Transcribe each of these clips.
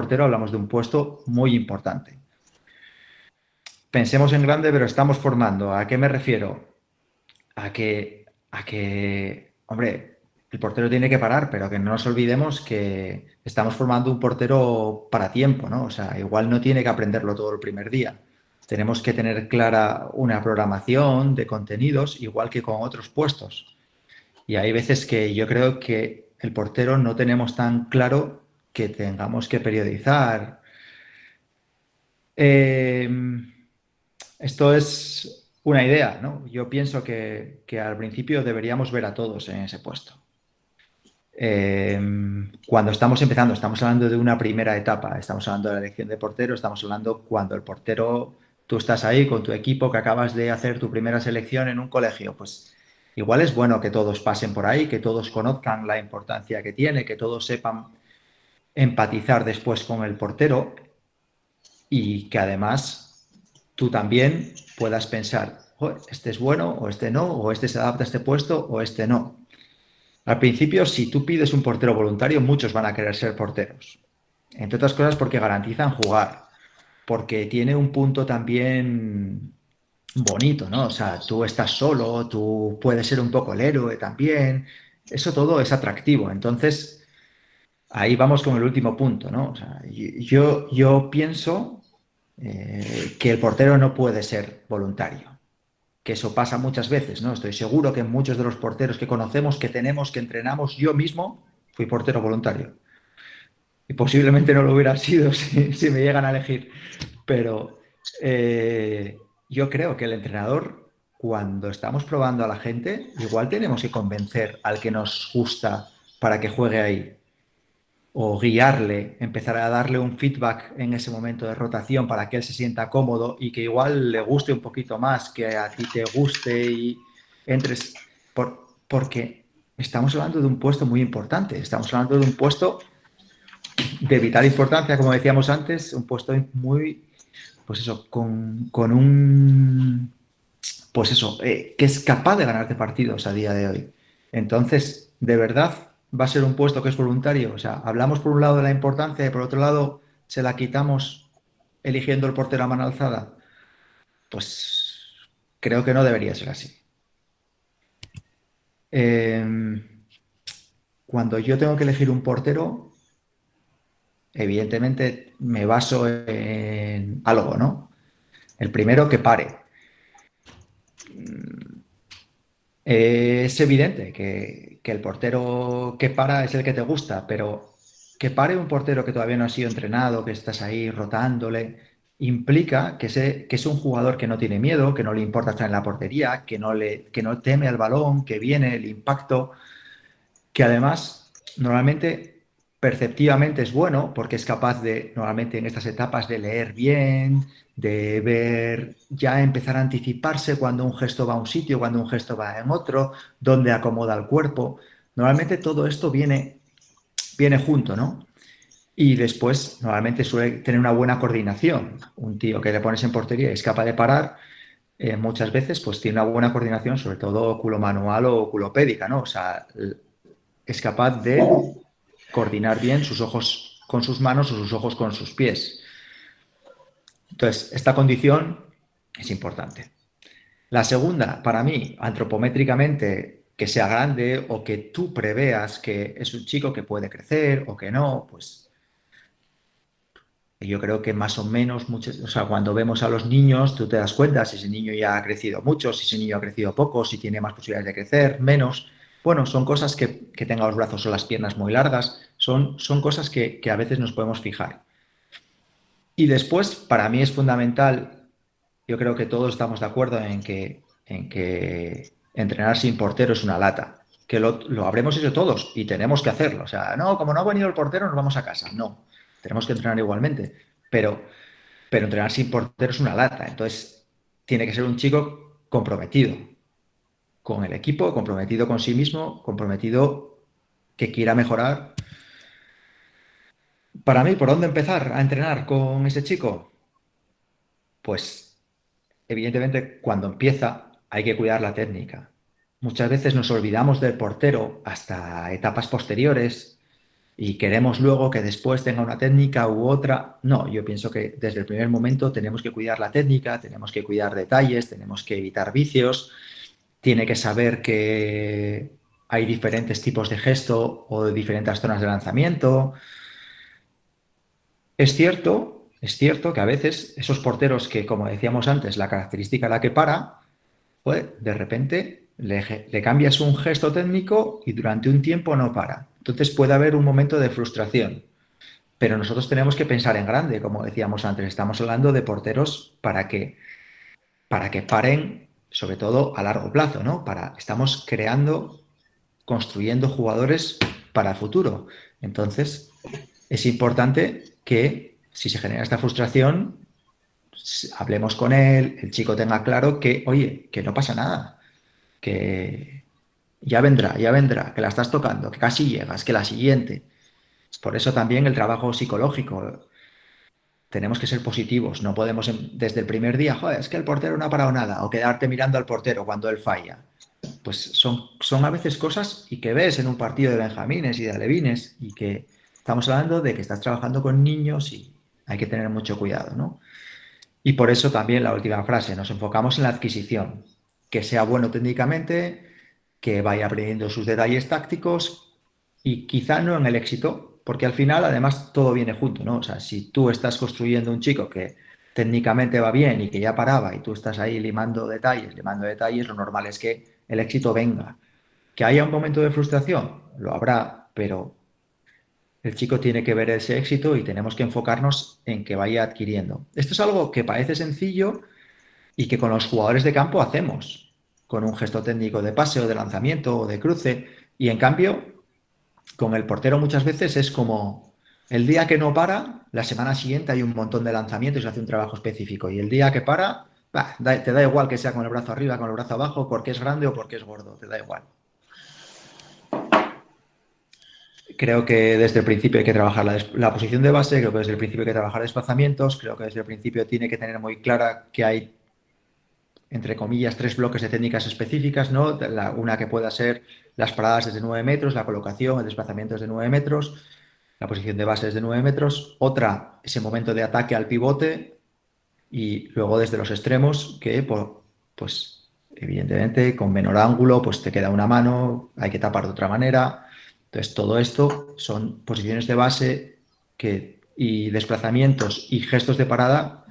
portero hablamos de un puesto muy importante. Pensemos en grande, pero estamos formando. ¿A qué me refiero? A que, hombre, el portero tiene que parar, pero que no nos olvidemos que estamos formando un portero para tiempo, ¿no? O sea, igual no tiene que aprenderlo todo el primer día. Tenemos que tener clara una programación de contenidos, igual que con otros puestos. Y hay veces que yo creo que el portero no tenemos tan claro que tengamos que periodizar. Eh, Esto es una idea, ¿no? Yo pienso que al principio deberíamos ver a todos en ese puesto. Eh, Cuando estamos empezando, estamos hablando de una primera etapa, estamos hablando de la elección de portero, estamos hablando cuando el portero, tú estás ahí con tu equipo que acabas de hacer tu primera selección en un colegio, pues igual es bueno que todos pasen por ahí, que todos conozcan la importancia que tiene, que todos sepan empatizar después con el portero y que además tú también puedas pensar, este es bueno o este no, o este se adapta a este puesto o este no. Al principio, si tú pides un portero voluntario, muchos van a querer ser porteros. Entre otras cosas porque garantizan jugar, porque tiene un punto también bonito, ¿no? O sea, tú estás solo, tú puedes ser un poco el héroe también. Eso todo es atractivo. Entonces, ahí vamos con el último punto, ¿no? O sea, yo pienso que el portero no puede ser voluntario, que eso pasa muchas veces, ¿no? Estoy seguro que muchos de los porteros que conocemos, que tenemos, que entrenamos, yo mismo fui portero voluntario. Y posiblemente no lo hubiera sido si me llegan a elegir. Pero yo creo que el entrenador, cuando estamos probando a la gente, igual tenemos que convencer al que nos gusta para que juegue ahí o guiarle, empezar a darle un feedback en ese momento de rotación para que él se sienta cómodo y que igual le guste un poquito más, que a ti te guste y entres, porque estamos hablando de un puesto muy importante, estamos hablando de un puesto de vital importancia, como decíamos antes, un puesto muy, pues eso, con un, pues eso, que es capaz de ganarte partidos a día de hoy. Entonces, de verdad, va a ser un puesto que es voluntario. O sea, hablamos por un lado de la importancia y por otro lado se la quitamos eligiendo el portero a mano alzada. Pues creo que no debería ser así. Eh, Cuando yo tengo que elegir un portero, evidentemente me baso en algo, ¿no? El primero que pare. Es evidente que el portero que para es el que te gusta, pero que pare un portero que todavía no ha sido entrenado, que estás ahí rotándole, implica que es un jugador que no tiene miedo, que no le importa estar en la portería, que no teme al balón, que viene el impacto, que además normalmente perceptivamente es bueno porque es capaz de, normalmente en estas etapas, de leer bien, de ver, ya empezar a anticiparse cuando un gesto va a un sitio, cuando un gesto va en otro, dónde acomoda el cuerpo. Normalmente todo esto viene junto, ¿no? Y después, normalmente suele tener una buena coordinación. Un tío que le pones en portería y es capaz de parar, muchas veces pues tiene una buena coordinación, sobre todo culomanual o culopédica, ¿no? O sea, es capaz de coordinar bien sus ojos con sus manos o sus ojos con sus pies. Entonces, esta condición es importante. La segunda, para mí, antropométricamente, que sea grande o que tú preveas que es un chico que puede crecer o que no, pues yo creo que más o menos, o sea, cuando vemos a los niños, tú te das cuenta si ese niño ya ha crecido mucho, si ese niño ha crecido poco, si tiene más posibilidades de crecer, menos. Bueno, son cosas que tenga los brazos o las piernas muy largas, son cosas que a veces nos podemos fijar. Y después, para mí es fundamental, yo creo que todos estamos de acuerdo en que entrenar sin portero es una lata, que lo habremos hecho todos y tenemos que hacerlo. O sea, no, como no ha venido el portero, nos vamos a casa. No, tenemos que entrenar igualmente, pero entrenar sin portero es una lata. Entonces, tiene que ser un chico comprometido con el equipo, comprometido con sí mismo, comprometido que quiera mejorar. Para mí, ¿por dónde empezar a entrenar con ese chico? Pues evidentemente, cuando empieza hay que cuidar la técnica. Muchas veces nos olvidamos del portero hasta etapas posteriores y queremos luego que después tenga una técnica u otra. No, yo pienso que desde el primer momento tenemos que cuidar la técnica, tenemos que cuidar detalles, tenemos que evitar vicios, tiene que saber que hay diferentes tipos de gesto o de diferentes zonas de lanzamiento. Es cierto que a veces esos porteros que, como decíamos antes, la característica a la que para, pues de repente le cambias un gesto técnico y durante un tiempo no para. Entonces puede haber un momento de frustración. Pero nosotros tenemos que pensar en grande, como decíamos antes. Estamos hablando de porteros para que paren, sobre todo a largo plazo, ¿no? Estamos creando, construyendo jugadores para el futuro. Entonces, es importante que si se genera esta frustración, hablemos con él, el chico tenga claro que, oye, que no pasa nada, que ya vendrá, que la estás tocando, que casi llegas, que la siguiente. Por eso también el trabajo psicológico. Tenemos que ser positivos, no podemos desde el primer día, joder, es que el portero no ha parado nada, o quedarte mirando al portero cuando él falla. Pues son a veces cosas y que ves en un partido de benjamines y de alevines y que estamos hablando de que estás trabajando con niños y hay que tener mucho cuidado, ¿no? Y por eso también la última frase, nos enfocamos en la adquisición, que sea bueno técnicamente, que vaya aprendiendo sus detalles tácticos y quizá no en el éxito, porque al final además todo viene junto, ¿no? O sea, si tú estás construyendo un chico que técnicamente va bien y que ya paraba y tú estás ahí limando detalles, lo normal es que el éxito venga. Que haya un momento de frustración, lo habrá, pero el chico tiene que ver ese éxito y tenemos que enfocarnos en que vaya adquiriendo. Esto es algo que parece sencillo y que con los jugadores de campo hacemos, con un gesto técnico de pase o de lanzamiento o de cruce. Y en cambio, con el portero muchas veces es como el día que no para, la semana siguiente hay un montón de lanzamientos y se hace un trabajo específico. Y el día que para, bah, te da igual que sea con el brazo arriba, con el brazo abajo, porque es grande o porque es gordo, te da igual. Creo que desde el principio hay que trabajar la posición de base, creo que desde el principio hay que trabajar desplazamientos, creo que desde el principio tiene que tener muy clara que hay, entre comillas, tres bloques de técnicas específicas, ¿no? Una que pueda ser las paradas desde 9 metros, la colocación, el desplazamiento desde 9 metros, la posición de base desde 9 metros, otra, ese momento de ataque al pivote y luego desde los extremos que, pues, evidentemente, con menor ángulo, pues te queda una mano, hay que tapar de otra manera. Entonces, todo esto son posiciones de base y desplazamientos y gestos de parada,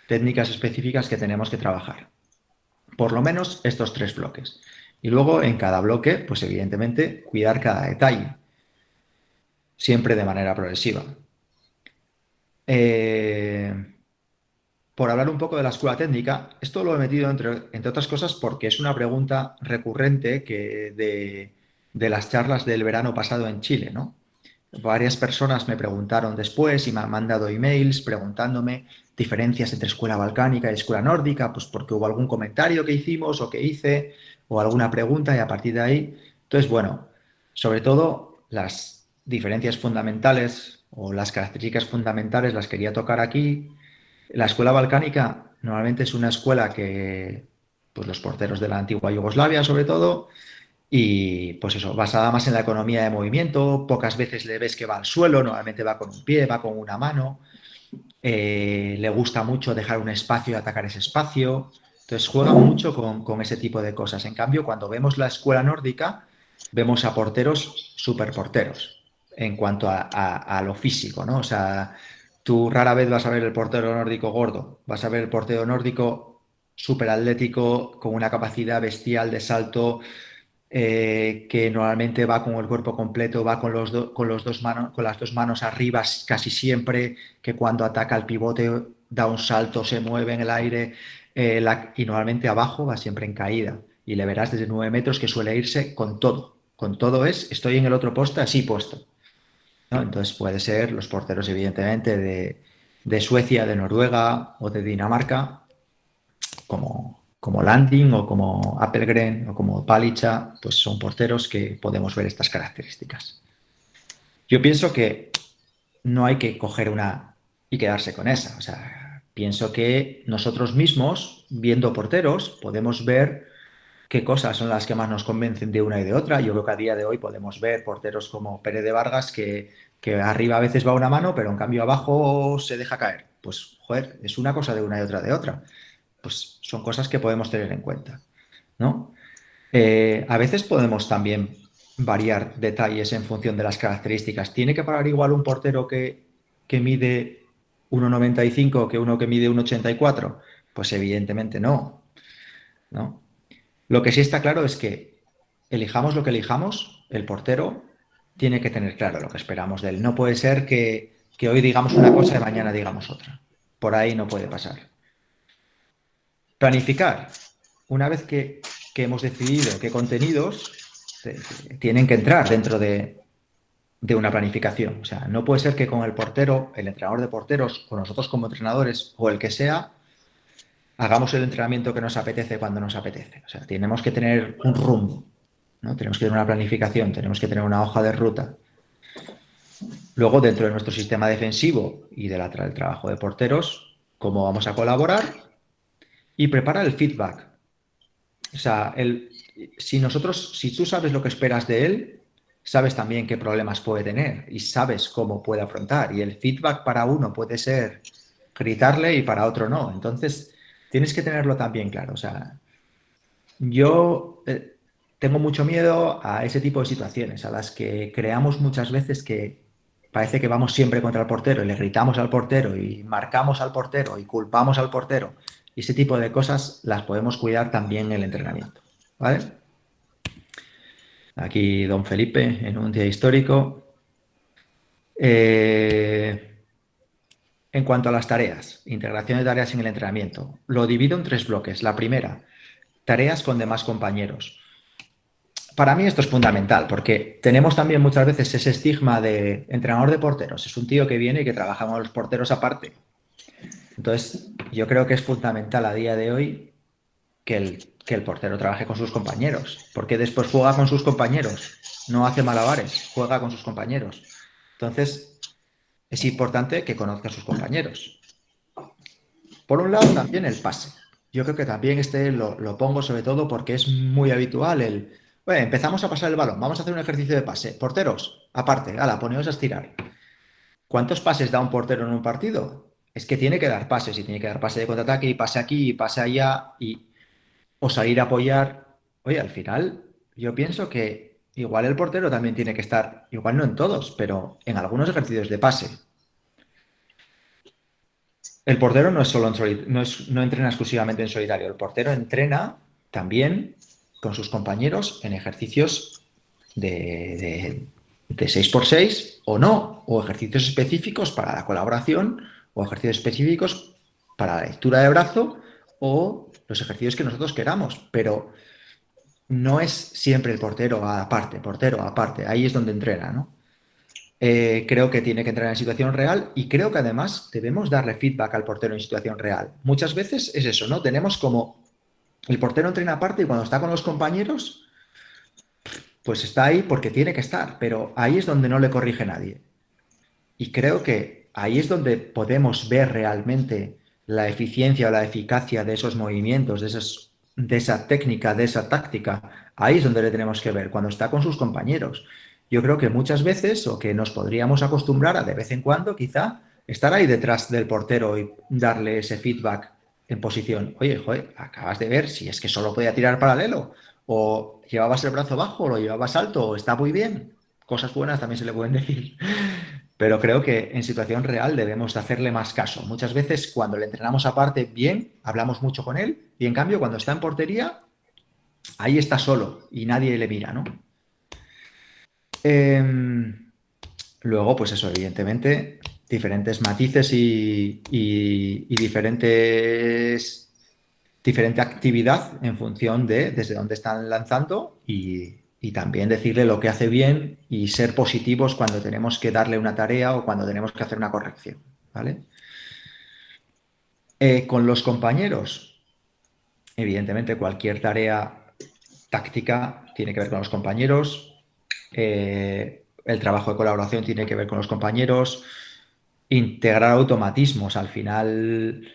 técnicas específicas que tenemos que trabajar. Por lo menos estos tres bloques. Y luego en cada bloque, pues evidentemente, cuidar cada detalle, siempre de manera progresiva. Eh, por hablar un poco de la escuela técnica, esto lo he metido entre otras cosas porque es una pregunta recurrente de las charlas del verano pasado en Chile, ¿no? Varias personas me preguntaron después y me han mandado emails preguntándome diferencias entre escuela balcánica y escuela nórdica, pues porque hubo algún comentario que hicimos o que hice o alguna pregunta y a partir de ahí. Entonces, bueno, sobre todo las diferencias fundamentales o las características fundamentales las quería tocar aquí. La escuela balcánica normalmente es una escuela que, pues los porteros de la antigua Yugoslavia sobre todo, y pues eso, basada más en la economía de movimiento, pocas veces le ves que va al suelo, normalmente va con un pie, va con una mano, le gusta mucho dejar un espacio y atacar ese espacio, entonces juegan mucho con ese tipo de cosas. En cambio, cuando vemos la escuela nórdica, vemos a porteros super porteros en cuanto a lo físico, ¿no? O sea, tú rara vez vas a ver el portero nórdico gordo, vas a ver el portero nórdico súper atlético, con una capacidad bestial de salto, que normalmente va con el cuerpo completo, va con los dos manos, con las dos manos arriba casi siempre, que cuando ataca el pivote da un salto, se mueve en el aire, y normalmente abajo va siempre en caída. Y le verás desde 9 metros que suele irse con todo. Con todo es, estoy en el otro poste así puesto, ¿no? Entonces puede ser los porteros, evidentemente, de Suecia, de Noruega o de Dinamarca, como Landing o como Appelgren o como Palicha, pues son porteros que podemos ver estas características. Yo pienso que no hay que coger una y quedarse con esa. O sea, pienso que nosotros mismos, viendo porteros, podemos ver qué cosas son las que más nos convencen de una y de otra. Yo creo que a día de hoy podemos ver porteros como Pérez de Vargas que que arriba a veces va una mano, pero en cambio abajo se deja caer. Pues, joder, es una cosa de una y otra de otra. Pues son cosas que podemos tener en cuenta, ¿no? A veces podemos también variar detalles en función de las características. ¿Tiene que parar igual un portero que mide 1,95 que uno que mide 1,84? Pues evidentemente no, ¿no? Lo que sí está claro es que elijamos lo que elijamos, el portero tiene que tener claro lo que esperamos de él. No puede ser que hoy digamos una cosa y mañana digamos otra. Por ahí no puede pasar. Planificar. Una vez que hemos decidido qué contenidos tienen que entrar dentro de una planificación. O sea, no puede ser que con el portero, el entrenador de porteros, o nosotros como entrenadores, o el que sea, hagamos el entrenamiento que nos apetece cuando nos apetece. O sea, tenemos que tener un rumbo, ¿no? Tenemos que tener una planificación, tenemos que tener una hoja de ruta. Luego, dentro de nuestro sistema defensivo y del trabajo de porteros, cómo vamos a colaborar y preparar el feedback. O sea, si tú sabes lo que esperas de él, sabes también qué problemas puede tener y sabes cómo puede afrontar. Y el feedback para uno puede ser gritarle y para otro no. Entonces, tienes que tenerlo también claro. O sea, yo tengo mucho miedo a ese tipo de situaciones, a las que creamos muchas veces que parece que vamos siempre contra el portero y le gritamos al portero y marcamos al portero y culpamos al portero. Y ese tipo de cosas las podemos cuidar también en el entrenamiento. ¿Vale? Aquí don Felipe en un día histórico. Eh, en cuanto a las tareas, integración de tareas en el entrenamiento, lo divido en tres bloques. La primera, tareas con demás compañeros. Para mí esto es fundamental porque tenemos también muchas veces ese estigma de entrenador de porteros. Es un tío que viene y que trabaja con los porteros aparte. Entonces, yo creo que es fundamental a día de hoy que el portero trabaje con sus compañeros, porque después juega con sus compañeros, no hace malabares, juega con sus compañeros. Entonces, es importante que conozca a sus compañeros. Por un lado, también el pase. Yo creo que también lo pongo sobre todo porque es muy habitual bueno, empezamos a pasar el balón, vamos a hacer un ejercicio de pase. Porteros, aparte, ala, poneos a estirar. ¿Cuántos pases da un portero en un partido? Es que tiene que dar pases y tiene que dar pase de contraataque y pase aquí y pase allá o salir a apoyar. Oye, al final yo pienso que igual el portero también tiene que estar, igual no en todos, pero en algunos ejercicios de pase. El portero no es solo no entrena exclusivamente en solitario. El portero entrena también con sus compañeros en ejercicios de 6x6 o no, o ejercicios específicos para la colaboración, o ejercicios específicos para la lectura de brazo, o los ejercicios que nosotros queramos. Pero no es siempre el portero aparte. Ahí es donde entrena, ¿no? Creo que tiene que entrar en situación real y creo que además debemos darle feedback al portero en situación real. Muchas veces es eso, ¿no? Tenemos como el portero entrena aparte y cuando está con los compañeros, pues está ahí porque tiene que estar, pero ahí es donde no le corrige nadie. Y creo que ahí es donde podemos ver realmente la eficiencia o la eficacia de esos movimientos, de esa técnica, de esa táctica. Ahí es donde le tenemos que ver, cuando está con sus compañeros. Yo creo que muchas veces, o que nos podríamos acostumbrar a de vez en cuando, quizá, estar ahí detrás del portero y darle ese feedback en posición. Oye, joder, acabas de ver si es que solo podía tirar paralelo, o llevabas el brazo bajo, o lo llevabas alto, o está muy bien. Cosas buenas también se le pueden decir. Pero creo que en situación real debemos de hacerle más caso. Muchas veces cuando le entrenamos aparte bien, hablamos mucho con él y en cambio cuando está en portería, ahí está solo y nadie le mira, ¿no? Luego, pues eso, evidentemente, diferentes matices y diferente actividad en función de desde dónde están lanzando y también decirle lo que hace bien y ser positivos cuando tenemos que darle una tarea o cuando tenemos que hacer una corrección, ¿vale? Con los compañeros, evidentemente cualquier tarea táctica tiene que ver con los compañeros, el trabajo de colaboración tiene que ver con los compañeros, integrar automatismos, al final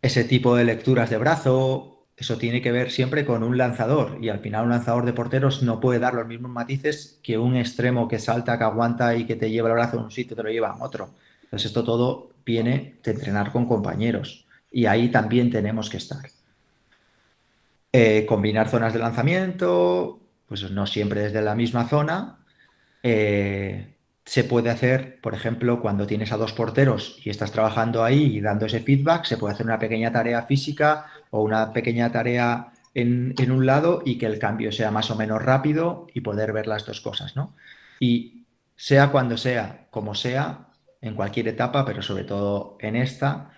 ese tipo de lecturas de brazo. eso tiene que ver siempre con un lanzador y al final un lanzador de porteros no puede dar los mismos matices que un extremo que salta, que aguanta y que te lleva el brazo en un sitio y te lo lleva a otro. Entonces esto todo viene de entrenar con compañeros y ahí también tenemos que estar. Combinar zonas de lanzamiento, pues no siempre desde la misma zona. Se puede hacer, por ejemplo, cuando tienes a dos porteros y estás trabajando ahí y dando ese feedback, se puede hacer una pequeña tarea física o una pequeña tarea en un lado y que el cambio sea más o menos rápido y poder ver las dos cosas, ¿no? Y sea cuando sea, como sea, en cualquier etapa, pero sobre todo en esta,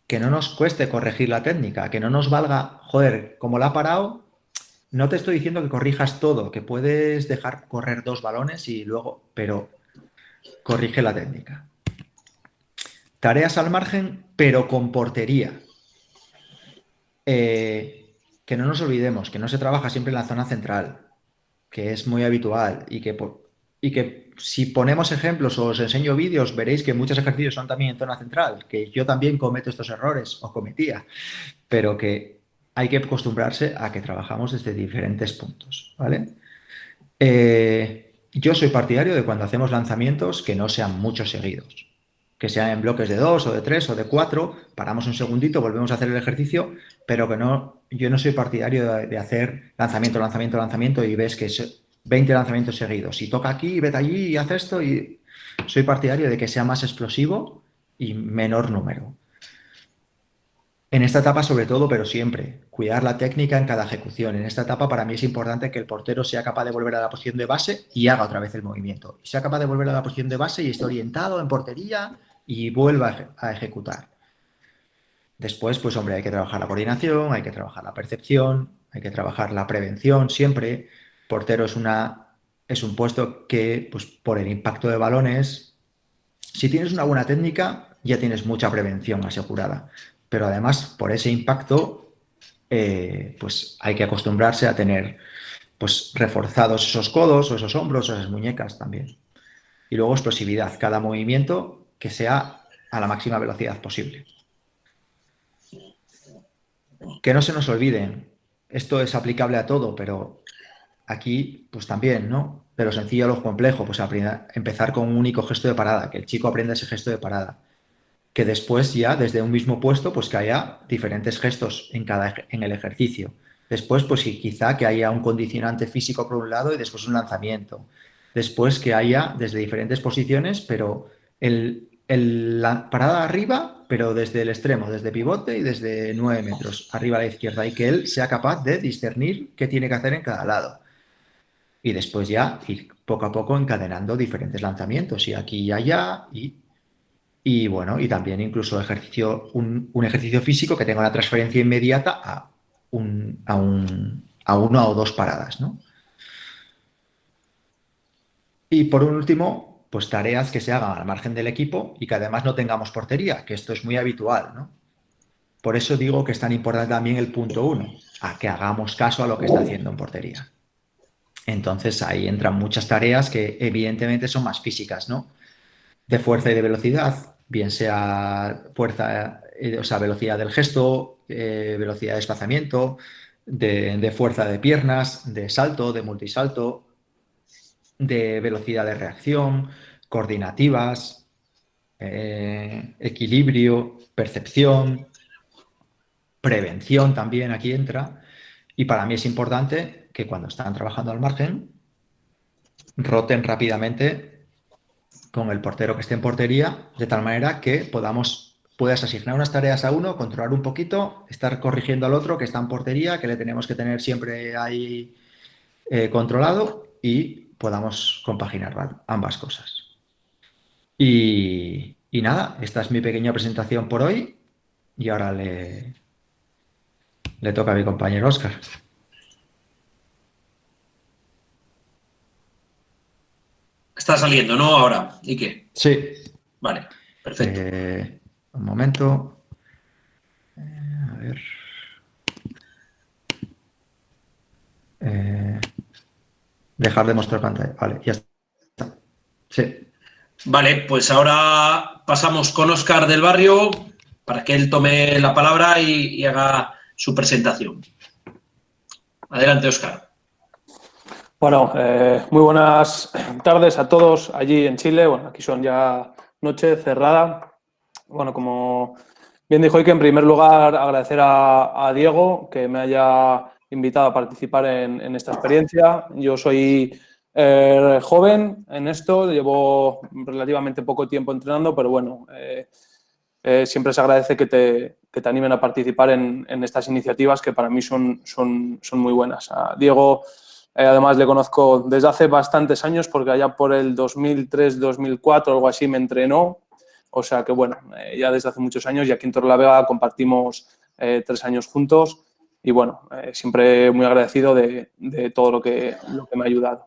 que no nos cueste corregir la técnica, que no nos valga, joder, como la ha parado, no te estoy diciendo que corrijas todo, que puedes dejar correr dos balones y luego, pero corrige la técnica. Tareas al margen, pero con portería. Que no nos olvidemos que no se trabaja siempre en la zona central, que es muy habitual y que si ponemos ejemplos o os enseño vídeos, veréis que muchos ejercicios son también en zona central, que yo también cometo estos errores o cometía, pero que hay que acostumbrarse a que trabajamos desde diferentes puntos, ¿vale? Yo soy partidario de cuando hacemos lanzamientos que no sean muchos seguidos, que sean en bloques de 2 o de 3 o de 4, paramos un segundito, volvemos a hacer el ejercicio, pero que no, yo no soy partidario de hacer lanzamiento, lanzamiento, lanzamiento y ves que es 20 lanzamientos seguidos y toca aquí, vete allí y haz esto y soy partidario de que sea más explosivo y menor número. En esta etapa sobre todo, pero siempre, cuidar la técnica en cada ejecución. En esta etapa para mí es importante que el portero sea capaz de volver a la posición de base y haga otra vez el movimiento. Y sea capaz de volver a la posición de base y esté orientado en portería y vuelva a ejecutar. Después, pues hombre, hay que trabajar la coordinación, hay que trabajar la percepción, hay que trabajar la prevención siempre. Portero es un puesto que, pues por el impacto de balones, si tienes una buena técnica, ya tienes mucha prevención asegurada. Pero además, por ese impacto, pues hay que acostumbrarse a tener pues reforzados esos codos o esos hombros o esas muñecas también. Y luego explosividad, cada movimiento que sea a la máxima velocidad posible. Que no se nos olviden, esto es aplicable a todo, pero aquí pues también, ¿no? De lo sencillo a lo complejo, pues empezar con un único gesto de parada, que el chico aprenda ese gesto de parada. Que después ya desde un mismo puesto pues que haya diferentes gestos en el ejercicio. Después pues quizá que haya un condicionante físico por un lado y después un lanzamiento. Después que haya desde diferentes posiciones, pero la parada arriba, pero desde el extremo, desde pivote y desde 9 metros arriba a la izquierda y que él sea capaz de discernir qué tiene que hacer en cada lado. Y después ya ir poco a poco encadenando diferentes lanzamientos y aquí y allá y bueno, y también incluso un ejercicio físico que tenga una transferencia inmediata a una o dos paradas, ¿no? Y por último, pues tareas que se hagan al margen del equipo y que además no tengamos portería, que esto es muy habitual, ¿no? Por eso digo que es tan importante también el punto uno, a que hagamos caso a lo que está haciendo en portería. Entonces ahí entran muchas tareas que evidentemente son más físicas, ¿no? De fuerza y de velocidad, bien sea fuerza, o sea, velocidad del gesto, velocidad de desplazamiento, de fuerza de piernas, de salto, de multisalto, de velocidad de reacción, coordinativas, equilibrio, percepción, prevención también aquí entra. Y para mí es importante que cuando están trabajando al margen, roten rápidamente con el portero que esté en portería, de tal manera que puedas asignar unas tareas a uno, controlar un poquito, estar corrigiendo al otro que está en portería, que le tenemos que tener siempre ahí controlado y podamos compaginar ambas cosas. Y nada, esta es mi pequeña presentación por hoy y ahora le toca a mi compañero Oscar. Está saliendo, ¿no? Ahora. ¿Y qué? Sí, Vale, perfecto. un momento. A ver. Eh, dejar de mostrar pantalla. Vale, ya está. Sí. Vale, pues ahora pasamos con Óscar del Barrio para que él tome la palabra y haga su presentación. Adelante, Óscar. Bueno, muy buenas tardes a todos allí en Chile. Bueno, aquí son ya noche cerrada. Bueno, como bien dijo Ike, en primer lugar agradecer a Diego que me haya invitado a participar en esta experiencia. Yo soy joven en esto, llevo relativamente poco tiempo entrenando, pero bueno, siempre se agradece que te animen a participar en estas iniciativas que para mí son muy buenas. A Diego, además, le conozco desde hace bastantes años porque allá por el 2003-2004, algo así, me entrenó. O sea que, bueno, ya desde hace muchos años y aquí en Torrelavega compartimos 3 años juntos y, bueno, siempre muy agradecido de todo lo que me ha ayudado.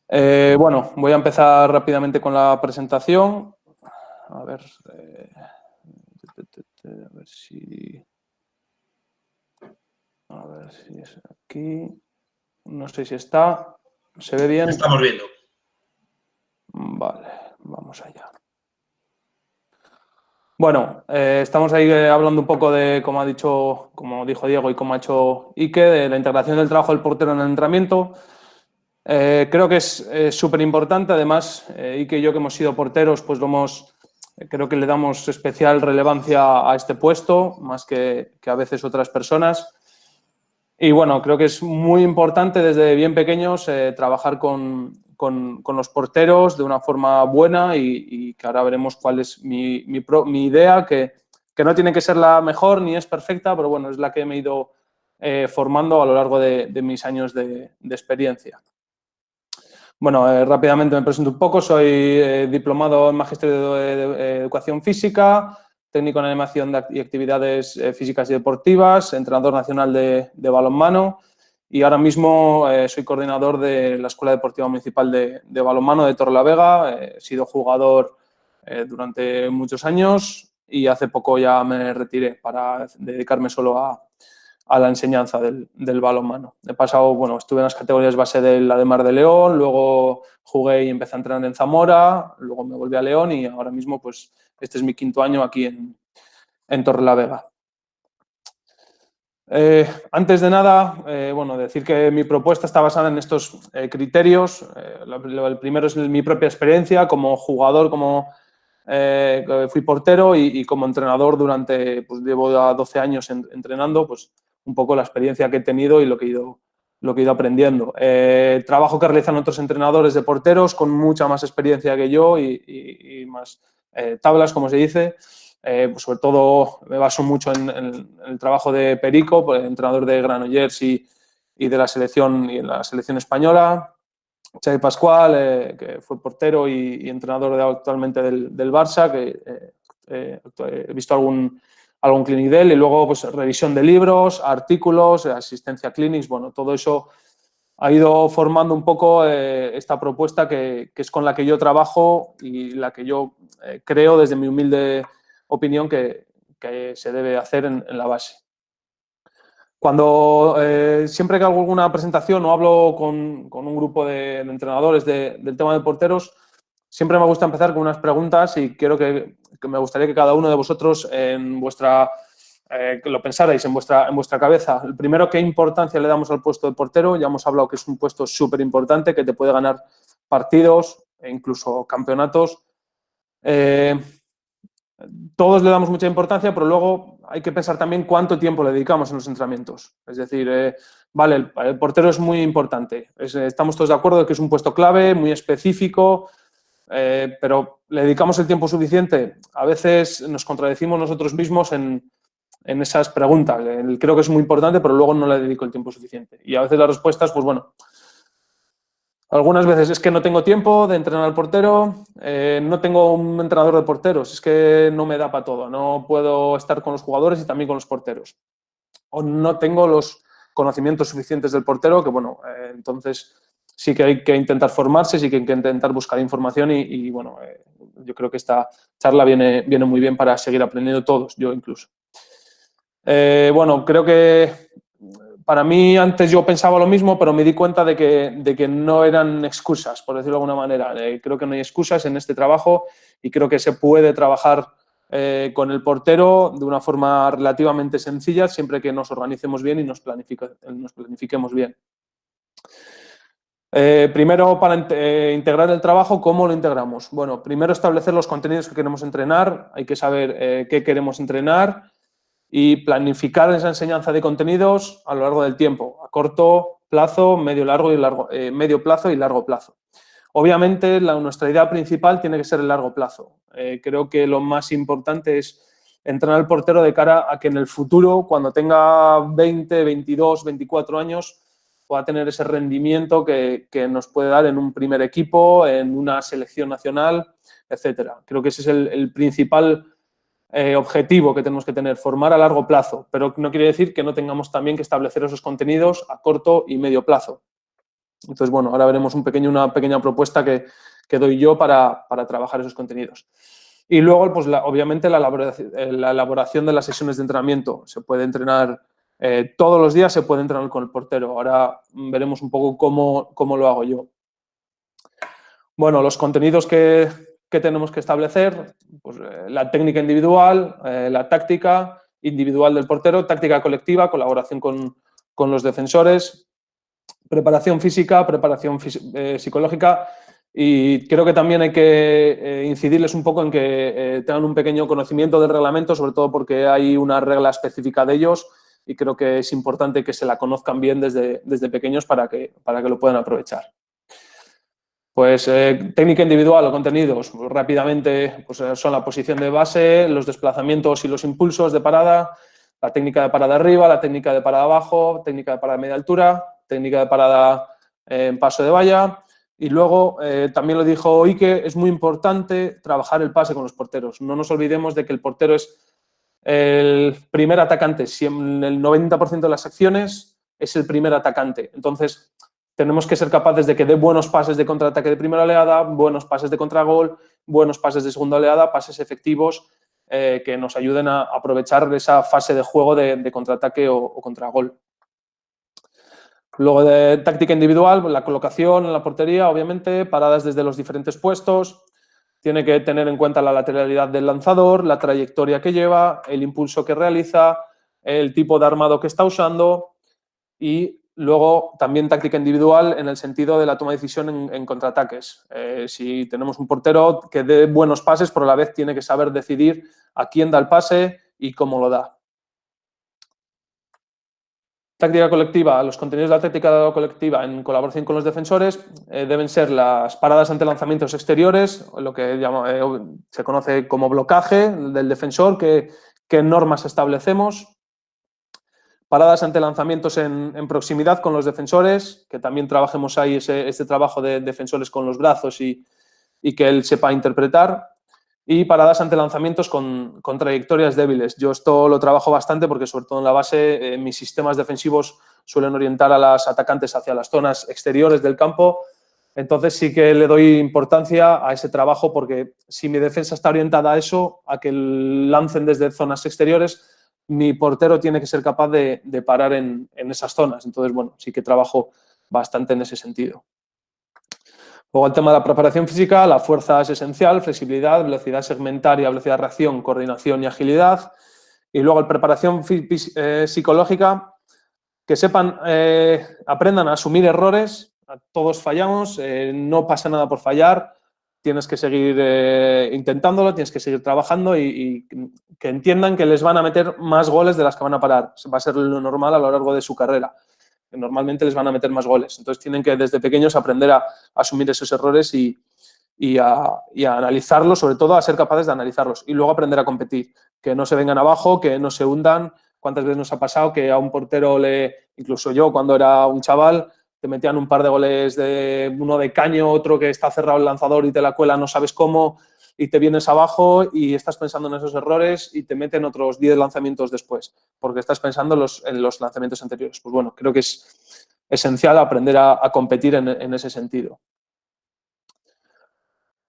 Bueno, voy a empezar rápidamente con la presentación. A ver si es aquí. No sé si está. ¿Se ve bien? Estamos viendo. Vale, vamos allá. Bueno, estamos ahí hablando un poco de, como dijo Diego y como ha hecho Ike, de la integración del trabajo del portero en el entrenamiento. Creo que es súper importante. Además, Ike y yo, que hemos sido porteros, pues creo que le damos especial relevancia a este puesto, más que a veces otras personas. Y bueno, creo que es muy importante desde bien pequeños trabajar con los porteros de una forma buena y que ahora veremos cuál es mi idea, que no tiene que ser la mejor ni es perfecta, pero bueno, es la que me he ido formando a lo largo de mis años de experiencia. Bueno, rápidamente me presento un poco. Soy diplomado en Magisterio de Educación Física, técnico en animación y actividades físicas y deportivas, entrenador nacional de balonmano y ahora mismo soy coordinador de la Escuela Deportiva Municipal de Balonmano de Torrelavega. He sido jugador durante muchos años y hace poco ya me retiré para dedicarme solo a la enseñanza del balonmano. He pasado, bueno, estuve en las categorías base de la de Mar de León, luego jugué y empecé a entrenar en Zamora, luego me volví a León y ahora mismo pues este es mi 5º año aquí en Torrelavega. Antes de nada, bueno, decir que mi propuesta está basada en estos criterios. El primero es mi propia experiencia como jugador, fui portero y como entrenador durante, pues llevo ya 12 años entrenando, pues un poco la experiencia que he tenido y lo que he ido aprendiendo. Trabajo que realizan otros entrenadores de porteros con mucha más experiencia que yo y más tablas, como se dice. Pues sobre todo me baso mucho en el trabajo de Perico, pues, entrenador de Granollers y de la selección y en la selección española. Xavi Pascual, que fue portero y entrenador actualmente del Barça, que he visto algún clinic de él, y luego pues revisión de libros, artículos, asistencia a clinics. Bueno, todo eso ha ido formando un poco esta propuesta que es con la que yo trabajo y la que yo creo, desde mi humilde opinión, que se debe hacer en la base. Cuando siempre que hago alguna presentación o hablo con un grupo de entrenadores del tema de porteros, siempre me gusta empezar con unas preguntas y quiero que me gustaría que cada uno de vosotros que lo pensarais en vuestra cabeza. El primero, ¿qué importancia le damos al puesto de portero? Ya hemos hablado que es un puesto súper importante, que te puede ganar partidos e incluso campeonatos. Todos le damos mucha importancia, pero luego hay que pensar también cuánto tiempo le dedicamos en los entrenamientos. Es decir, vale, el portero es muy importante. Estamos todos de acuerdo de que es un puesto clave, muy específico, pero ¿le dedicamos el tiempo suficiente? A veces nos contradecimos nosotros mismos en esas preguntas. Creo que es muy importante, pero luego no le dedico el tiempo suficiente. Y a veces las respuestas, pues bueno, algunas veces es que no tengo tiempo de entrenar al portero, no tengo un entrenador de porteros, es que no me da para todo, no puedo estar con los jugadores y también con los porteros. O no tengo los conocimientos suficientes del portero, que bueno, entonces sí que hay que intentar formarse, sí que hay que intentar buscar información y bueno, yo creo que esta charla viene muy bien para seguir aprendiendo todos, yo incluso. Bueno, creo que para mí antes yo pensaba lo mismo, pero me di cuenta de que no eran excusas, por decirlo de alguna manera. Creo que no hay excusas en este trabajo y creo que se puede trabajar con el portero de una forma relativamente sencilla, siempre que nos organicemos bien y nos planifiquemos bien. Primero, para integrar el trabajo, ¿cómo lo integramos? Bueno, primero establecer los contenidos que queremos entrenar, hay que saber qué queremos entrenar y planificar esa enseñanza de contenidos a lo largo del tiempo, a corto plazo, medio plazo y largo plazo. Obviamente, nuestra idea principal tiene que ser el largo plazo. Creo que lo más importante es entrenar al portero de cara a que en el futuro, cuando tenga 20, 22, 24 años, pueda tener ese rendimiento que nos puede dar en un primer equipo, en una selección nacional, etcétera. Creo que ese es el principal objetivo que tenemos que tener, formar a largo plazo, pero no quiere decir que no tengamos también que establecer esos contenidos a corto y medio plazo. Entonces, bueno, ahora veremos una pequeña propuesta que doy yo para trabajar esos contenidos. Y luego, pues, obviamente, la elaboración de las sesiones de entrenamiento. Se puede entrenar todos los días, se puede entrenar con el portero. Ahora veremos un poco cómo lo hago yo. Bueno, los contenidos que tenemos que establecer, pues, la técnica individual, la táctica individual del portero, táctica colectiva, colaboración con los defensores, preparación física, preparación psicológica, y creo que también hay que incidirles un poco en que tengan un pequeño conocimiento del reglamento, sobre todo porque hay una regla específica de ellos y creo que es importante que se la conozcan bien desde pequeños para que lo puedan aprovechar. Pues técnica individual o contenidos, pues, rápidamente, pues, son la posición de base, los desplazamientos y los impulsos de parada, la técnica de parada arriba, la técnica de parada abajo, técnica de parada a media altura, técnica de parada en paso de valla. Y luego, también lo dijo Ike, es muy importante trabajar el pase con los porteros. No nos olvidemos de que el portero es el primer atacante. Si en el 90% de las acciones es el primer atacante. Entonces, tenemos que ser capaces de que dé buenos pases de contraataque de primera oleada, buenos pases de contragol, buenos pases de segunda oleada, pases efectivos que nos ayuden a aprovechar esa fase de juego de contraataque o contragol. Luego, de táctica individual, la colocación en la portería, obviamente, paradas desde los diferentes puestos. Tiene que tener en cuenta la lateralidad del lanzador, la trayectoria que lleva, el impulso que realiza, el tipo de armado que está usando y luego también táctica individual en el sentido de la toma de decisión en contraataques. Si tenemos un portero que dé buenos pases, pero a la vez tiene que saber decidir a quién da el pase y cómo lo da. Táctica colectiva. Los contenidos de la táctica colectiva en colaboración con los defensores deben ser las paradas ante lanzamientos exteriores, lo que se conoce como blocaje del defensor, qué normas establecemos. Paradas ante lanzamientos en proximidad con los defensores, que también trabajemos ahí este trabajo de defensores con los brazos y que él sepa interpretar. Y paradas ante lanzamientos con trayectorias débiles. Yo esto lo trabajo bastante porque, sobre todo en la base, mis sistemas defensivos suelen orientar a los atacantes hacia las zonas exteriores del campo. Entonces sí que le doy importancia a ese trabajo porque si mi defensa está orientada a eso, a que lancen desde zonas exteriores, mi portero tiene que ser capaz de parar en esas zonas. Entonces, bueno, sí que trabajo bastante en ese sentido. Luego el tema de la preparación física, la fuerza es esencial, flexibilidad, velocidad segmentaria, velocidad de reacción, coordinación y agilidad. Y luego la preparación psicológica, que sepan, aprendan a asumir errores, todos fallamos, no pasa nada por fallar, tienes que seguir intentándolo, tienes que seguir trabajando y que entiendan que les van a meter más goles de las que van a parar. Va a ser lo normal a lo largo de su carrera. Normalmente les van a meter más goles. Entonces tienen que desde pequeños aprender a asumir esos errores y a analizarlos, sobre todo a ser capaces de analizarlos y luego aprender a competir, que no se vengan abajo, que no se hundan. ¿Cuántas veces nos ha pasado que a un portero incluso yo cuando era un chaval, te metían un par de goles, uno de caño, otro que está cerrado el lanzador y te la cuela, no sabes cómo, y te vienes abajo y estás pensando en esos errores y te meten otros 10 lanzamientos después, porque estás pensando en los lanzamientos anteriores. Pues bueno, creo que es esencial aprender a competir en ese sentido.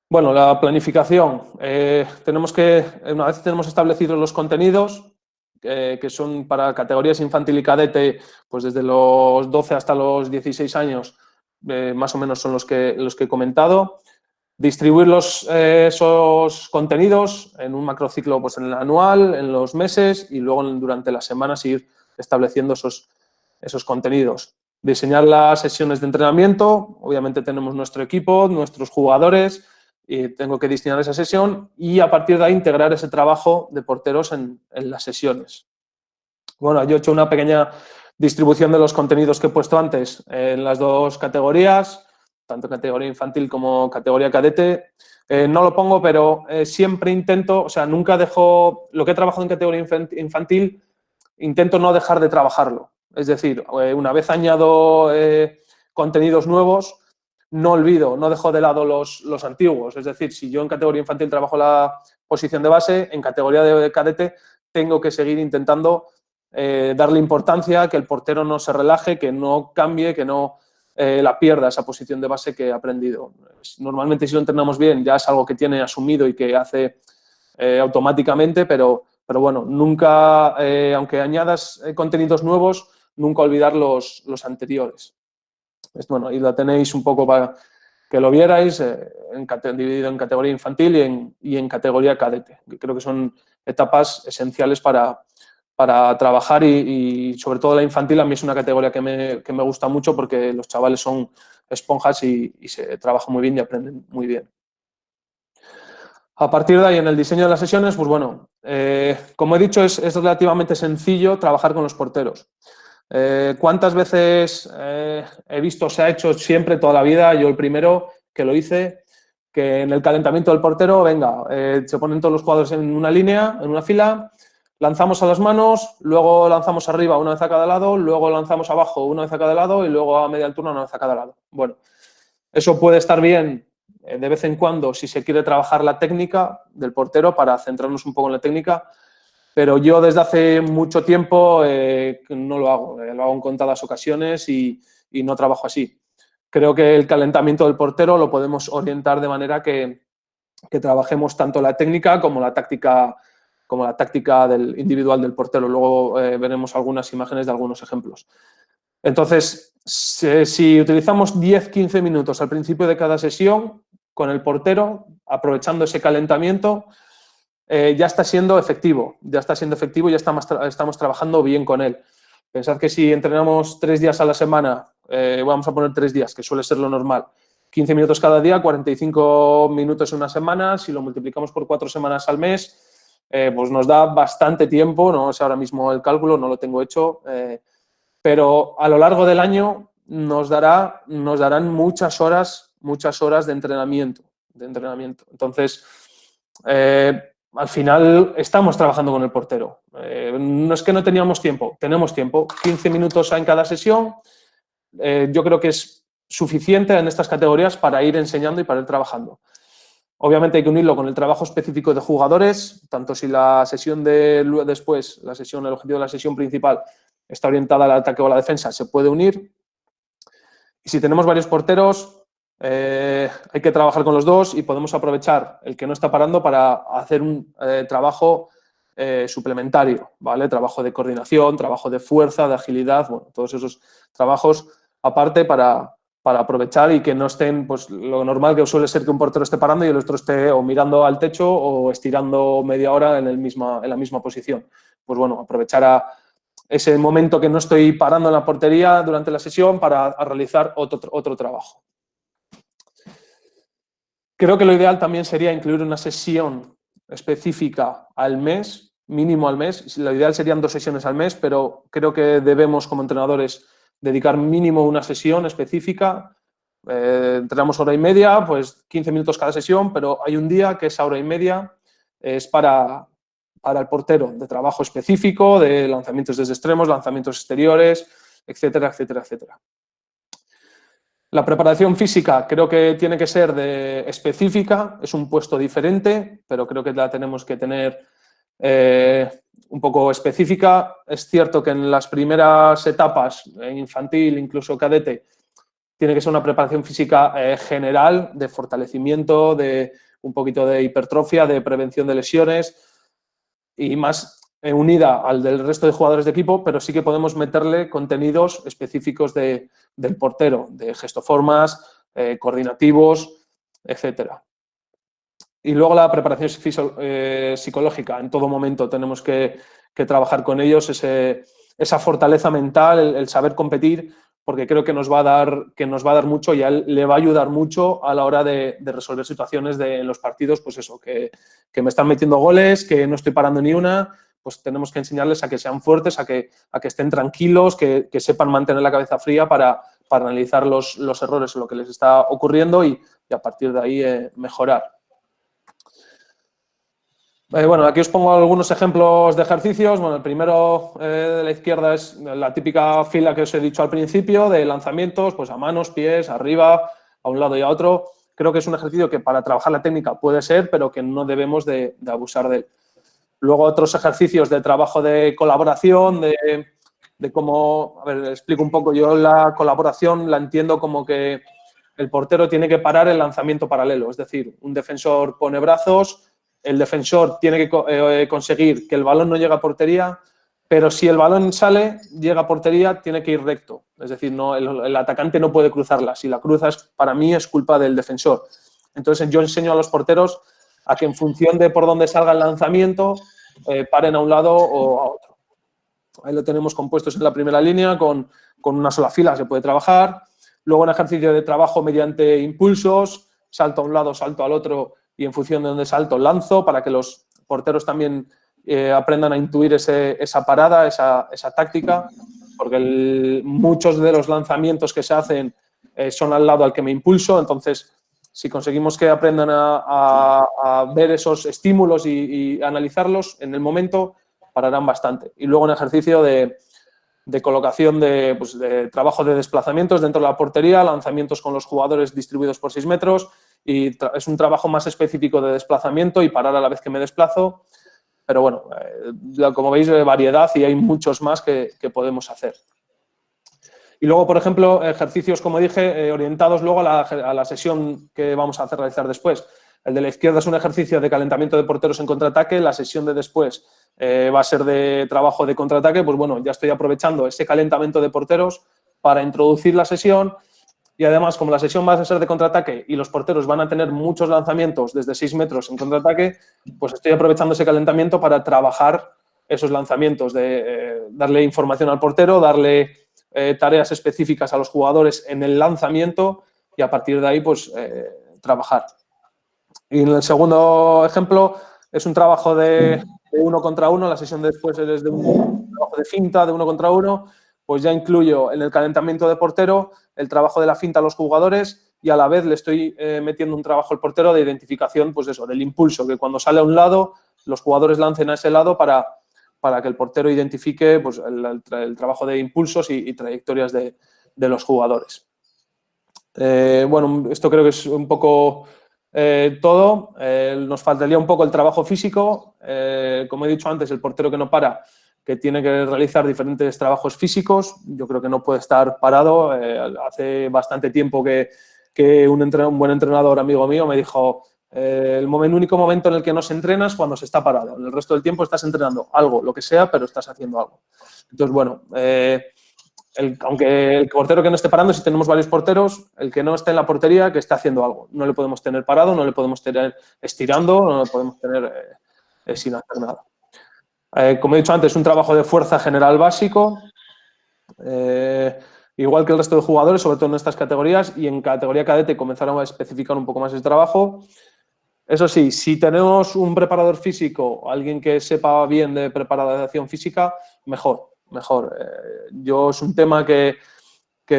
Bueno, la planificación. Una vez tenemos establecidos los contenidos, que son para categorías infantil y cadete, pues desde los 12 hasta los 16 años, más o menos son los que he comentado. Distribuir esos contenidos en un macrociclo, pues en el anual, en los meses y luego durante las semanas ir estableciendo esos contenidos. Diseñar las sesiones de entrenamiento, obviamente tenemos nuestro equipo, nuestros jugadores, y tengo que diseñar esa sesión y a partir de ahí integrar ese trabajo de porteros en las sesiones. Bueno, yo he hecho una pequeña distribución de los contenidos que he puesto antes en las dos categorías, tanto categoría infantil como categoría cadete. No lo pongo, pero siempre intento, o sea, nunca dejo, lo que he trabajado en categoría infantil, intento no dejar de trabajarlo. Es decir, una vez añado contenidos nuevos, no olvido, no dejo de lado los antiguos. Es decir, si yo en categoría infantil trabajo la posición de base, en categoría de cadete tengo que seguir intentando darle importancia, que el portero no se relaje, que no cambie, que no la pierda esa posición de base que he aprendido. Normalmente si lo entrenamos bien ya es algo que tiene asumido y que hace automáticamente, pero bueno, nunca, aunque añadas contenidos nuevos, nunca olvidar los anteriores. Bueno, y la tenéis un poco para que lo vierais, dividido en categoría infantil y en categoría cadete. Creo que son etapas esenciales para trabajar y sobre todo la infantil a mí es una categoría que me gusta mucho porque los chavales son esponjas y se trabaja muy bien y aprenden muy bien. A partir de ahí, en el diseño de las sesiones, pues bueno, como he dicho, es relativamente sencillo trabajar con los porteros. ¿Cuántas veces he visto, se ha hecho siempre, toda la vida, yo el primero que lo hice, que en el calentamiento del portero, venga, se ponen todos los jugadores en una línea, en una fila, lanzamos a las manos, luego lanzamos arriba una vez a cada lado, luego lanzamos abajo una vez a cada lado y luego a media altura una vez a cada lado. Bueno, eso puede estar bien de vez en cuando si se quiere trabajar la técnica del portero para centrarnos un poco en la técnica, pero yo desde hace mucho tiempo no lo hago. Lo hago en contadas ocasiones y no trabajo así. Creo que el calentamiento del portero lo podemos orientar de manera que trabajemos tanto la técnica como la táctica individual del portero. Luego veremos algunas imágenes de algunos ejemplos. Entonces, si utilizamos 10-15 minutos al principio de cada sesión con el portero, aprovechando ese calentamiento, ya está siendo efectivo, ya estamos trabajando bien con él. Pensad que si entrenamos 3 días a la semana, vamos a poner 3 días, que suele ser lo normal, 15 minutos cada día, 45 minutos en una semana, si lo multiplicamos por 4 semanas al mes, pues nos da bastante tiempo, no sé ahora mismo el cálculo, no lo tengo hecho, pero a lo largo del año nos darán muchas horas de entrenamiento. Entonces, al final estamos trabajando con el portero. No es que no teníamos tiempo, tenemos tiempo. 15 minutos en cada sesión. Yo creo que es suficiente en estas categorías para ir enseñando y para ir trabajando. Obviamente hay que unirlo con el trabajo específico de jugadores, tanto si la sesión el objetivo de la sesión principal está orientada al ataque o a la defensa, se puede unir. Y si tenemos varios porteros, hay que trabajar con los dos y podemos aprovechar el que no está parando para hacer un trabajo suplementario, ¿vale? Trabajo de coordinación, trabajo de fuerza, de agilidad, bueno, todos esos trabajos aparte para aprovechar y que no estén, pues lo normal que suele ser que un portero esté parando y el otro esté o mirando al techo o estirando media hora en la misma posición. Pues bueno, aprovechar ese momento que no estoy parando en la portería durante la sesión para realizar otro trabajo. Creo que lo ideal también sería incluir una sesión específica al mes, mínimo al mes. Lo ideal serían 2 sesiones al mes, pero creo que debemos como entrenadores dedicar mínimo una sesión específica. Entrenamos hora y media, pues 15 minutos cada sesión, pero hay un día que esa hora y media es para el portero, de trabajo específico, de lanzamientos desde extremos, lanzamientos exteriores, etcétera, etcétera, etcétera. La preparación física creo que tiene que ser específica, es un puesto diferente, pero creo que la tenemos que tener un poco específica. Es cierto que en las primeras etapas, en infantil, incluso cadete, tiene que ser una preparación física general, de fortalecimiento, de un poquito de hipertrofia, de prevención de lesiones y más unida al del resto de jugadores de equipo, pero sí que podemos meterle contenidos específicos del portero, de gestoformas, coordinativos, etcétera. Y luego la preparación psicológica. En todo momento tenemos que trabajar con ellos esa fortaleza mental, el saber competir, porque creo que nos va a dar mucho y a él le va a ayudar mucho a la hora de resolver situaciones en los partidos, pues eso, que me están metiendo goles, que no estoy parando ni una, pues tenemos que enseñarles a que sean fuertes, a que estén tranquilos, que sepan mantener la cabeza fría para analizar los errores o lo que les está ocurriendo y a partir de ahí mejorar. Bueno, aquí os pongo algunos ejemplos de ejercicios. Bueno, el primero de la izquierda es la típica fila que os he dicho al principio de lanzamientos, pues a manos, pies, arriba, a un lado y a otro. Creo que es un ejercicio que para trabajar la técnica puede ser, pero que no debemos de abusar de él. Luego otros ejercicios de trabajo de colaboración, de cómo, a ver, explico un poco. Yo la colaboración la entiendo como que el portero tiene que parar el lanzamiento paralelo, es decir, un defensor pone brazos, el defensor tiene que conseguir que el balón no llegue a portería, pero si el balón sale, llega a portería, tiene que ir recto. Es decir, no, el atacante no puede cruzarla. Si la cruzas, para mí es culpa del defensor. Entonces, yo enseño a los porteros a que en función de por dónde salga el lanzamiento, paren a un lado o a otro. Ahí lo tenemos compuestos en la primera línea, con una sola fila se puede trabajar. Luego un ejercicio de trabajo mediante impulsos, salto a un lado, salto al otro, y en función de dónde salto, lanzo, para que los porteros también aprendan a intuir esa parada, esa táctica, porque muchos de los lanzamientos que se hacen son al lado al que me impulso. Entonces, si conseguimos que aprendan a ver esos estímulos y analizarlos en el momento, pararán bastante. Y luego un ejercicio de colocación de trabajo de desplazamientos dentro de la portería, lanzamientos con los jugadores distribuidos por 6 metros, y es un trabajo más específico de desplazamiento y parar a la vez que me desplazo. Pero bueno, como veis, variedad y hay muchos más que podemos hacer. Y luego, por ejemplo, ejercicios, como dije, orientados luego a la sesión que vamos a realizar después. El de la izquierda es un ejercicio de calentamiento de porteros en contraataque. La sesión de después va a ser de trabajo de contraataque. Pues bueno, ya estoy aprovechando ese calentamiento de porteros para introducir la sesión. Y además, como la sesión va a ser de contraataque y los porteros van a tener muchos lanzamientos desde 6 metros en contraataque, pues estoy aprovechando ese calentamiento para trabajar esos lanzamientos, de darle información al portero, darle tareas específicas a los jugadores en el lanzamiento y a partir de ahí, pues, trabajar. Y en el segundo ejemplo es un trabajo de 1 contra 1, la sesión de después es de un trabajo de finta de 1 contra 1, pues ya incluyo en el calentamiento de portero el trabajo de la finta a los jugadores y a la vez le estoy metiendo un trabajo al portero de identificación, pues eso, del impulso, que cuando sale a un lado, los jugadores lancen a ese lado para que el portero identifique, pues, el trabajo de impulsos y trayectorias de los jugadores. Bueno, esto creo que es un poco todo. Nos faltaría un poco el trabajo físico. Como he dicho antes, el portero que no para, que tiene que realizar diferentes trabajos físicos. Yo creo que no puede estar parado. Hace bastante tiempo que un buen entrenador amigo mío me dijo: el único momento en el que no se entrena es cuando se está parado. En el resto del tiempo estás entrenando algo, lo que sea, pero estás haciendo algo. Entonces, bueno, aunque el portero que no esté parando, si tenemos varios porteros, el que no esté en la portería, que esté haciendo algo. No le podemos tener parado, no le podemos tener estirando, no le podemos tener sin hacer nada. Como he dicho antes, un trabajo de fuerza general básico, igual que el resto de jugadores, sobre todo en estas categorías, y en categoría cadete comenzarán a especificar un poco más el trabajo. Eso sí, si tenemos un preparador físico, alguien que sepa bien de preparación física, mejor. Yo es un tema que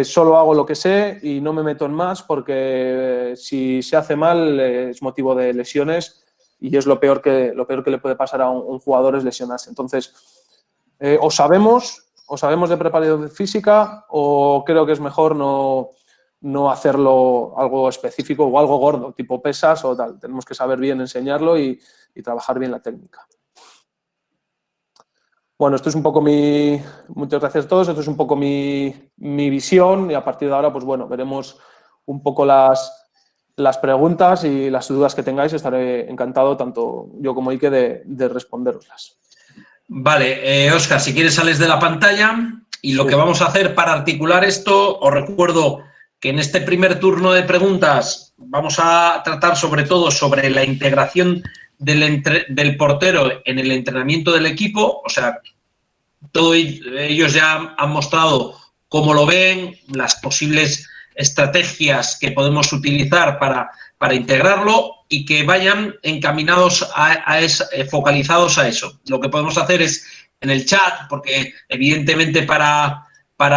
solo hago lo que sé y no me meto en más, porque si se hace mal es motivo de lesiones y es lo peor que le puede pasar a un jugador es lesionarse. Entonces, o sabemos de preparación física o creo que es mejor no hacerlo algo específico o algo gordo, tipo pesas o tal. Tenemos que saber bien enseñarlo y trabajar bien la técnica. Bueno, esto es un poco muchas gracias a todos, esto es un poco mi visión y a partir de ahora, pues bueno, veremos un poco las preguntas y las dudas que tengáis. Estaré encantado, tanto yo como Ike, de responderoslas. Vale, Óscar, si quieres sales de la pantalla y lo que vamos a hacer para articular esto, os recuerdo que en este primer turno de preguntas vamos a tratar sobre todo sobre la integración del portero en el entrenamiento del equipo, o sea, todos ellos ya han mostrado cómo lo ven, las posibles estrategias que podemos utilizar para integrarlo y que vayan encaminados focalizados a eso. Lo que podemos hacer es en el chat, porque evidentemente para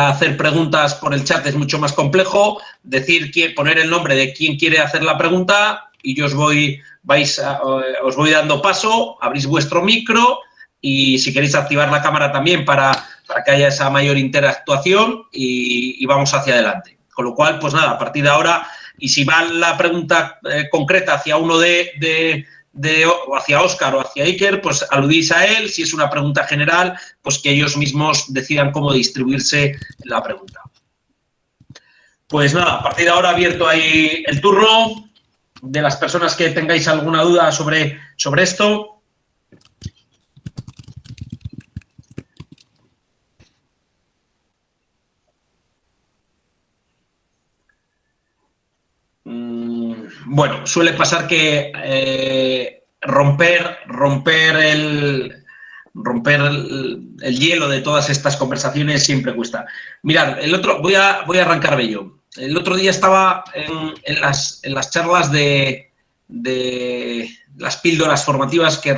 hacer preguntas por el chat es mucho más complejo, poner el nombre de quién quiere hacer la pregunta y yo os voy dando paso, abrís vuestro micro y si queréis activar la cámara también para que haya esa mayor interactuación y vamos hacia adelante. Con lo cual, pues nada, a partir de ahora, y si va la pregunta concreta hacia uno o hacia Óscar o hacia Iker, pues aludís a él. Si es una pregunta general, pues que ellos mismos decidan cómo distribuirse la pregunta. Pues nada, a partir de ahora abierto ahí el turno de las personas que tengáis alguna duda sobre esto. Bueno, suele pasar que romper el hielo de todas estas conversaciones siempre cuesta. Mirad, voy a arrancarme yo. El otro día estaba en las charlas de las píldoras formativas que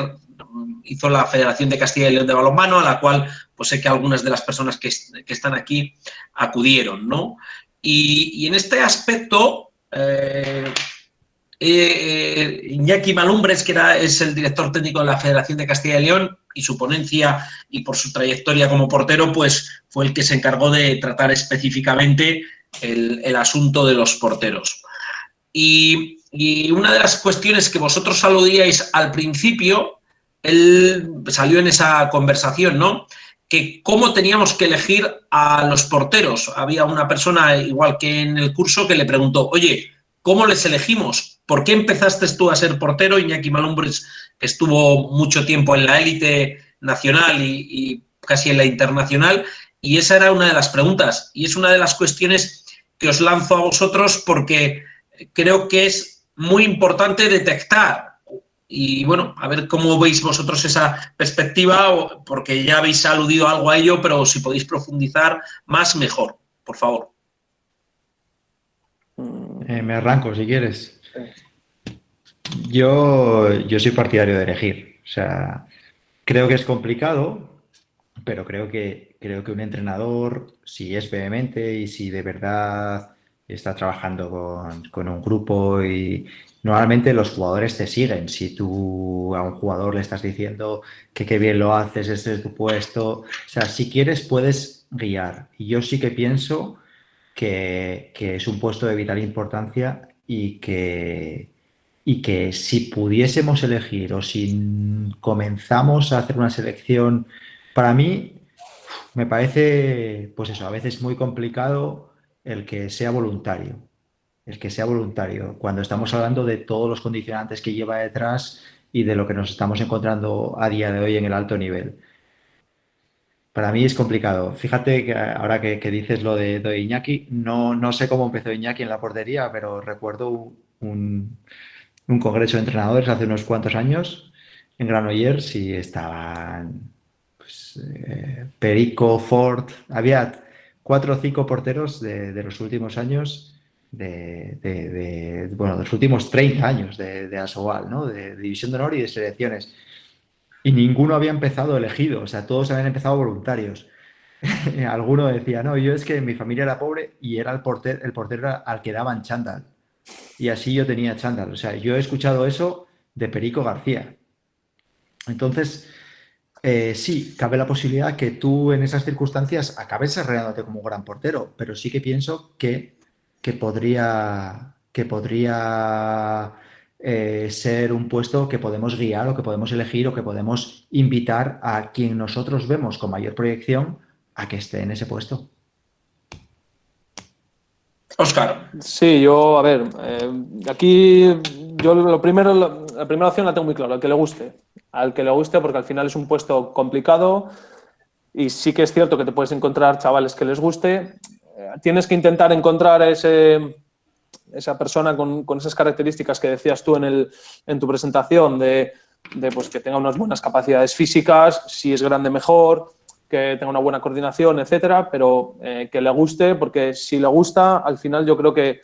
hizo la Federación de Castilla y León de Balonmano, a la cual pues sé que algunas de las personas que están aquí acudieron, ¿no? Y en este aspecto, Iñaki Malumbres, que es el director técnico de la Federación de Castilla y León, y su ponencia y por su trayectoria como portero, pues fue el que se encargó de tratar específicamente el asunto de los porteros. Y una de las cuestiones que vosotros aludíais al principio, él salió en esa conversación, ¿no? Que cómo teníamos que elegir a los porteros. Había una persona, igual que en el curso, que le preguntó, oye, ¿cómo les elegimos? ¿Por qué empezaste tú a ser portero? Iñaki Malumbres, que estuvo mucho tiempo en la élite nacional y casi en la internacional, y esa era una de las preguntas. Y es una de las cuestiones que os lanzo a vosotros porque creo que es muy importante detectar. Y bueno, a ver cómo veis vosotros esa perspectiva, porque ya habéis aludido algo a ello, pero si podéis profundizar más, mejor, por favor. Me arranco, si quieres. Yo soy partidario de elegir. O sea, creo que es complicado, pero creo que un entrenador, si es vehemente y si de verdad está trabajando con un grupo y normalmente los jugadores te siguen. Si tú a un jugador le estás diciendo que qué bien lo haces, este es tu puesto. O sea, si quieres puedes guiar. Y yo sí que pienso que es un puesto de vital importancia y que si pudiésemos elegir o si comenzamos a hacer una selección, para mí me parece, pues eso, a veces muy complicado el que sea voluntario. El que sea voluntario, cuando estamos hablando de todos los condicionantes que lleva detrás y de lo que nos estamos encontrando a día de hoy en el alto nivel. Para mí es complicado. Fíjate que ahora que dices lo de Iñaki, no sé cómo empezó Iñaki en la portería, pero recuerdo un congreso de entrenadores hace unos cuantos años en Granollers y estaban pues, Perico, Ford, había 4 o 5 porteros de los últimos años, bueno, de los últimos 30 años de Asobal, ¿no? De División de Honor y de selecciones. Y ninguno había empezado elegido, o sea, todos habían empezado voluntarios. Alguno decía, no, yo es que mi familia era pobre y era el portero al que daban chándal. Y así yo tenía chándal. O sea, yo he escuchado eso de Perico García. Entonces, sí, cabe la posibilidad que tú en esas circunstancias acabes desarrollándote como un gran portero, pero sí que pienso que podría ser un puesto que podemos guiar o que podemos elegir o que podemos invitar a quien nosotros vemos con mayor proyección a que esté en ese puesto. Óscar. Sí, yo, a ver, aquí yo la primera opción la tengo muy clara, al que le guste. Al que le guste, porque al final es un puesto complicado y sí que es cierto que te puedes encontrar chavales que les guste. tienes que intentar encontrar esa persona con esas características que decías tú en tu presentación, de pues, que tenga unas buenas capacidades físicas, si es grande mejor, que tenga una buena coordinación, etcétera, pero que le guste, porque si le gusta, al final yo creo que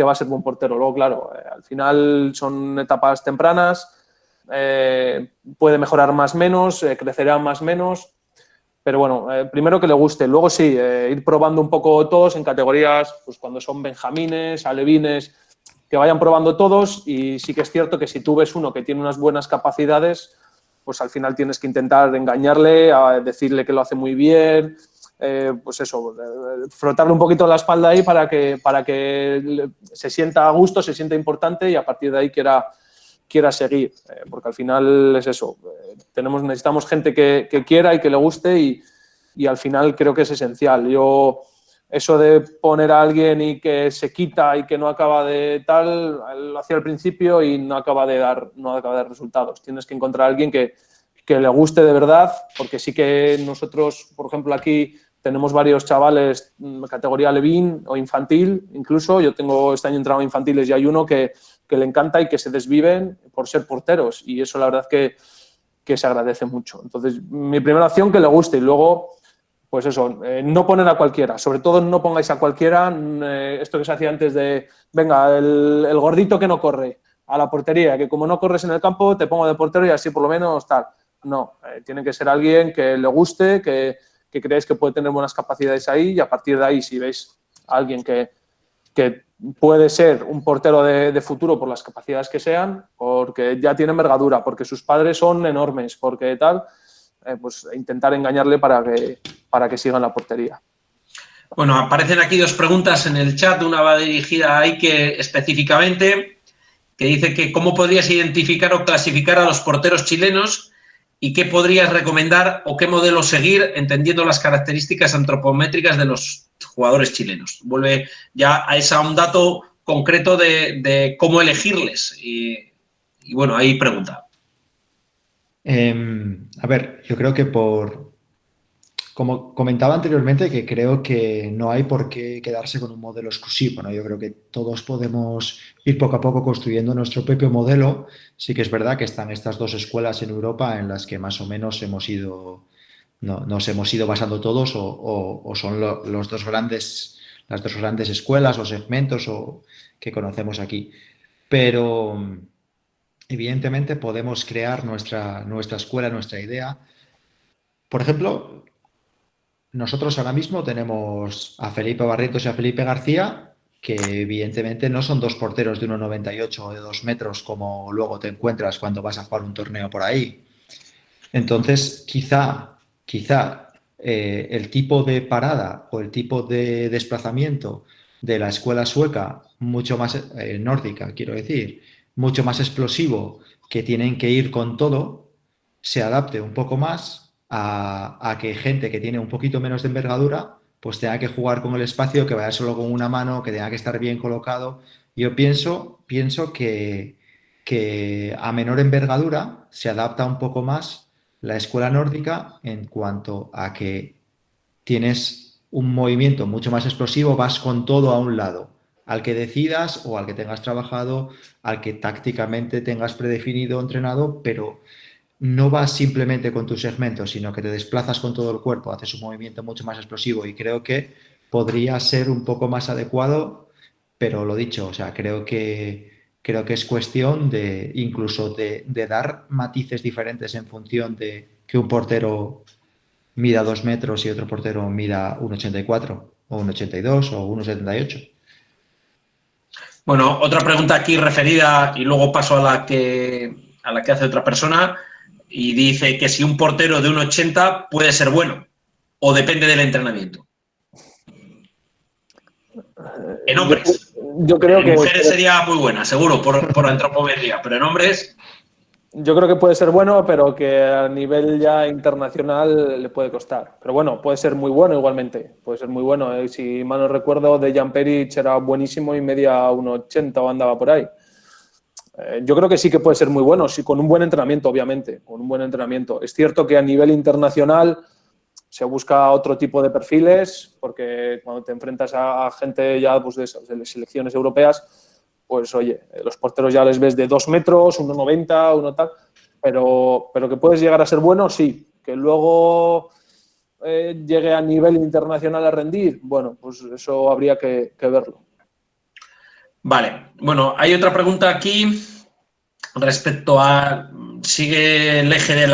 va a ser buen portero. Luego, claro, al final son etapas tempranas, puede mejorar más menos, crecerá más menos, pero bueno, primero que le guste, luego sí, ir probando un poco todos en categorías, pues cuando son benjamines, alevines, que vayan probando todos, y sí que es cierto que si tú ves uno que tiene unas buenas capacidades, pues al final tienes que intentar engañarle, a decirle que lo hace muy bien, pues eso, frotarle un poquito la espalda ahí para que se sienta a gusto, se sienta importante y a partir de ahí quiera seguir, porque al final es eso, necesitamos gente que quiera y que le guste y al final creo que es esencial. Eso de poner a alguien y que se quita y que no acaba de tal, lo hacía al principio y no acaba de dar resultados. Tienes que encontrar a alguien que le guste de verdad, porque sí que nosotros, por ejemplo, aquí tenemos varios chavales categoría Levín o infantil, incluso. Yo tengo este año entrado a infantiles y hay uno que le encanta y que se desviven por ser porteros, y eso la verdad que se agradece mucho. Entonces, mi primera opción, que le guste, y luego, pues eso, no poner a cualquiera, sobre todo no pongáis a cualquiera, esto que se hacía antes de, venga, el gordito que no corre a la portería, que como no corres en el campo te pongo de portero y así por lo menos tal. No, tiene que ser alguien que le guste, que creáis que puede tener buenas capacidades ahí, y a partir de ahí, si veis a alguien que puede ser un portero de futuro por las capacidades que sean, porque ya tiene envergadura, porque sus padres son enormes, porque tal, pues intentar engañarle para que siga en la portería. Bueno, aparecen aquí dos preguntas en el chat. Una va dirigida a Ike específicamente, que dice que cómo podrías identificar o clasificar a los porteros chilenos y qué podrías recomendar o qué modelo seguir, entendiendo las características antropométricas de los jugadores chilenos. Vuelve ya a un dato concreto de cómo elegirles. Y bueno, ahí pregunta. A ver, yo creo que como comentaba anteriormente, que creo que no hay por qué quedarse con un modelo exclusivo, ¿no? Yo creo que todos podemos ir poco a poco construyendo nuestro propio modelo. Sí que es verdad que están estas dos escuelas en Europa en las que más o menos nos hemos ido basando todos, o son las dos grandes escuelas o segmentos que conocemos aquí. Pero evidentemente podemos crear nuestra escuela, nuestra idea. Por ejemplo, nosotros ahora mismo tenemos a Felipe Barrientos y a Felipe García, que evidentemente no son dos porteros de 1,98 o de 2 metros como luego te encuentras cuando vas a jugar un torneo por ahí. Entonces, quizá el tipo de parada o el tipo de desplazamiento de la escuela sueca, mucho más nórdica, quiero decir, mucho más explosivo, que tienen que ir con todo, se adapte un poco más a que gente que tiene un poquito menos de envergadura, pues tenga que jugar con el espacio, que vaya solo con una mano, que tenga que estar bien colocado. Yo pienso que a menor envergadura se adapta un poco más la escuela nórdica en cuanto a que tienes un movimiento mucho más explosivo, vas con todo a un lado, al que decidas o al que tengas trabajado, al que tácticamente tengas predefinido, entrenado, pero no vas simplemente con tu segmento, sino que te desplazas con todo el cuerpo, haces un movimiento mucho más explosivo, y creo que podría ser un poco más adecuado, pero lo dicho, o sea, creo que es cuestión de incluso de dar matices diferentes en función de que un portero mida 2 metros y otro portero mida 1,84 o 1,82 o 1,78. Bueno, otra pregunta aquí referida, y luego paso a la que hace otra persona, y dice que si un portero de 1,80 puede ser bueno o depende del entrenamiento. En hombres. Yo creo en mujeres sería muy buena, seguro, por antropometría, pero en hombres... Yo creo que puede ser bueno, pero que a nivel ya internacional le puede costar. Pero bueno, puede ser muy bueno igualmente. Puede ser muy bueno. Si mal no recuerdo, Dejan Peric era buenísimo y media 1,80 o andaba por ahí. Yo creo que sí que puede ser muy bueno, sí, con un buen entrenamiento, obviamente, con un buen entrenamiento. Es cierto que a nivel internacional se busca otro tipo de perfiles, porque cuando te enfrentas a gente ya pues, de las selecciones europeas, pues oye, los porteros ya les ves de 2 metros, 1,90, uno tal, pero que puedes llegar a ser bueno, sí. Que luego llegue a nivel internacional a rendir, bueno, pues eso habría que verlo. Vale, bueno, hay otra pregunta aquí respecto a, sigue el eje de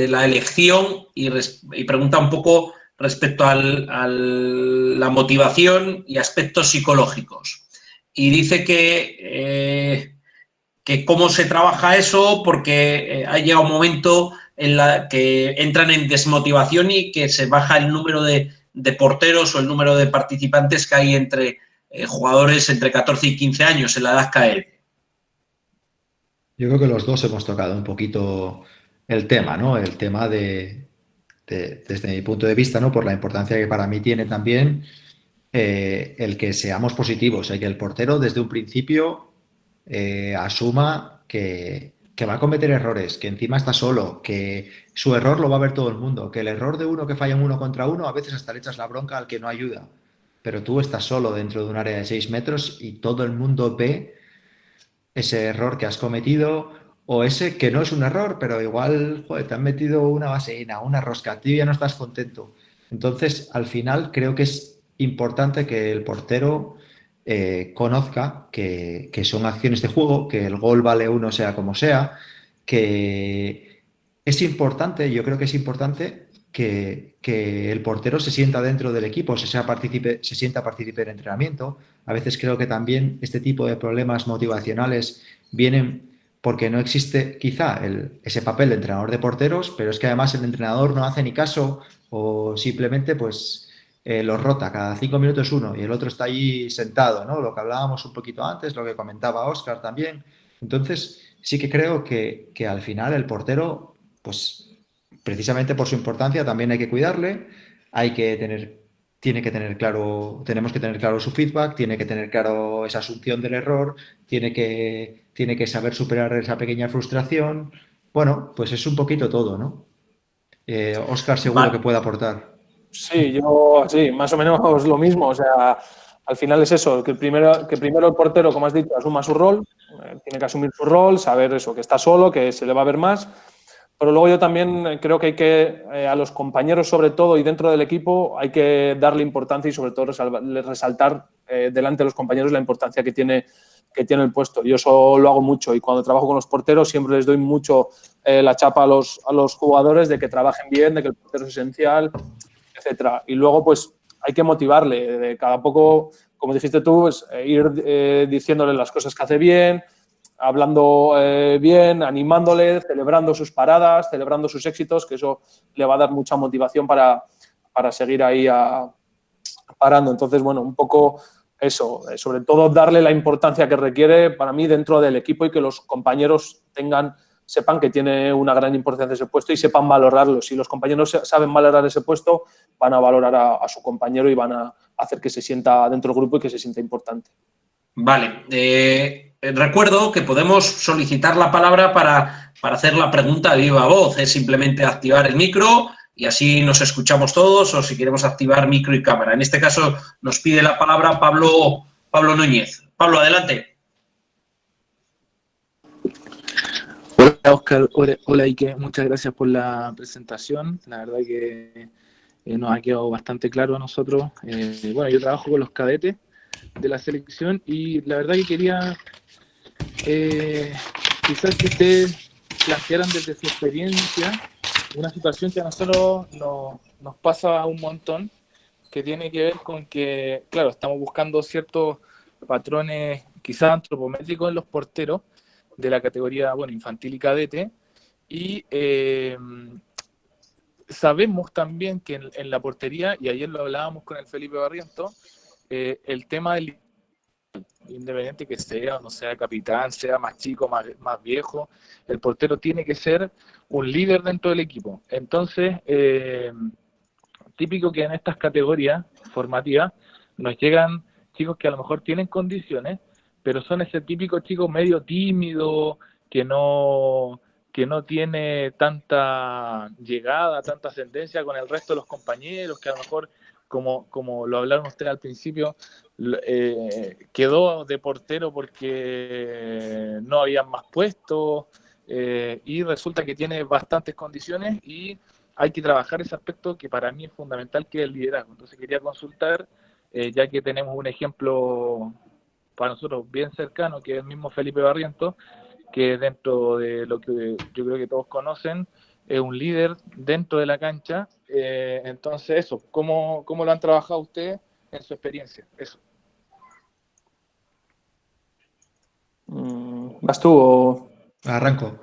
la elección y pregunta un poco respecto a la motivación y aspectos psicológicos. Y dice que cómo se trabaja eso porque ha llegado un momento en la que entran en desmotivación y que se baja el número de porteros o el número de participantes que hay entre jugadores entre 14 y 15 años en la edad KL. Yo creo que los dos hemos tocado un poquito el tema, ¿no? El tema desde mi punto de vista, ¿no? Por la importancia que para mí tiene también el que seamos positivos, que el portero desde un principio asuma que va a cometer errores, que encima está solo, que su error lo va a ver todo el mundo, que el error de uno que falla en 1 contra 1 a veces hasta le echas la bronca al que no ayuda, pero tú estás solo dentro de un área de 6 metros y todo el mundo ve ese error que has cometido o ese que no es un error, pero igual, joder, te han metido una vaselina, una rosca, tú ya no estás contento. Entonces, al final, creo que es importante que el portero conozca que son acciones de juego, que el gol vale uno sea como sea, que es importante, yo creo que es importante que el portero se sienta dentro del equipo, se sienta partícipe del entrenamiento. A veces creo que también este tipo de problemas motivacionales vienen porque no existe quizá ese papel de entrenador de porteros, pero es que además el entrenador no hace ni caso o simplemente pues los rota, cada 5 minutos uno y el otro está allí sentado, ¿no? Lo que hablábamos un poquito antes, lo que comentaba Óscar también. Entonces, sí que creo que al final el portero, pues precisamente por su importancia también hay que cuidarle, hay que tener tiene que tener claro, tenemos que tener claro su feedback, tiene que tener claro esa asunción del error, tiene que saber superar esa pequeña frustración. Bueno, pues es un poquito todo, ¿no? Óscar seguro que Vale. puede aportar. Sí, yo sí, más o menos lo mismo. O sea, al final es eso, que primero el portero, como has dicho, asuma su rol, tiene que asumir su rol, saber eso, que está solo, que se le va a ver más. Pero luego yo también creo que hay que, a los compañeros sobre todo y dentro del equipo, hay que darle importancia y sobre todo resaltar delante de los compañeros la importancia que tiene el puesto. Yo eso lo hago mucho y cuando trabajo con los porteros siempre les doy mucho la chapa a los jugadores de que trabajen bien, de que el portero es esencial, etcétera. Y luego, pues, hay que motivarle. De cada poco, como dijiste tú, pues, ir diciéndole las cosas que hace bien, hablando bien, animándole, celebrando sus paradas, celebrando sus éxitos, que eso le va a dar mucha motivación para seguir ahí parando. Entonces, bueno, un poco eso, sobre todo darle la importancia que requiere para mí dentro del equipo y que los compañeros sepan que tiene una gran importancia ese puesto y sepan valorarlo. Si los compañeros saben valorar ese puesto, van a valorar a su compañero y van a hacer que se sienta dentro del grupo y que se sienta importante. Vale. Recuerdo que podemos solicitar la palabra para hacer la pregunta a viva voz. Es simplemente activar el micro y así nos escuchamos todos, o si queremos activar micro y cámara. En este caso nos pide la palabra Pablo Núñez. Pablo, adelante. Hola Oscar, hola Ike, muchas gracias por la presentación. La verdad que nos ha quedado bastante claro a nosotros. Bueno, yo trabajo con los cadetes de la selección y la verdad que quería quizás que ustedes plantearan desde su experiencia una situación que a nosotros nos pasa un montón, que tiene que ver con que, claro, estamos buscando ciertos patrones quizás antropométricos en los porteros de la categoría, bueno, infantil y cadete, y sabemos también que en la portería, y ayer lo hablábamos con el Felipe Barriento, el tema del independiente que sea o no sea capitán, sea más chico, más viejo, el portero tiene que ser un líder dentro del equipo. Entonces, típico que en estas categorías formativas nos llegan chicos que a lo mejor tienen condiciones, pero son ese típico chico medio tímido, que que no tiene tanta llegada, tanta ascendencia con el resto de los compañeros, que a lo mejor, como lo hablaron ustedes al principio, quedó de portero porque no había más puestos, y resulta que tiene bastantes condiciones y hay que trabajar ese aspecto que para mí es fundamental, que es el liderazgo. Entonces quería consultar, ya que tenemos un ejemplo para nosotros bien cercano, que es el mismo Felipe Barrientos, que dentro de lo que yo creo que todos conocen, es un líder dentro de la cancha. Entonces eso, ¿cómo lo han trabajado ustedes en su experiencia? Eso. ¿Vas tú o...? Arranco.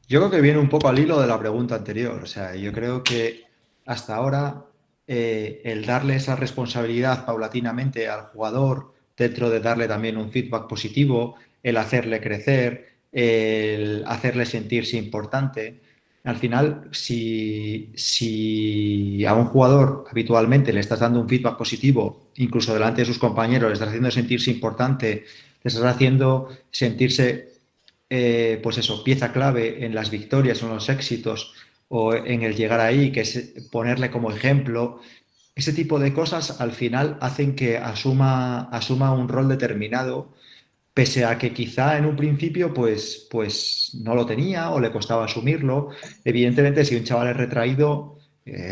Yo creo que viene un poco al hilo de la pregunta anterior. O sea, yo creo que hasta ahora el darle esa responsabilidad paulatinamente al jugador, dentro de darle también un feedback positivo, el hacerle crecer, el hacerle sentirse importante. Al final, si a un jugador habitualmente le estás dando un feedback positivo, incluso delante de sus compañeros, le estás haciendo sentirse importante, le estás haciendo sentirse pues eso, pieza clave en las victorias o en los éxitos o en el llegar ahí, que es ponerle como ejemplo, ese tipo de cosas al final hacen que asuma un rol determinado, pese a que quizá en un principio pues no lo tenía o le costaba asumirlo. Evidentemente, si un chaval es retraído,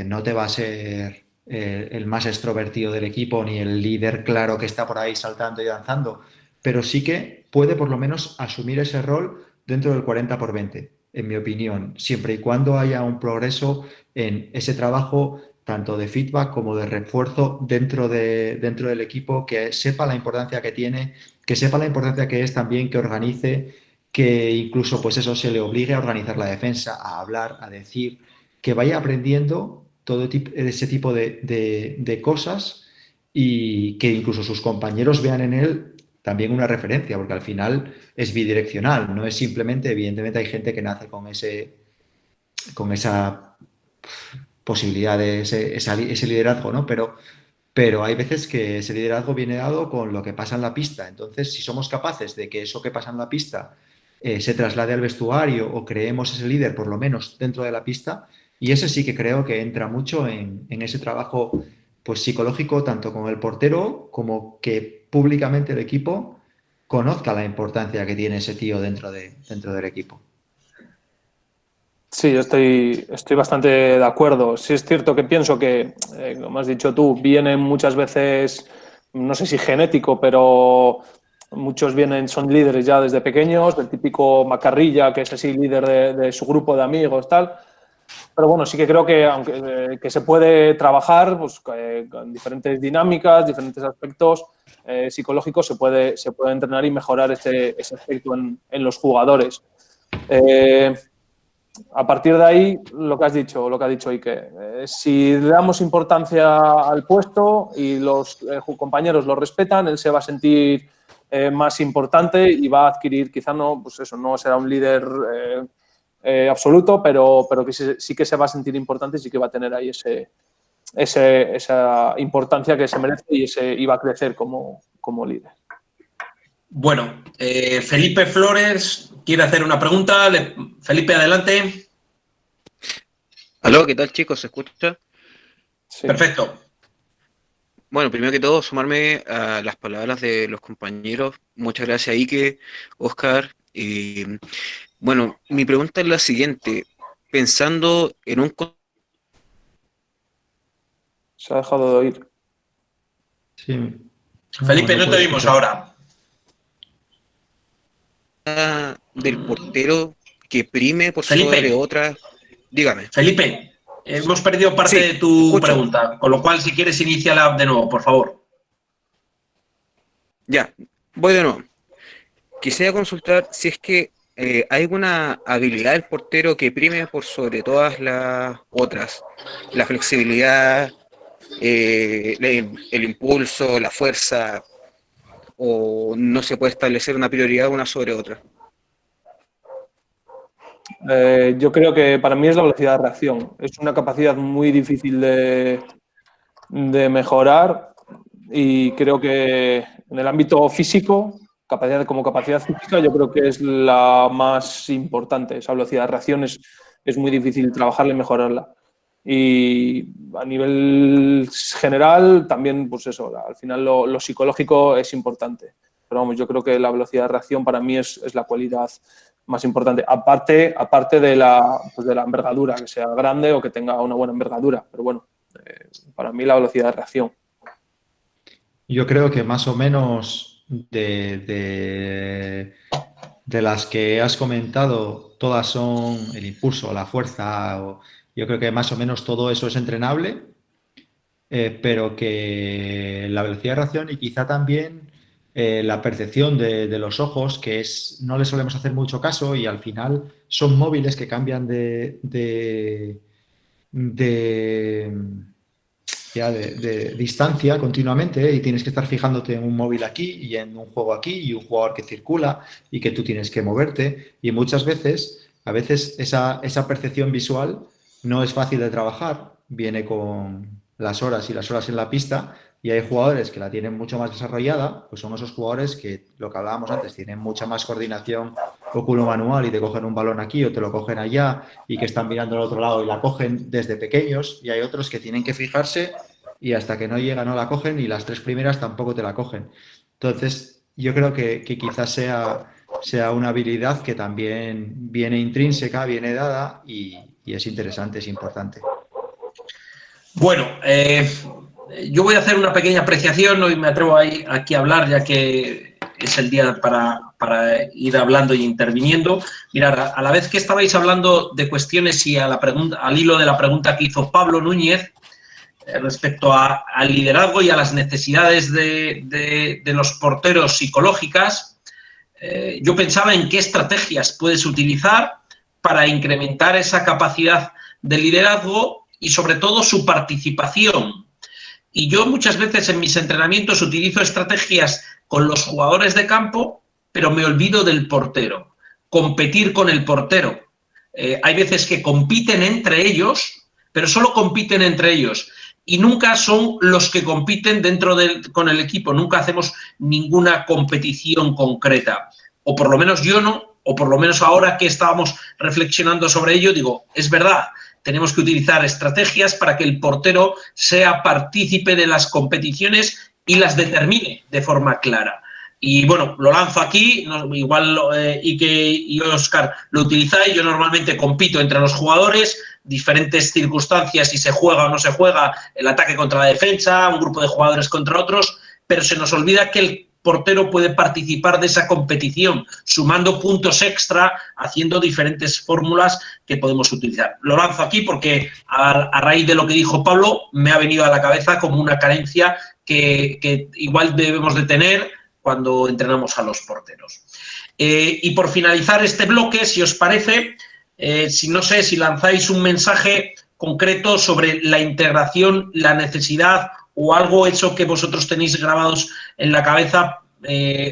no te va a ser el más extrovertido del equipo ni el líder claro que está por ahí saltando y danzando, pero sí que puede por lo menos asumir ese rol dentro del 40/20, en mi opinión, siempre y cuando haya un progreso en ese trabajo tanto de feedback como de refuerzo dentro del equipo, que sepa la importancia que tiene, que sepa la importancia que es también que organice, que incluso pues eso se le obligue a organizar la defensa, a hablar, a decir, que vaya aprendiendo todo ese tipo de cosas y que incluso sus compañeros vean en él también una referencia, porque al final es bidireccional, no es simplemente, evidentemente hay gente que nace con esa posibilidad de ese liderazgo, ¿no? Pero hay veces que ese liderazgo viene dado con lo que pasa en la pista. Entonces, si somos capaces de que eso que pasa en la pista se traslade al vestuario o creemos ese líder, por lo menos dentro de la pista, y ese sí que creo que entra mucho en ese trabajo pues, psicológico, tanto con el portero como que públicamente el equipo conozca la importancia que tiene ese tío dentro del equipo. Sí, yo estoy bastante de acuerdo. Sí es cierto que pienso que, como has dicho tú, vienen muchas veces, no sé si genético, pero muchos son líderes ya desde pequeños, el típico macarrilla, que es así líder de su grupo de amigos, tal. Pero bueno, sí que creo que aunque que se puede trabajar pues, con diferentes dinámicas, diferentes aspectos psicológicos, se puede entrenar y mejorar ese aspecto en los jugadores. A partir de ahí, lo que ha dicho Ike, si le damos importancia al puesto y los compañeros lo respetan, él se va a sentir más importante y va a adquirir, quizá no, pues eso, no será un líder absoluto, pero que sí que se va a sentir importante y sí que va a tener ahí esa importancia que se merece y va a crecer como líder. Bueno, Felipe Flores quiere hacer una pregunta. Felipe, adelante. Aló, ¿qué tal, chicos? ¿Se escucha? Sí. Perfecto. Bueno, primero que todo, sumarme a las palabras de los compañeros. Muchas gracias, Ike, Oscar. Bueno, mi pregunta es la siguiente. Pensando en un... Se ha dejado de oír. Sí. Felipe, no te oímos ahora. del portero que prime por Felipe. sobre otras. Dígame. Felipe, hemos perdido parte de tu escucho. pregunta, con lo cual, si quieres, iníciala de nuevo, por favor. Ya, voy de nuevo. Quisiera consultar si es que hay alguna habilidad del portero que prime por sobre todas las otras. La flexibilidad, el impulso, la fuerza, o no se puede establecer una prioridad una sobre otra. Yo creo que para mí es la velocidad de reacción. Es una capacidad muy difícil de mejorar y creo que en el ámbito físico como capacidad física, yo creo que es la más importante. Esa velocidad de reacción es muy difícil trabajarla y mejorarla. Y a nivel general, también, pues eso, al final lo psicológico es importante. Pero vamos, yo creo que la velocidad de reacción para mí es la cualidad más importante. Aparte de pues de la envergadura, que sea grande o que tenga una buena envergadura. Pero bueno, para mí la velocidad de reacción. Yo creo que más o menos de las que has comentado, todas son el impulso, la fuerza. Yo creo que más o menos todo eso es entrenable, pero que la velocidad de reacción y quizá también la percepción de los ojos, no le solemos hacer mucho caso y al final son móviles que cambian de, de distancia continuamente, y tienes que estar fijándote en un móvil aquí y en un juego aquí y un jugador que circula y que tú tienes que moverte, y muchas veces, a veces esa percepción visual no es fácil de trabajar, viene con las horas y las horas en la pista, y hay jugadores que la tienen mucho más desarrollada, pues son esos jugadores que, lo que hablábamos antes, tienen mucha más coordinación óculo-manual y te cogen un balón aquí o te lo cogen allá y que están mirando al otro lado y la cogen desde pequeños, y hay otros que tienen que fijarse y hasta que no llega no la cogen, y las 3 primeras tampoco te la cogen. Entonces, yo creo que quizás sea una habilidad que también viene intrínseca, viene dada y es interesante, es importante. Bueno, yo voy a hacer una pequeña apreciación, hoy me atrevo aquí a hablar, ya que es el día para ir hablando y interviniendo. Mirad, a la vez que estabais hablando de cuestiones y al hilo de la pregunta que hizo Pablo Núñez respecto al liderazgo y a las necesidades de los porteros psicológicas, yo pensaba en qué estrategias puedes utilizar para incrementar esa capacidad de liderazgo y sobre todo su participación. Y yo muchas veces en mis entrenamientos utilizo estrategias con los jugadores de campo, pero me olvido del portero. Competir con el portero. Hay veces que compiten entre ellos, pero solo compiten entre ellos. Y nunca son los que compiten con el equipo. Nunca hacemos ninguna competición concreta. O por lo menos yo no, o por lo menos ahora que estábamos reflexionando sobre ello, digo, es verdad, tenemos que utilizar estrategias para que el portero sea partícipe de las competiciones y las determine de forma clara. Y bueno, lo lanzo aquí, igual Ike y Óscar lo utilizáis, yo normalmente compito entre los jugadores, diferentes circunstancias, si se juega o no se juega, el ataque contra la defensa, un grupo de jugadores contra otros, pero se nos olvida que el portero puede participar de esa competición, sumando puntos extra, haciendo diferentes fórmulas que podemos utilizar. Lo lanzo aquí porque a raíz de lo que dijo Pablo, me ha venido a la cabeza como una carencia que igual debemos de tener cuando entrenamos a los porteros. Y por finalizar este bloque, si os parece, si lanzáis un mensaje concreto sobre la integración, la necesidad o algo hecho que vosotros tenéis grabados en la cabeza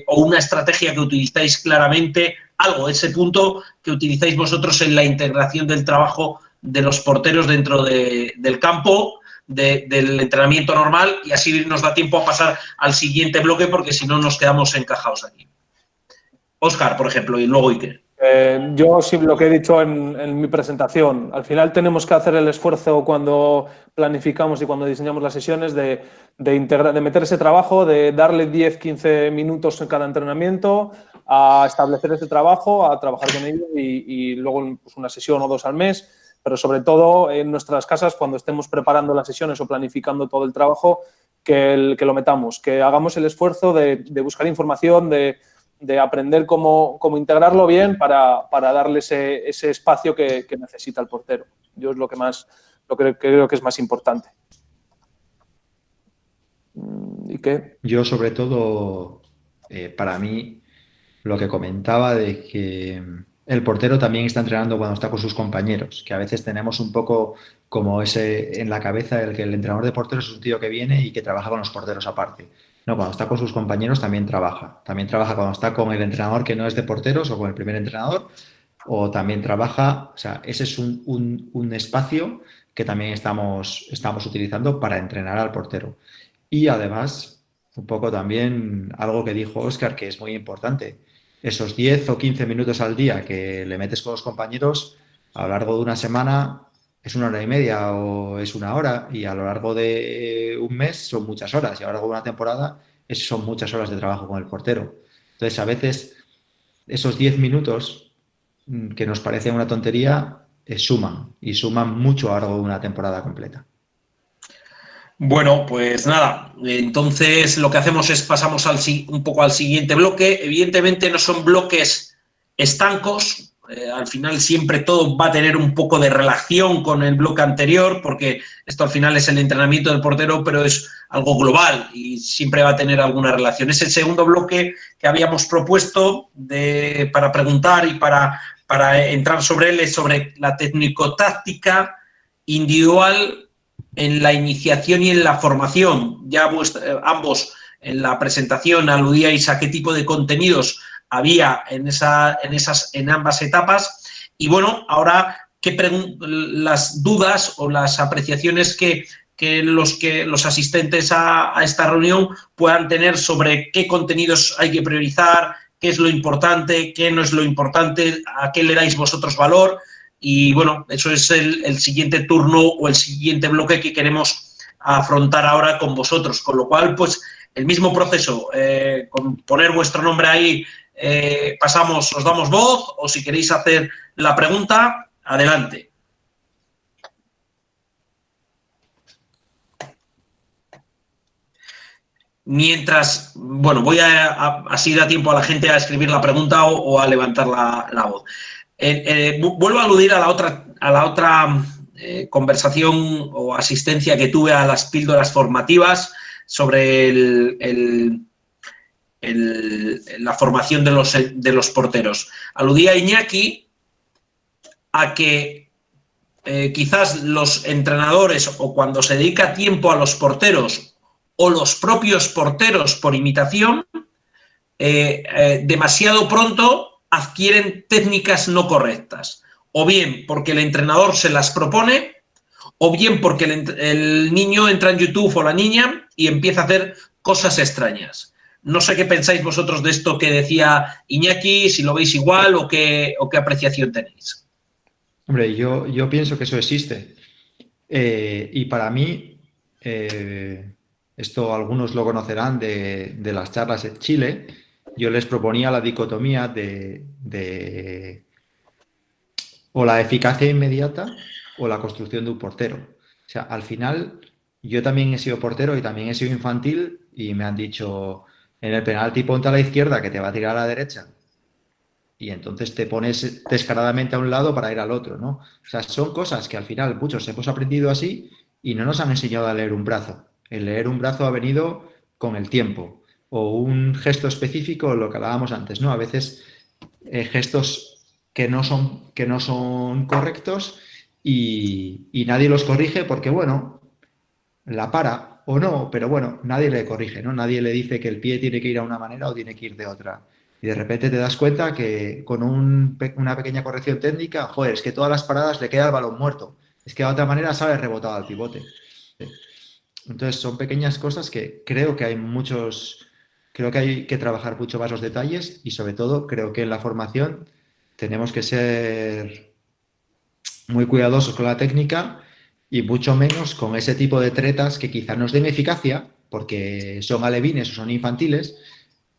o una estrategia que utilizáis claramente, algo, ese punto que utilizáis vosotros en la integración del trabajo de los porteros dentro del campo, del entrenamiento normal, y así nos da tiempo a pasar al siguiente bloque porque si no nos quedamos encajados aquí. Óscar, por ejemplo, y luego Iker. Yo sí lo que he dicho en mi presentación. Al final tenemos que hacer el esfuerzo cuando planificamos y cuando diseñamos las sesiones de meter ese trabajo, de darle 10-15 minutos en cada entrenamiento, a establecer ese trabajo, a trabajar con ello y luego pues, una sesión o 2 al mes. Pero sobre todo en nuestras casas, cuando estemos preparando las sesiones o planificando todo el trabajo, que lo metamos, que hagamos el esfuerzo de buscar información, de aprender cómo integrarlo bien para darle ese espacio que necesita el portero. Yo es lo que creo que es más importante. ¿Y qué? Yo, sobre todo, para mí, lo que comentaba de que el portero también está entrenando cuando está con sus compañeros, que a veces tenemos un poco como ese en la cabeza el que el entrenador de porteros es un tío que viene y que trabaja con los porteros aparte. No, cuando está con sus compañeros también trabaja. También trabaja cuando está con el entrenador que no es de porteros o con el primer entrenador, o también trabaja, o sea, ese es un espacio que también estamos utilizando para entrenar al portero. Y además, un poco también algo que dijo Óscar, que es muy importante. Esos 10 o 15 minutos al día que le metes con los compañeros, a lo largo de una semana es 1 hora y media o es 1 hora, y a lo largo de un mes son muchas horas, y a lo largo de una temporada son muchas horas de trabajo con el portero. Entonces, a veces esos 10 minutos que nos parecen una tontería, suman, y suman mucho a lo largo de una temporada completa. Bueno, pues nada, entonces lo que hacemos es pasamos un poco al siguiente bloque. Evidentemente no son bloques estancos, al final siempre todo va a tener un poco de relación con el bloque anterior, porque esto al final es el entrenamiento del portero, pero es algo global y siempre va a tener alguna relación. Es el segundo bloque que habíamos propuesto para preguntar y para entrar sobre él, es sobre la técnico-táctica individual en la iniciación y en la formación. Ya ambos en la presentación aludíais a qué tipo de contenidos había en ambas etapas. Y bueno, ahora las dudas o las apreciaciones que los asistentes a esta reunión puedan tener sobre qué contenidos hay que priorizar, qué es lo importante, qué no es lo importante, a qué le dais vosotros valor. Y bueno, eso es el siguiente turno o el siguiente bloque que queremos afrontar ahora con vosotros. Con lo cual, pues el mismo proceso, con poner vuestro nombre ahí, os damos voz, o si queréis hacer la pregunta, adelante. Mientras, bueno, así da tiempo a la gente a escribir la pregunta o a levantar la voz. Vuelvo a aludir a la otra conversación o asistencia que tuve a las píldoras formativas sobre la formación de los porteros. Aludía Iñaki a que quizás los entrenadores, o cuando se dedica tiempo a los porteros, o los propios porteros por imitación, demasiado pronto adquieren técnicas no correctas, o bien porque el entrenador se las propone, o bien porque el niño entra en YouTube o la niña y empieza a hacer cosas extrañas. No sé qué pensáis vosotros de esto que decía Iñaki, si lo veis igual o qué apreciación tenéis. Hombre, yo pienso que eso existe. Y para mí, esto algunos lo conocerán de las charlas en Chile, yo les proponía la dicotomía de o la eficacia inmediata o la construcción de un portero. O sea, al final, yo también he sido portero y también he sido infantil, y me han dicho, en el penalti ponte a la izquierda que te va a tirar a la derecha. Y entonces te pones descaradamente a un lado para ir al otro, ¿no? O sea, son cosas que al final muchos hemos aprendido así y no nos han enseñado a leer un brazo. El leer un brazo ha venido con el tiempo, o un gesto específico, lo que hablábamos antes, ¿no? A veces gestos que no son correctos, y nadie los corrige porque, bueno, la para o no, pero bueno, nadie le corrige, ¿no? Nadie le dice que el pie tiene que ir a una manera o tiene que ir de otra. Y de repente te das cuenta que con una pequeña corrección técnica, joder, es que todas las paradas le queda el balón muerto. Es que de otra manera sale rebotado al pivote. Entonces son pequeñas cosas que creo que hay que trabajar mucho más los detalles, y sobre todo creo que en la formación tenemos que ser muy cuidadosos con la técnica y mucho menos con ese tipo de tretas que quizá nos den eficacia porque son alevines o son infantiles,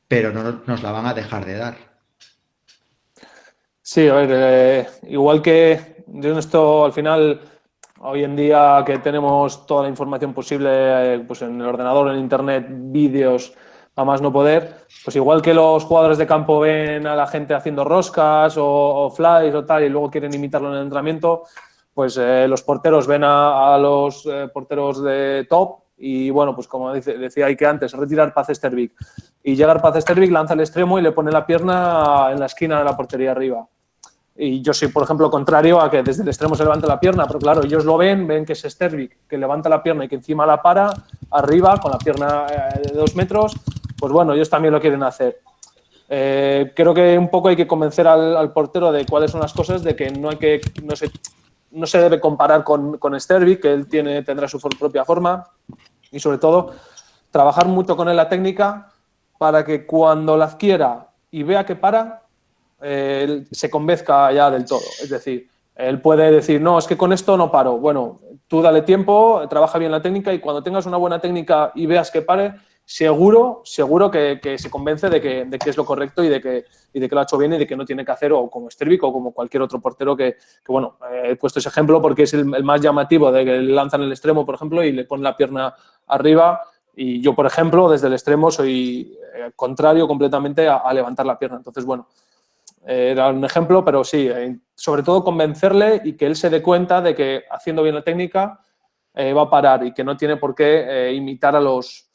pero no nos la van a dejar de dar. Sí, a ver, igual que yo en esto al final, hoy en día que tenemos toda la información posible pues en el ordenador, en internet, vídeos a más no poder, pues igual que los jugadores de campo ven a la gente haciendo roscas o flies o tal y luego quieren imitarlo en el entrenamiento, pues los porteros ven a los porteros de top y bueno, pues como decía Ike antes, retirar Paz Stervik y llegar Paz Stervik, lanza el extremo y le pone la pierna en la esquina de la portería arriba. Y yo soy, por ejemplo, contrario a que desde el extremo se levante la pierna, pero claro, ellos lo ven que es Stervik, que levanta la pierna y que encima la para arriba con la pierna de 2 metros, pues bueno, ellos también lo quieren hacer. Creo que un poco hay que convencer al portero de cuáles son las cosas, de que no se debe comparar con Stervik, que él tendrá su propia forma, y sobre todo trabajar mucho con él la técnica para que cuando la adquiera y vea que para, él se convenzca ya del todo. Es decir, él puede decir, no, es que con esto no paro. Bueno, tú dale tiempo, trabaja bien la técnica y cuando tengas una buena técnica y veas que pare, seguro que se convence de que es lo correcto y de que lo ha hecho bien y de que no tiene que hacer o como Sterbik o como cualquier otro portero que bueno, he puesto ese ejemplo porque es el más llamativo de que le lanzan el extremo, por ejemplo, y le ponen la pierna arriba y yo, por ejemplo, desde el extremo soy contrario completamente a levantar la pierna. Entonces, bueno, era un ejemplo, pero sí, sobre todo convencerle y que él se dé cuenta de que haciendo bien la técnica va a parar y que no tiene por qué imitar a los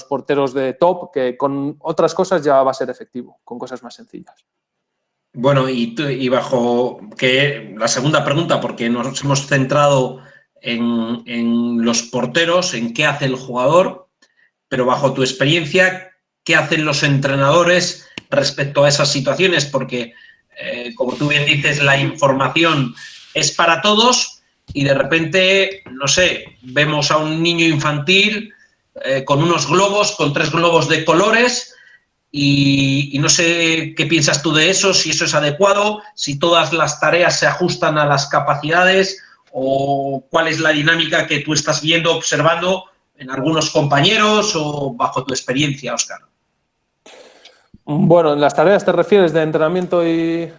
porteros de top, que con otras cosas ya va a ser efectivo, con cosas más sencillas. Bueno, y bajo que la segunda pregunta, porque nos hemos centrado en los porteros, en qué hace el jugador, pero bajo tu experiencia, ¿qué hacen los entrenadores respecto a esas situaciones? Porque, como tú bien dices, la información es para todos y de repente, no sé, vemos a un niño infantil con unos globos, con 3 globos de colores y no sé qué piensas tú de eso, si eso es adecuado, si todas las tareas se ajustan a las capacidades o cuál es la dinámica que tú estás viendo, observando en algunos compañeros o bajo tu experiencia, Óscar. Bueno, ¿en las tareas te refieres de entrenamiento y...?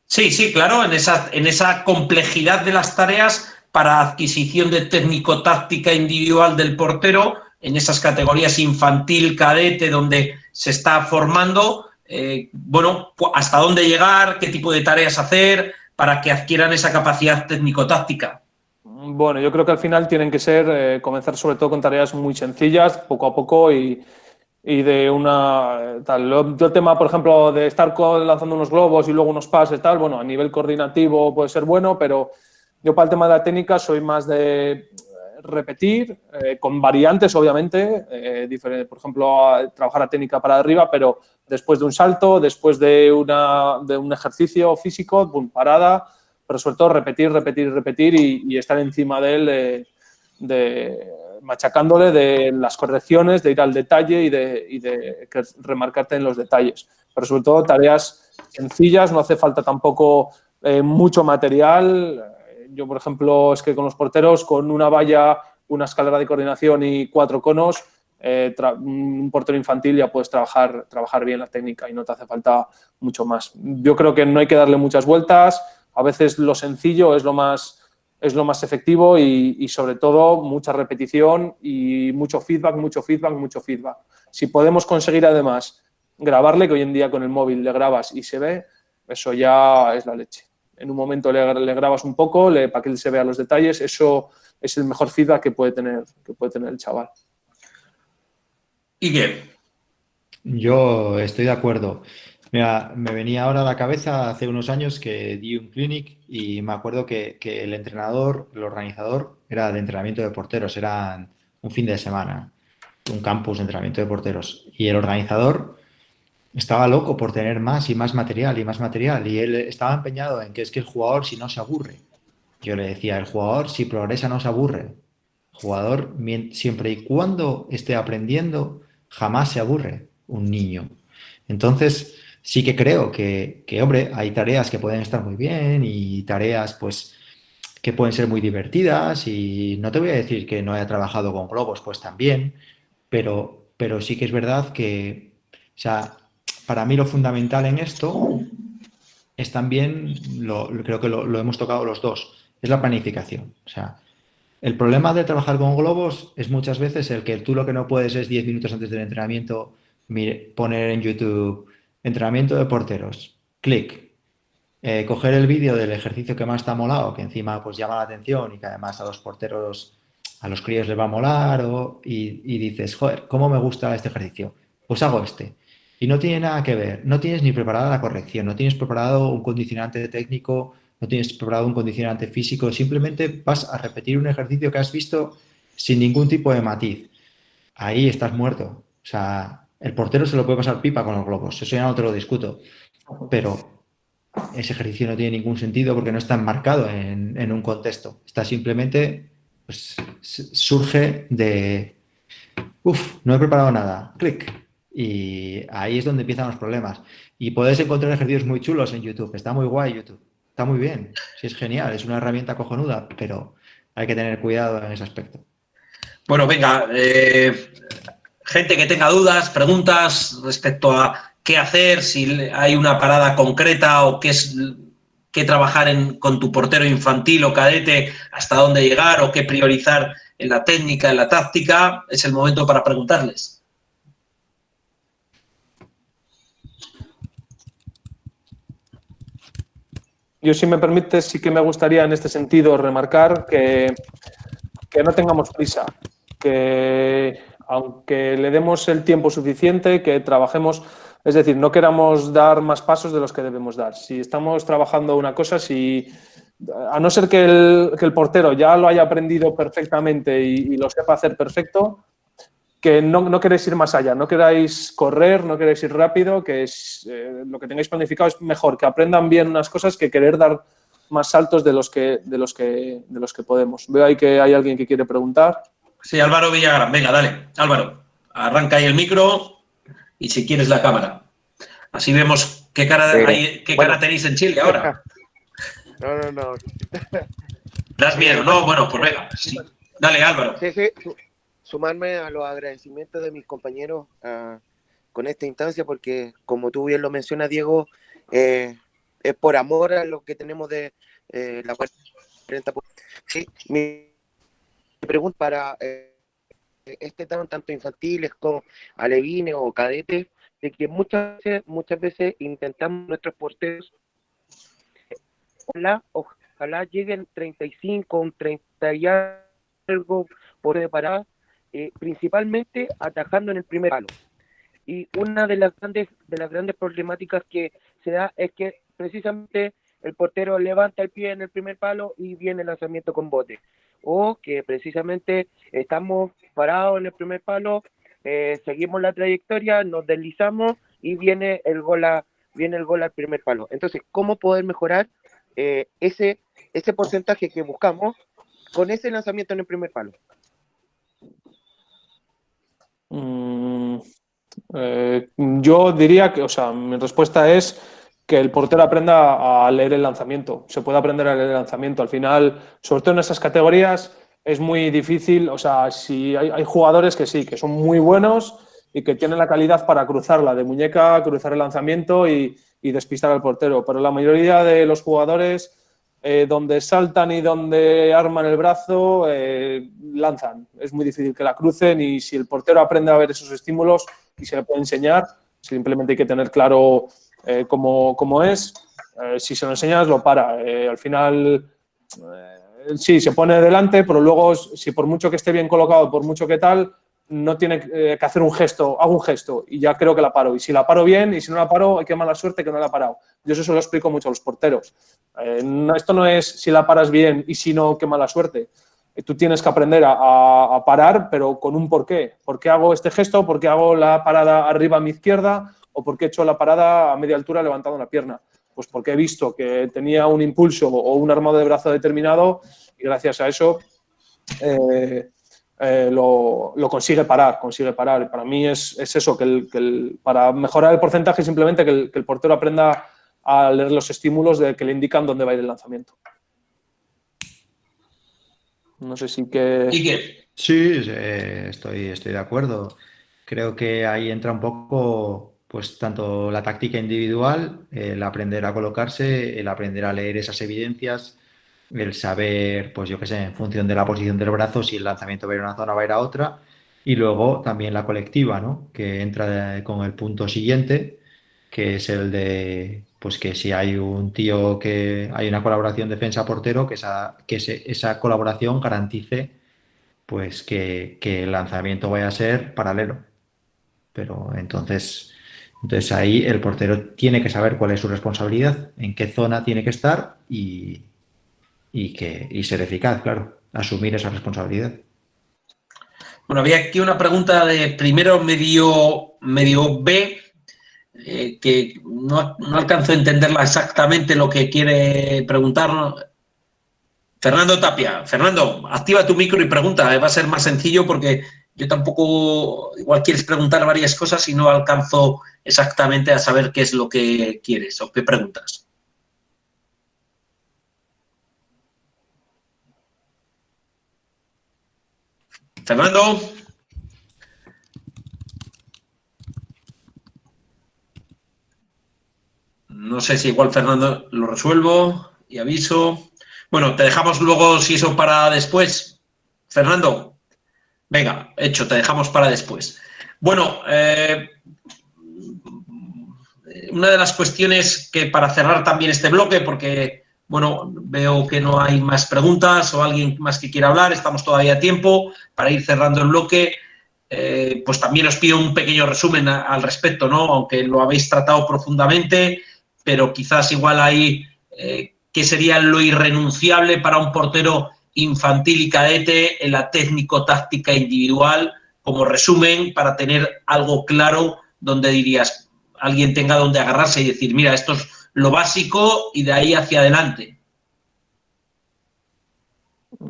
Sí, claro, en esa complejidad de las tareas para adquisición de técnico-táctica individual del portero, en esas categorías infantil, cadete, donde se está formando, bueno, hasta dónde llegar, qué tipo de tareas hacer para que adquieran esa capacidad técnico-táctica. Bueno, yo creo que al final tienen que ser, comenzar sobre todo con tareas muy sencillas, poco a poco y de una tal. Yo el tema, por ejemplo, de estar lanzando unos globos y luego unos pases, tal, bueno, a nivel coordinativo puede ser bueno, pero yo para el tema de la técnica soy más de repetir, con variantes, obviamente, por ejemplo, trabajar la técnica para arriba, pero después de un salto, después de un ejercicio físico, boom, parada, pero sobre todo repetir y estar encima de él, machacándole de las correcciones, de ir al detalle y de remarcarte en los detalles. Pero sobre todo tareas sencillas, no hace falta tampoco mucho material. Yo, por ejemplo, es que con los porteros, con una valla, una escalera de coordinación y 4 conos, un portero infantil ya puedes trabajar bien la técnica y no te hace falta mucho más. Yo creo que no hay que darle muchas vueltas. A veces lo sencillo es lo más efectivo y sobre todo mucha repetición y mucho feedback. Si podemos conseguir además grabarle, que hoy en día con el móvil le grabas y se ve, eso ya es la leche. En un momento le grabas un poco para que él se vea los detalles, eso es el mejor feedback que puede tener el chaval. ¿Y qué? Yo estoy de acuerdo. Mira, me venía ahora a la cabeza hace unos años que di un clinic y me acuerdo que el entrenador, el organizador, era de entrenamiento de porteros, era un fin de semana, un campus de entrenamiento de porteros. Y el organizador estaba loco por tener más y más material y más material. Y él estaba empeñado en que es que el jugador si no se aburre. Yo le decía, el jugador si progresa no se aburre. El jugador siempre y cuando esté aprendiendo jamás se aburre un niño. Entonces sí que creo que, hombre, hay tareas que pueden estar muy bien y tareas pues que pueden ser muy divertidas y no te voy a decir que no haya trabajado con globos, pues también, pero sí que es verdad que, o sea, para mí lo fundamental en esto es también, creo que lo hemos tocado los dos, es la planificación. O sea, el problema de trabajar con globos es muchas veces el que tú lo que no puedes es 10 minutos antes del entrenamiento poner en YouTube entrenamiento de porteros, clic, coger el vídeo del ejercicio que más te ha molado, que encima pues llama la atención y que además a los porteros, a los críos les va a molar y dices, joder, ¿cómo me gusta este ejercicio? Pues hago este. Y no tiene nada que ver, no tienes ni preparada la corrección, no tienes preparado un condicionante técnico, no tienes preparado un condicionante físico, simplemente vas a repetir un ejercicio que has visto sin ningún tipo de matiz. Ahí estás muerto. O sea, el portero se lo puede pasar pipa con los globos, eso ya no te lo discuto, pero ese ejercicio no tiene ningún sentido porque no está enmarcado en un contexto, está simplemente pues surge de, no he preparado nada, clic. Y ahí es donde empiezan los problemas. Y puedes encontrar ejercicios muy chulos en YouTube. Está muy guay YouTube. Está muy bien. Sí, es genial. Es una herramienta cojonuda, pero hay que tener cuidado en ese aspecto. Bueno, venga, gente que tenga dudas, preguntas respecto a qué hacer, si hay una parada concreta o qué trabajar con tu portero infantil o cadete, hasta dónde llegar o qué priorizar en la técnica, en la táctica, es el momento para preguntarles. Yo, si me permites, sí que me gustaría en este sentido remarcar que no tengamos prisa, que aunque le demos el tiempo suficiente, que trabajemos, es decir, no queramos dar más pasos de los que debemos dar. Si estamos trabajando una cosa, a no ser que el portero ya lo haya aprendido perfectamente y lo sepa hacer perfecto, que no queréis ir más allá, no queráis correr, no queréis ir rápido, que lo que tengáis planificado es mejor, que aprendan bien unas cosas que querer dar más saltos de los que podemos. Veo ahí que hay alguien que quiere preguntar. Sí, Álvaro Villagrán, venga, dale, Álvaro, arranca ahí el micro y si quieres la cámara. Así vemos qué cara tenéis en Chile ahora. No. ¿Das miedo? No, bueno, pues venga. Sí. Dale, Álvaro. Sí, sumarme a los agradecimientos de mis compañeros con esta instancia, porque como tú bien lo mencionas, Diego, es por amor a lo que tenemos de la 40%. Sí, mi pregunta para este tanto infantiles como alevines o cadetes, de que muchas veces intentamos nuestros porteros, ojalá lleguen 35, un 30 y algo por de parada, principalmente atajando en el primer palo. Y una de las grandes problemáticas que se da es que precisamente el portero levanta el pie en el primer palo y viene el lanzamiento con bote. O que precisamente estamos parados en el primer palo, seguimos la trayectoria, nos deslizamos y viene el gol al primer palo. Entonces, ¿cómo poder mejorar ese porcentaje que buscamos con ese lanzamiento en el primer palo? Yo diría que, mi respuesta es que el portero aprenda a leer el lanzamiento. Se puede aprender a leer el lanzamiento. Al final, sobre todo en esas categorías, es muy difícil. Si hay jugadores que sí, que son muy buenos y que tienen la calidad para cruzarla de muñeca, cruzar el lanzamiento y despistar al portero. Pero la mayoría de los jugadores, donde saltan y donde arman el brazo, lanzan. Es muy difícil que la crucen, y si el portero aprende a ver esos estímulos y se le puede enseñar, simplemente hay que tener claro cómo es. Si se lo enseñas, lo para. Al final, sí, se pone delante, pero luego, si por mucho que esté bien colocado, por mucho que tal, no tiene que hacer un gesto, hago un gesto y ya creo que la paro. Y si la paro bien, y si no la paro, qué mala suerte que no la he parado. Yo eso se lo explico mucho a los porteros. Esto no es si la paras bien y si no, qué mala suerte. Tú tienes que aprender a parar, pero con un porqué. ¿Por qué hago este gesto? ¿Por qué hago la parada arriba a mi izquierda? ¿O por qué he hecho la parada a media altura levantando la pierna? Pues porque he visto que tenía un impulso o un armado de brazo determinado, y gracias a eso lo consigue parar. Para mí es eso, para mejorar el porcentaje, simplemente que el portero aprenda a leer los estímulos que le indican dónde va a ir el lanzamiento. No sé si que... Quique. Sí, estoy de acuerdo. Creo que ahí entra un poco, pues, tanto la táctica individual, el aprender a colocarse, el aprender a leer esas evidencias, el saber, pues yo qué sé, en función de la posición del brazo, si el lanzamiento va a ir a una zona o va a ir a otra, y luego también la colectiva, ¿no? Que entra con el punto siguiente, que es el de, pues que si hay un tío que hay una colaboración defensa-portero, que esa colaboración garantice, pues que el lanzamiento vaya a ser paralelo. Pero entonces ahí el portero tiene que saber cuál es su responsabilidad, en qué zona tiene que estar y ser eficaz, claro, asumir esa responsabilidad. Bueno, había aquí una pregunta de primero medio B, que no alcanzo a entenderla exactamente lo que quiere preguntarnos. Fernando Tapia. Fernando, activa tu micro y pregunta. Va a ser más sencillo porque yo tampoco, igual quieres preguntar varias cosas y no alcanzo exactamente a saber qué es lo que quieres o qué preguntas. Fernando. No sé si igual Fernando lo resuelvo y aviso. Bueno, te dejamos luego si eso para después. Fernando, venga, hecho, te dejamos para después. Bueno, una de las cuestiones que para cerrar también este bloque, porque, bueno, veo que no hay más preguntas o alguien más que quiera hablar, estamos todavía a tiempo para ir cerrando el bloque. Pues también os pido un pequeño resumen al respecto, ¿no? Aunque lo habéis tratado profundamente, pero quizás igual hay qué sería lo irrenunciable para un portero infantil y cadete en la técnico-táctica individual, como resumen, para tener algo claro donde dirías, alguien tenga donde agarrarse y decir, mira, esto es lo básico y de ahí hacia adelante.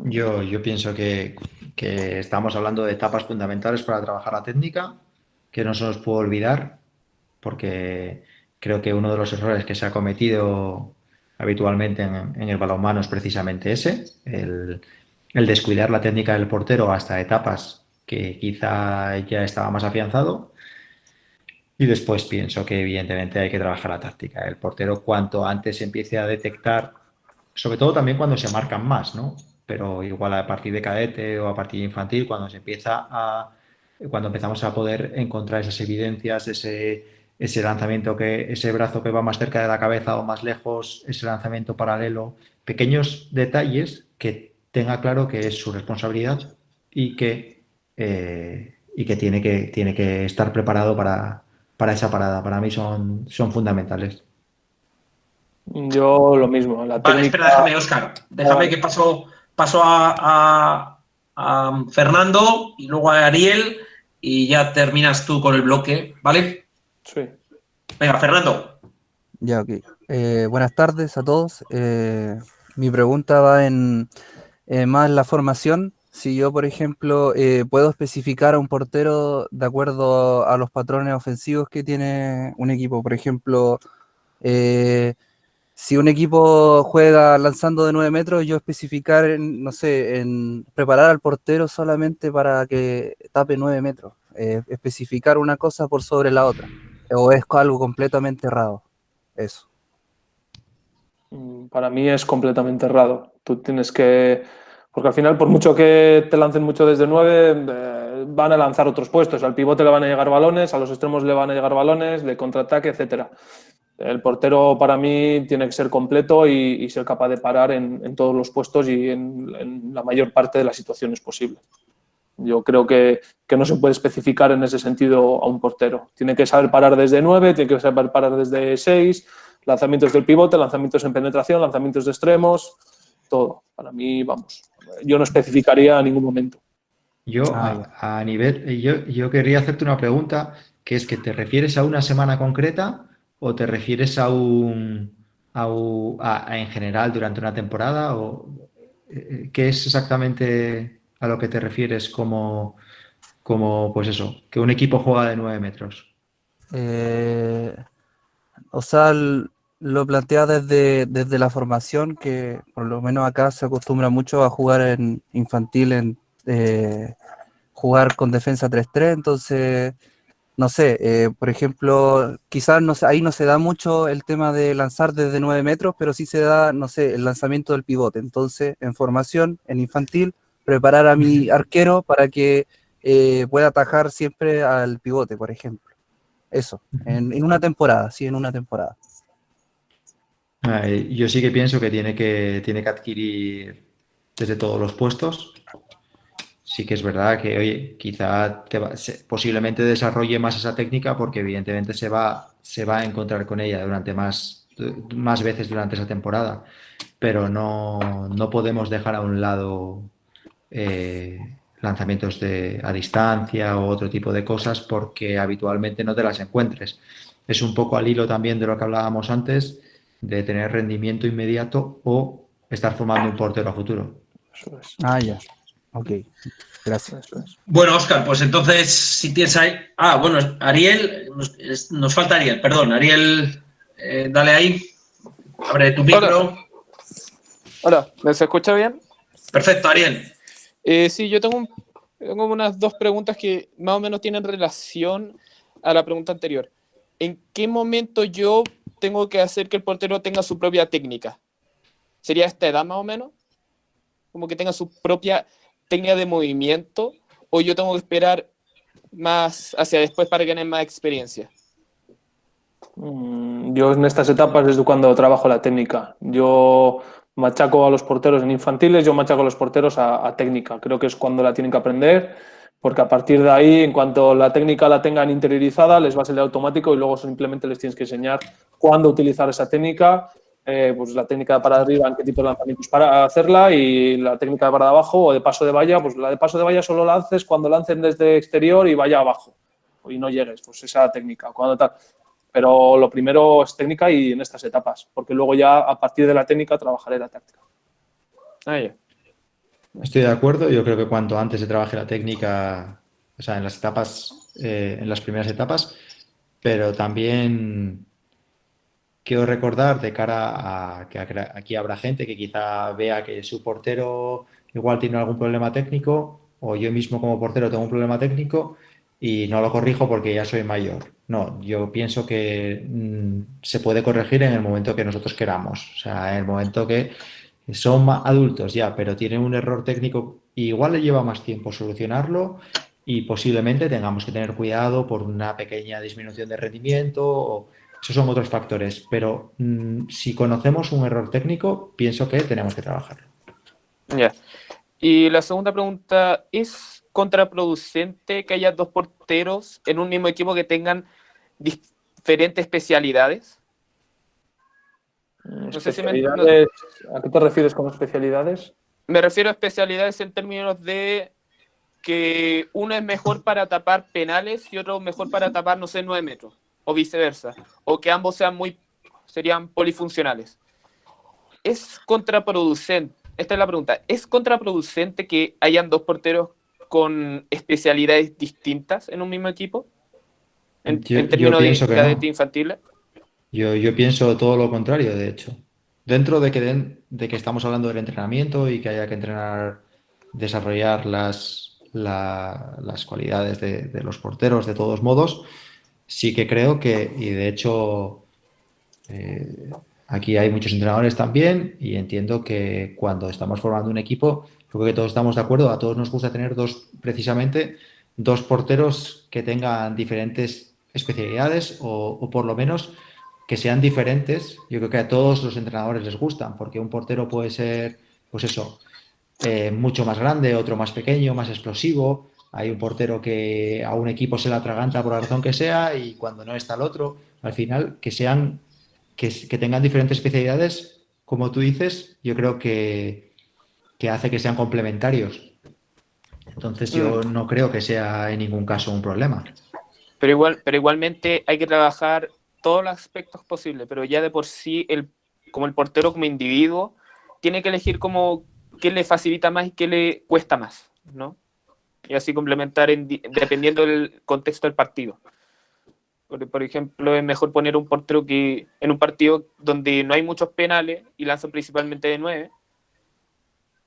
Yo pienso que estamos hablando de etapas fundamentales para trabajar la técnica, que no se nos puede olvidar, porque creo que uno de los errores que se ha cometido habitualmente en el balonmano es precisamente ese, el descuidar la técnica del portero hasta etapas que quizá ya estaba más afianzado. Y después pienso que evidentemente hay que trabajar la táctica. El portero cuanto antes empiece a detectar, sobre todo también cuando se marcan más, ¿no? Pero igual a partir de cadete o a partir de infantil, cuando empezamos a poder encontrar esas evidencias, ese lanzamiento ese brazo que va más cerca de la cabeza o más lejos, ese lanzamiento paralelo, pequeños detalles que tenga claro que es su responsabilidad y que tiene que estar preparado para esa parada. Para mí son fundamentales. Yo lo mismo. La Vale, técnica... espera, déjame, Óscar. Déjame que paso a Fernando y luego a Ariel y ya terminas tú con el bloque, ¿vale? Sí. Venga, Fernando. Ya, ok. Buenas tardes a todos. Mi pregunta va más en la formación. Si yo, por ejemplo, puedo especificar a un portero de acuerdo a los patrones ofensivos que tiene un equipo. Por ejemplo, si un equipo juega lanzando de 9 metros, yo especificar, no sé, en preparar al portero solamente para que tape 9 metros. Especificar una cosa por sobre la otra. O es algo completamente errado. Eso. Para mí es completamente errado. Tú tienes que... Porque al final, por mucho que te lancen mucho desde 9, van a lanzar otros puestos. Al pivote le van a llegar balones, a los extremos le van a llegar balones, de contraataque, etcétera. El portero para mí tiene que ser completo y ser capaz de parar en todos los puestos y en la mayor parte de las situaciones posibles. Yo creo que no se puede especificar en ese sentido a un portero. Tiene que saber parar desde 9, tiene que saber parar desde 6, lanzamientos del pivote, lanzamientos en penetración, lanzamientos de extremos, todo. Para mí, vamos, yo no especificaría en ningún momento. Yo querría hacerte una pregunta, que es que ¿te refieres a una semana concreta o te refieres en general durante una temporada? ¿O qué es exactamente a lo que te refieres como pues eso, que un equipo juega de 9 metros? O sea, lo plantea desde la formación, que por lo menos acá se acostumbra mucho a jugar en infantil, jugar con defensa 3-3, entonces, no sé, por ejemplo, quizás ahí no se da mucho el tema de lanzar desde 9 metros, pero sí se da, no sé, el lanzamiento del pivote. Entonces, en formación, en infantil, preparar a mi arquero para que pueda atajar siempre al pivote, por ejemplo. Eso, en una temporada, sí, en una temporada. Yo sí que pienso que tiene que adquirir desde todos los puestos. Sí que es verdad que, oye, quizá posiblemente desarrolle más esa técnica porque evidentemente se va a encontrar con ella durante más veces durante esa temporada, pero no podemos dejar a un lado lanzamientos a distancia o otro tipo de cosas porque habitualmente no te las encuentres. Es un poco al hilo también de lo que hablábamos antes, de tener rendimiento inmediato o estar formando un portero a futuro. Eso es. Ah, ya. Ok, gracias. Eso es. Bueno, Óscar, pues entonces, si tienes ahí... Ah, bueno, Ariel, nos falta Ariel, perdón. Ariel, dale ahí, abre tu micro. Hola, ¿me se escucha bien? Perfecto, Ariel. Sí, yo tengo unas dos preguntas que más o menos tienen relación a la pregunta anterior. ¿En qué momento yo tengo que hacer que el portero tenga su propia técnica? ¿Sería a esta edad más o menos? Como que tenga su propia técnica de movimiento, o yo tengo que esperar más hacia después para ganar más experiencia. Yo en estas etapas es cuando trabajo la técnica. Yo machaco a los porteros en infantiles, yo machaco a los porteros a técnica. Creo que es cuando la tienen que aprender, porque a partir de ahí, en cuanto la técnica la tengan interiorizada, les va a salir automático y luego simplemente les tienes que enseñar cuándo utilizar esa técnica, pues la técnica de para arriba, en qué tipo de lanzamientos para hacerla, y la técnica de para abajo o de paso de valla, pues la de paso de valla solo la haces cuando lancen desde exterior y vaya abajo y no llegues, pues esa técnica. Cuando tal. Pero lo primero es técnica y en estas etapas, porque luego ya a partir de la técnica trabajaré la táctica. Ah, ya. Estoy de acuerdo. Yo creo que cuanto antes se trabaje la técnica, o sea, en las etapas, en las primeras etapas, pero también quiero recordar de cara a que aquí habrá gente que quizá vea que su portero igual tiene algún problema técnico, o yo mismo como portero tengo un problema técnico y no lo corrijo porque ya soy mayor. No, yo pienso que se puede corregir en el momento que nosotros queramos, o sea, en el momento que son adultos ya, pero tienen un error técnico y igual le lleva más tiempo solucionarlo y posiblemente tengamos que tener cuidado por una pequeña disminución de rendimiento. Esos son otros factores, pero si conocemos un error técnico, pienso que tenemos que trabajarlo. Ya. Y la segunda pregunta, ¿es contraproducente que haya dos porteros en un mismo equipo que tengan diferentes especialidades? No sé si Especialidades, ¿a qué te refieres con especialidades? me refiero a especialidades en términos de que uno es mejor para tapar penales y otro mejor para tapar, no sé, 9 metros, o viceversa, o que ambos serían polifuncionales. ¿Es contraproducente? Esta es la pregunta. ¿Es contraproducente que hayan dos porteros con especialidades distintas en un mismo equipo? En Yo términos de pienso que cadetes no. infantiles. Yo pienso todo lo contrario, de hecho. Dentro de que estamos hablando del entrenamiento y que haya que entrenar, desarrollar las cualidades de los porteros de todos modos, sí que creo que, y de hecho aquí hay muchos entrenadores también, y entiendo que cuando estamos formando un equipo, creo que todos estamos de acuerdo, a todos nos gusta tener precisamente dos porteros que tengan diferentes especialidades o por lo menos que sean diferentes. Yo creo que a todos los entrenadores les gustan, porque un portero puede ser, pues eso, mucho más grande, otro más pequeño, más explosivo. Hay un portero que a un equipo se le atraganta por la razón que sea y cuando no está el otro, al final que tengan diferentes especialidades, como tú dices, yo creo que hace que sean complementarios. Entonces yo no creo que sea en ningún caso un problema. Pero igualmente hay que trabajar todos los aspectos posibles, pero ya de por sí, como el portero como individuo, tiene que elegir como qué le facilita más y qué le cuesta más, ¿no? Y así complementar dependiendo del contexto del partido. Por ejemplo, es mejor poner un portero que en un partido donde no hay muchos penales y lanzan principalmente de 9.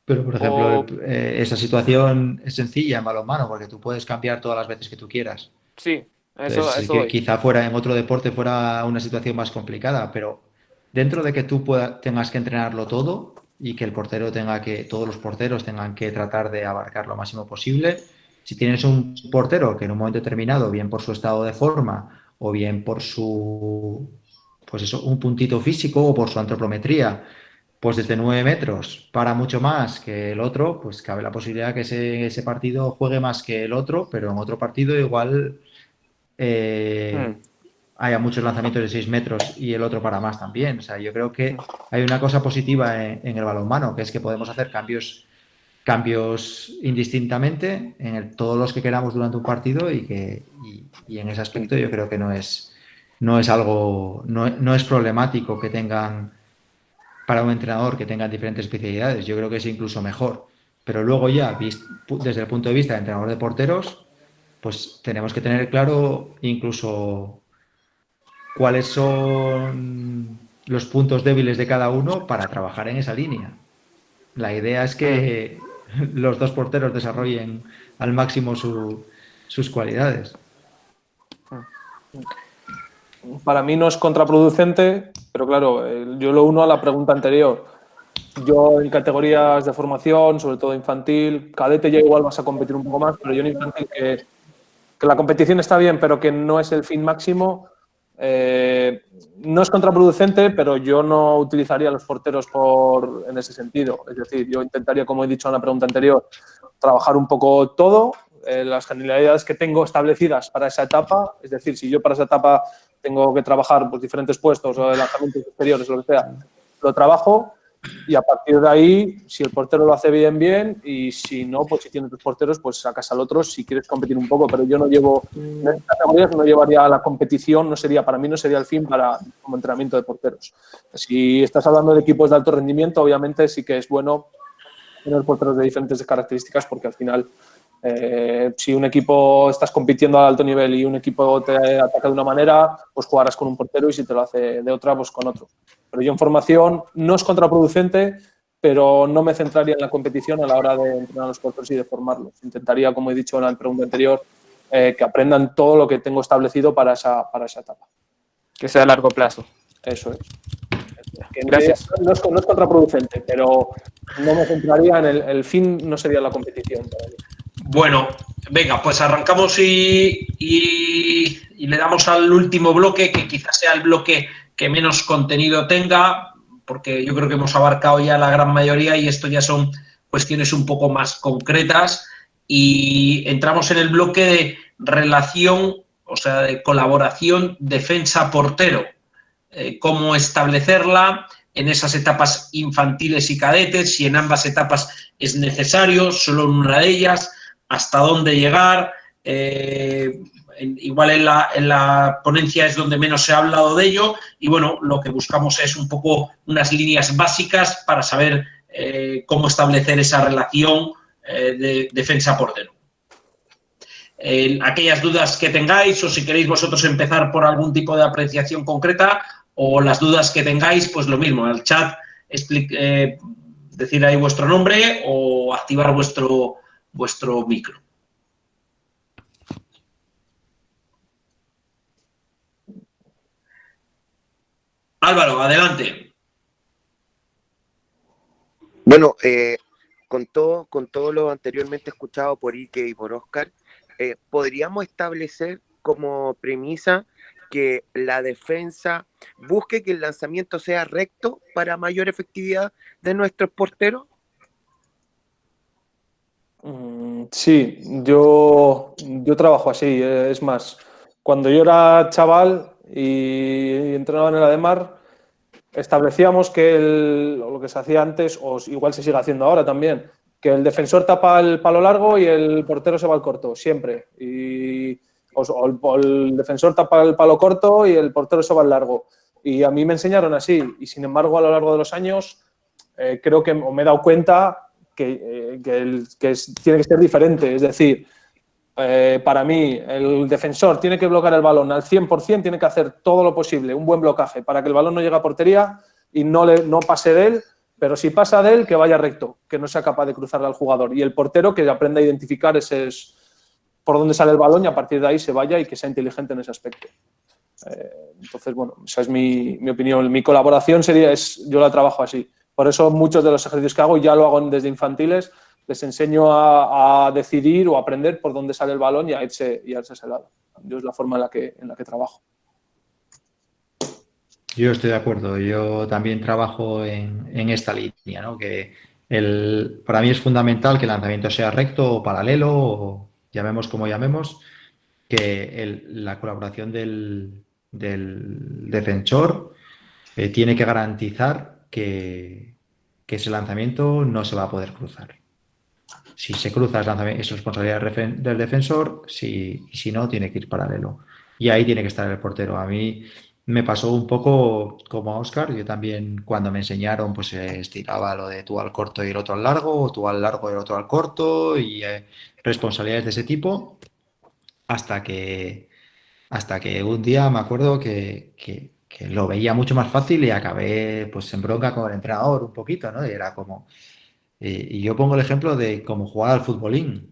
Pero, por ejemplo, O, esa situación es sencilla en balonmano porque tú puedes cambiar todas las veces que tú quieras. sí, a Entonces, eso que voy. quizá fuera en otro deporte fuera una situación más complicada, pero dentro de que tú tengas que entrenarlo todo y que el portero todos los porteros tengan que tratar de abarcar lo máximo posible, si tienes un portero que en un momento determinado, bien por su estado de forma o bien por pues eso, un puntito físico o por su antropometría, pues desde 9 metros para mucho más que el otro, pues cabe la posibilidad que ese partido juegue más que el otro, pero en otro partido igual Mm. haya muchos lanzamientos de 6 metros y el otro para más también. O sea, yo creo que hay una cosa positiva en el balonmano, que es que podemos hacer cambios indistintamente todos los que queramos durante un partido y en ese aspecto yo creo que no es algo, no es problemático que tengan para un entrenador que tenga diferentes especialidades. Yo creo que es incluso mejor. Pero luego ya, desde el punto de vista de entrenador de porteros, pues tenemos que tener claro incluso cuáles son los puntos débiles de cada uno para trabajar en esa línea. La idea es que los dos porteros desarrollen al máximo sus cualidades. Para mí no es contraproducente, pero claro, yo lo uno a la pregunta anterior. Yo en categorías de formación, sobre todo infantil, cadete ya igual vas a competir un poco más, pero yo en infantil que la competición está bien, pero que no es el fin máximo, no es contraproducente, pero yo no utilizaría a los porteros en ese sentido. Es decir, yo intentaría, como he dicho en la pregunta anterior, trabajar un poco todo, las generalidades que tengo establecidas para esa etapa. Es decir, si yo para esa etapa tengo que trabajar pues, diferentes puestos o lanzamientos exteriores, lo que sea, lo trabajo. Y a partir de ahí, si el portero lo hace bien, bien, y si no, pues si tienes dos porteros, pues sacas al otro si quieres competir un poco, pero yo no llevo, en estas categorías no llevaría a la competición, para mí no sería el fin como entrenamiento de porteros. Si estás hablando de equipos de alto rendimiento, obviamente sí que es bueno tener porteros de diferentes características, porque al final, si un equipo estás compitiendo a alto nivel y un equipo te ataca de una manera, pues jugarás con un portero, y si te lo hace de otra, pues con otro. Pero yo en formación no es contraproducente, pero no me centraría en la competición a la hora de entrenar a los porteros y de formarlos. Intentaría, como he dicho en la pregunta anterior, que aprendan todo lo que tengo establecido para esa etapa. Que sea a largo plazo. Eso es. Gracias. No es contraproducente, pero no me centraría en el fin, no sería la competición. Bueno, venga, pues arrancamos y le damos al último bloque, que quizás sea el bloque que menos contenido tenga, porque yo creo que hemos abarcado ya la gran mayoría y esto ya son cuestiones un poco más concretas, y entramos en el bloque de relación, o sea, de colaboración defensa-portero. Cómo establecerla en esas etapas infantiles y cadetes, si en ambas etapas es necesario, solo en una de ellas, hasta dónde llegar. Igual en la ponencia es donde menos se ha hablado de ello, y bueno, lo que buscamos es un poco unas líneas básicas para saber cómo establecer esa relación de defensa-portero. Aquellas dudas que tengáis, o si queréis vosotros empezar por algún tipo de apreciación concreta, o las dudas que tengáis, pues lo mismo, al chat decir ahí vuestro nombre o activar vuestro micro. Álvaro, adelante. Bueno, con todo lo anteriormente escuchado por Ike y por Óscar, podríamos establecer como premisa que la defensa busque que el lanzamiento sea recto para mayor efectividad de nuestros porteros. Sí, yo trabajo así. Es más, cuando yo era chaval y entrenaba en el Ademar, establecíamos que lo que se hacía antes, o igual se sigue haciendo ahora también, que el defensor tapa el palo largo y el portero se va al corto, siempre. O el defensor tapa el palo corto y el portero se va al largo. Y a mí me enseñaron así, y sin embargo a lo largo de los años creo que me he dado cuenta que tiene que ser diferente. Es decir, para mí el defensor tiene que bloquear el balón al 100%, tiene que hacer todo lo posible, un buen blocaje para que el balón no llegue a portería y no pase de él, pero si pasa de él, que vaya recto, que no sea capaz de cruzarle al jugador. Y el portero que aprenda a identificar por dónde sale el balón y a partir de ahí se vaya, y que sea inteligente en ese aspecto. Entonces, bueno, esa es mi opinión. Mi colaboración yo la trabajo así. Por eso muchos de los ejercicios que hago ya lo hago desde infantiles. Les enseño a decidir o aprender por dónde sale el balón y a irse a ese lado. Yo es la forma en la que trabajo. Yo estoy de acuerdo. Yo también trabajo en esta línea, ¿no? Que para mí es fundamental que el lanzamiento sea recto o paralelo, o llamemos como llamemos, que la colaboración del defensor tiene que garantizar que ese lanzamiento no se va a poder cruzar. Si se cruza es responsabilidad del defensor, y si no, tiene que ir paralelo. Y ahí tiene que estar el portero. A mí me pasó un poco como a Oscar. Yo también, cuando me enseñaron, pues estiraba lo de tú al corto y el otro al largo, o tú al largo y el otro al corto, y responsabilidades de ese tipo, hasta que, hasta que un día me acuerdo que lo veía mucho más fácil y acabé pues en bronca con el entrenador un poquito, ¿no? Y era como, y yo pongo el ejemplo de cómo jugar al futbolín.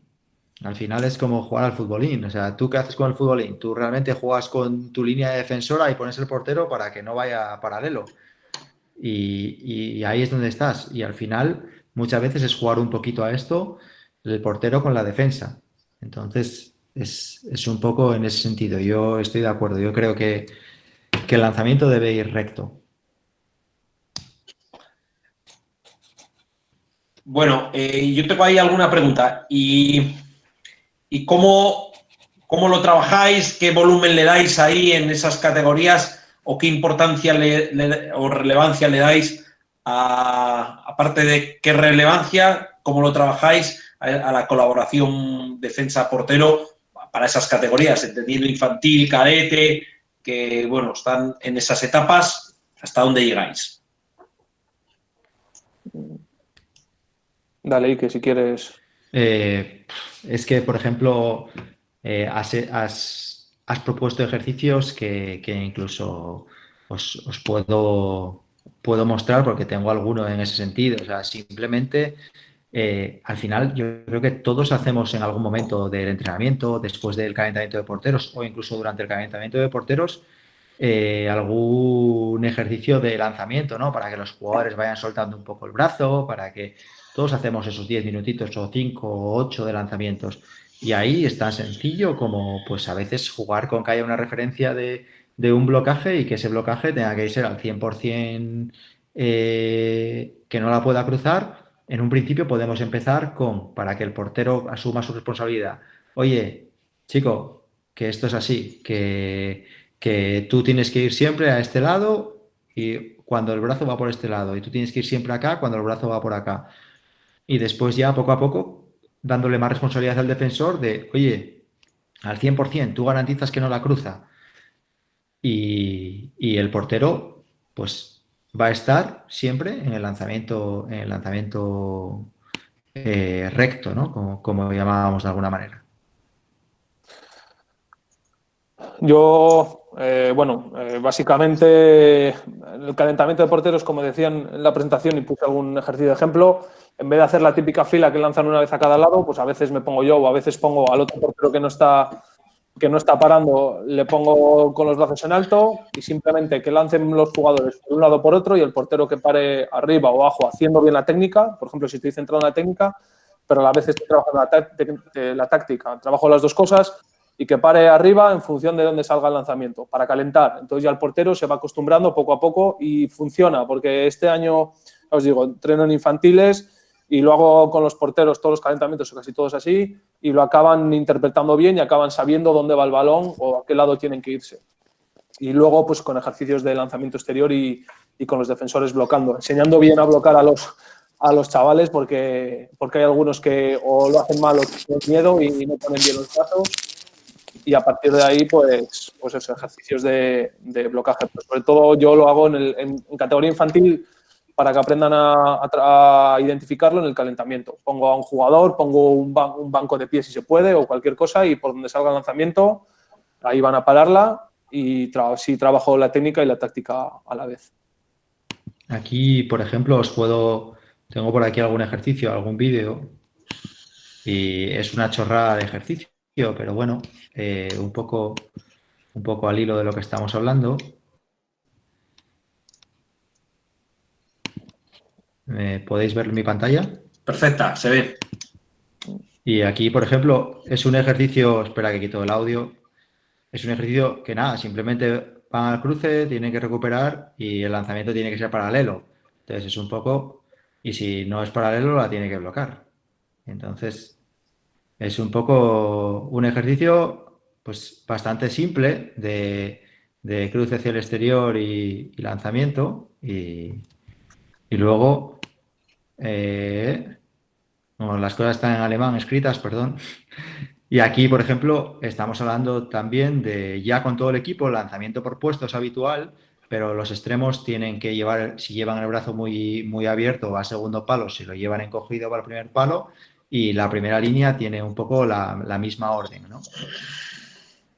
Al final es como jugar al futbolín. O sea, ¿tú qué haces con el futbolín? Tú realmente juegas con tu línea de defensora y pones el portero para que no vaya paralelo. Y ahí es donde estás. Y al final, muchas veces es jugar un poquito a esto, el portero con la defensa. Entonces, es un poco en ese sentido. Yo estoy de acuerdo. Yo creo que el lanzamiento debe ir recto. Bueno, yo tengo ahí alguna pregunta. ¿Y cómo lo trabajáis? ¿Qué volumen le dais ahí en esas categorías? ¿O qué importancia o relevancia le dais? Aparte de qué relevancia, ¿cómo lo trabajáis a la colaboración defensa-portero para esas categorías? Entendiendo infantil, cadete, que bueno, están en esas etapas, ¿hasta dónde llegáis? Dale, Ike, si quieres. Eh, es que, por ejemplo, has propuesto ejercicios que incluso os puedo mostrar porque tengo alguno en ese sentido. O sea, simplemente, al final, yo creo que todos hacemos en algún momento del entrenamiento, después del calentamiento de porteros o incluso durante el calentamiento de porteros, algún ejercicio de lanzamiento, ¿no? Para que los jugadores vayan soltando un poco el brazo, para que todos hacemos esos 10 minutitos o 5 o 8 de lanzamientos. Y ahí es tan sencillo como, pues a veces jugar con que haya una referencia de un blocaje y que ese blocaje tenga que ser al 100% que no la pueda cruzar. En un principio podemos empezar con, para que el portero asuma su responsabilidad. Oye, chico, que esto es así, que tú tienes que ir siempre a este lado y cuando el brazo va por este lado y tú tienes que ir siempre acá cuando el brazo va por acá. Y después ya poco a poco dándole más responsabilidad al defensor de, oye, al 100% tú garantizas que no la cruza y el portero pues va a estar siempre en el lanzamiento recto, ¿no? Como llamábamos de alguna manera. Yo, básicamente el calentamiento de porteros, como decían en la presentación y puse algún ejercicio de ejemplo, en vez de hacer la típica fila que lanzan una vez a cada lado, pues a veces me pongo yo o a veces pongo al otro portero que no está parando, le pongo con los brazos en alto y simplemente que lancen los jugadores por un lado o por otro y el portero que pare arriba o abajo haciendo bien la técnica. Por ejemplo, si estoy centrado en la técnica, pero a la vez estoy trabajando la táctica, trabajo las dos cosas y que pare arriba en función de dónde salga el lanzamiento, para calentar. Entonces ya el portero se va acostumbrando poco a poco y funciona, porque este año, os digo, entreno en infantiles y lo hago con los porteros, todos los calentamientos, casi todos así, y lo acaban interpretando bien y acaban sabiendo dónde va el balón o a qué lado tienen que irse. Y luego, pues con ejercicios de lanzamiento exterior y con los defensores blocando, enseñando bien a blocar a los chavales porque hay algunos que o lo hacen mal o tienen miedo y no ponen bien los brazos. Y a partir de ahí, pues esos ejercicios de blocaje. Pero sobre todo yo lo hago en categoría infantil para que aprendan a identificarlo en el calentamiento. Pongo a un jugador, pongo un banco de pie si se puede o cualquier cosa y por donde salga el lanzamiento, ahí van a pararla y sí trabajo la técnica y la táctica a la vez. Aquí, por ejemplo, tengo por aquí algún ejercicio, algún vídeo y es una chorrada de ejercicio, pero bueno, un poco al hilo de lo que estamos hablando. ¿Podéis ver mi pantalla? Perfecta, se ve. Y aquí, por ejemplo, es un ejercicio, espera que quito el audio, es un ejercicio que nada, simplemente van al cruce, tienen que recuperar y el lanzamiento tiene que ser paralelo. Entonces es un poco, y si no es paralelo, la tiene que bloquear. Entonces es un poco un ejercicio pues bastante simple de cruce hacia el exterior y lanzamiento y luego bueno, las cosas están en alemán escritas, perdón. Y aquí, por ejemplo, estamos hablando también de ya con todo el equipo, el lanzamiento por puestos habitual, pero los extremos tienen que llevar, si llevan el brazo muy, muy abierto va a segundo palo, si lo llevan encogido va al primer palo, y la primera línea tiene un poco la misma orden, ¿no?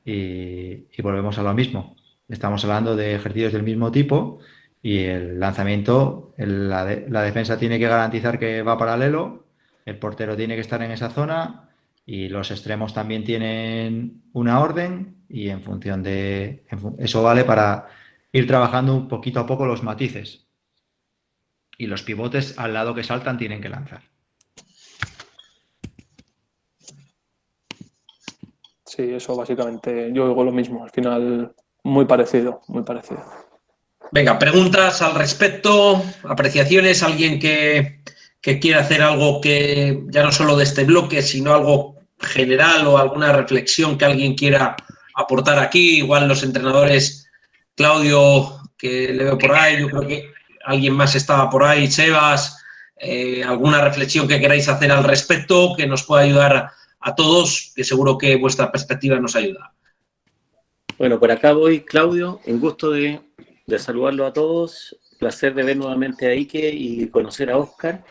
Y volvemos a lo mismo. Estamos hablando de ejercicios del mismo tipo y el lanzamiento, la defensa tiene que garantizar que va paralelo, el portero tiene que estar en esa zona y los extremos también tienen una orden y en función de eso vale para ir trabajando un poquito a poco los matices. Y los pivotes al lado que saltan tienen que lanzar. Sí, eso básicamente, yo digo lo mismo, al final muy parecido, muy parecido. Venga, preguntas al respecto, apreciaciones, alguien que quiera hacer algo que ya no solo de este bloque, sino algo general o alguna reflexión que alguien quiera aportar aquí, igual los entrenadores, Claudio, que le veo por ahí, yo creo que alguien más estaba por ahí, Sebas, alguna reflexión que queráis hacer al respecto, que nos pueda ayudar a todos, que seguro que vuestra perspectiva nos ayuda. Bueno, por acá voy, Claudio, un gusto de saludarlo a todos, placer de ver nuevamente a Ike y conocer a Óscar.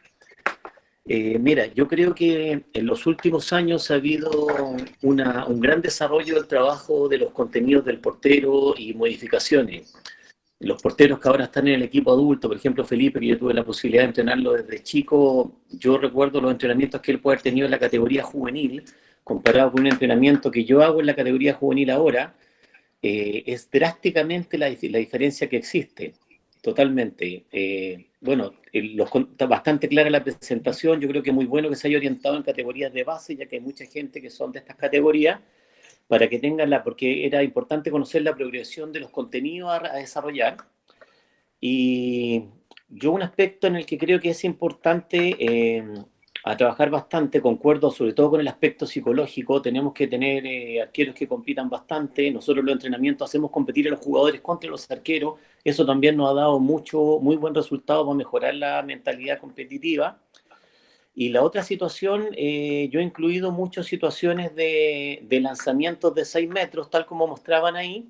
Mira, yo creo que en los últimos años ha habido un gran desarrollo del trabajo de los contenidos del portero y modificaciones. Los porteros que ahora están en el equipo adulto, por ejemplo Felipe, que yo tuve la posibilidad de entrenarlo desde chico, yo recuerdo los entrenamientos que él puede haber tenido en la categoría juvenil, comparado con un entrenamiento que yo hago en la categoría juvenil ahora, es drásticamente la diferencia que existe, totalmente. Bueno, está bastante clara la presentación, yo creo que es muy bueno que se haya orientado en categorías de base, ya que hay mucha gente que son de estas categorías, para que tengan porque era importante conocer la progresión de los contenidos a desarrollar. Y yo un aspecto en el que creo que es importante a trabajar bastante, concuerdo sobre todo con el aspecto psicológico, tenemos que tener arqueros que compitan bastante, nosotros en los entrenamientos hacemos competir a los jugadores contra los arqueros, eso también nos ha dado muy buen resultado para mejorar la mentalidad competitiva. Y la otra situación, yo he incluido muchas situaciones de lanzamientos de 6 metros, tal como mostraban ahí,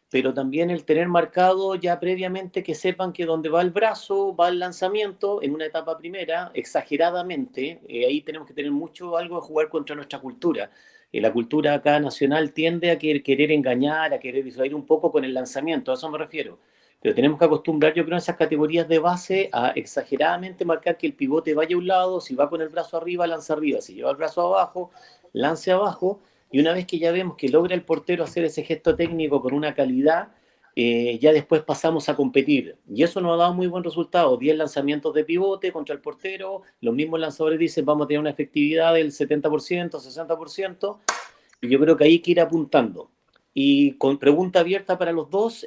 pero también el tener marcado ya previamente que sepan que donde va el brazo, va el lanzamiento en una etapa primera, exageradamente, ahí tenemos que tener algo de jugar contra nuestra cultura. La cultura acá nacional tiende a querer engañar, a querer disuadir un poco con el lanzamiento, a eso me refiero. Pero tenemos que acostumbrar, yo creo, en esas categorías de base a exageradamente marcar que el pivote vaya a un lado, si va con el brazo arriba, lanza arriba, si lleva el brazo abajo, lance abajo, y una vez que ya vemos que logra el portero hacer ese gesto técnico con una calidad, ya después pasamos a competir. Y eso nos ha dado muy buen resultado, 10 lanzamientos de pivote contra el portero, los mismos lanzadores dicen vamos a tener una efectividad del 70%, 60%, y yo creo que hay que ir apuntando. Y con pregunta abierta para los dos,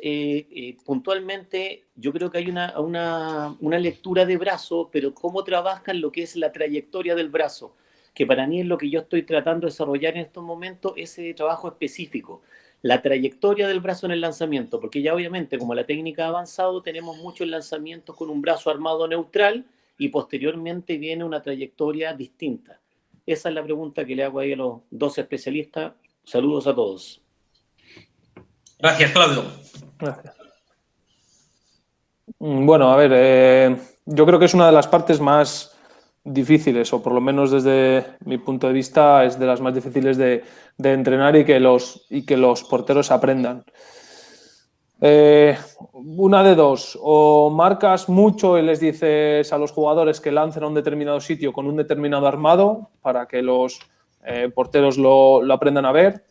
puntualmente yo creo que hay una lectura de brazo, pero cómo trabajan lo que es la trayectoria del brazo, que para mí es lo que yo estoy tratando de desarrollar en estos momentos, ese trabajo específico, la trayectoria del brazo en el lanzamiento, porque ya obviamente como la técnica ha avanzado, tenemos muchos lanzamientos con un brazo armado neutral y posteriormente viene una trayectoria distinta. Esa es la pregunta que le hago ahí a los dos especialistas. Saludos a todos. Gracias, Claudio. Gracias. Bueno, a ver, yo creo que es una de las partes más difíciles, o por lo menos desde mi punto de vista es de las más difíciles de entrenar y que los porteros aprendan. Una de dos, o marcas mucho y les dices a los jugadores que lancen a un determinado sitio con un determinado armado para que los porteros lo aprendan a ver.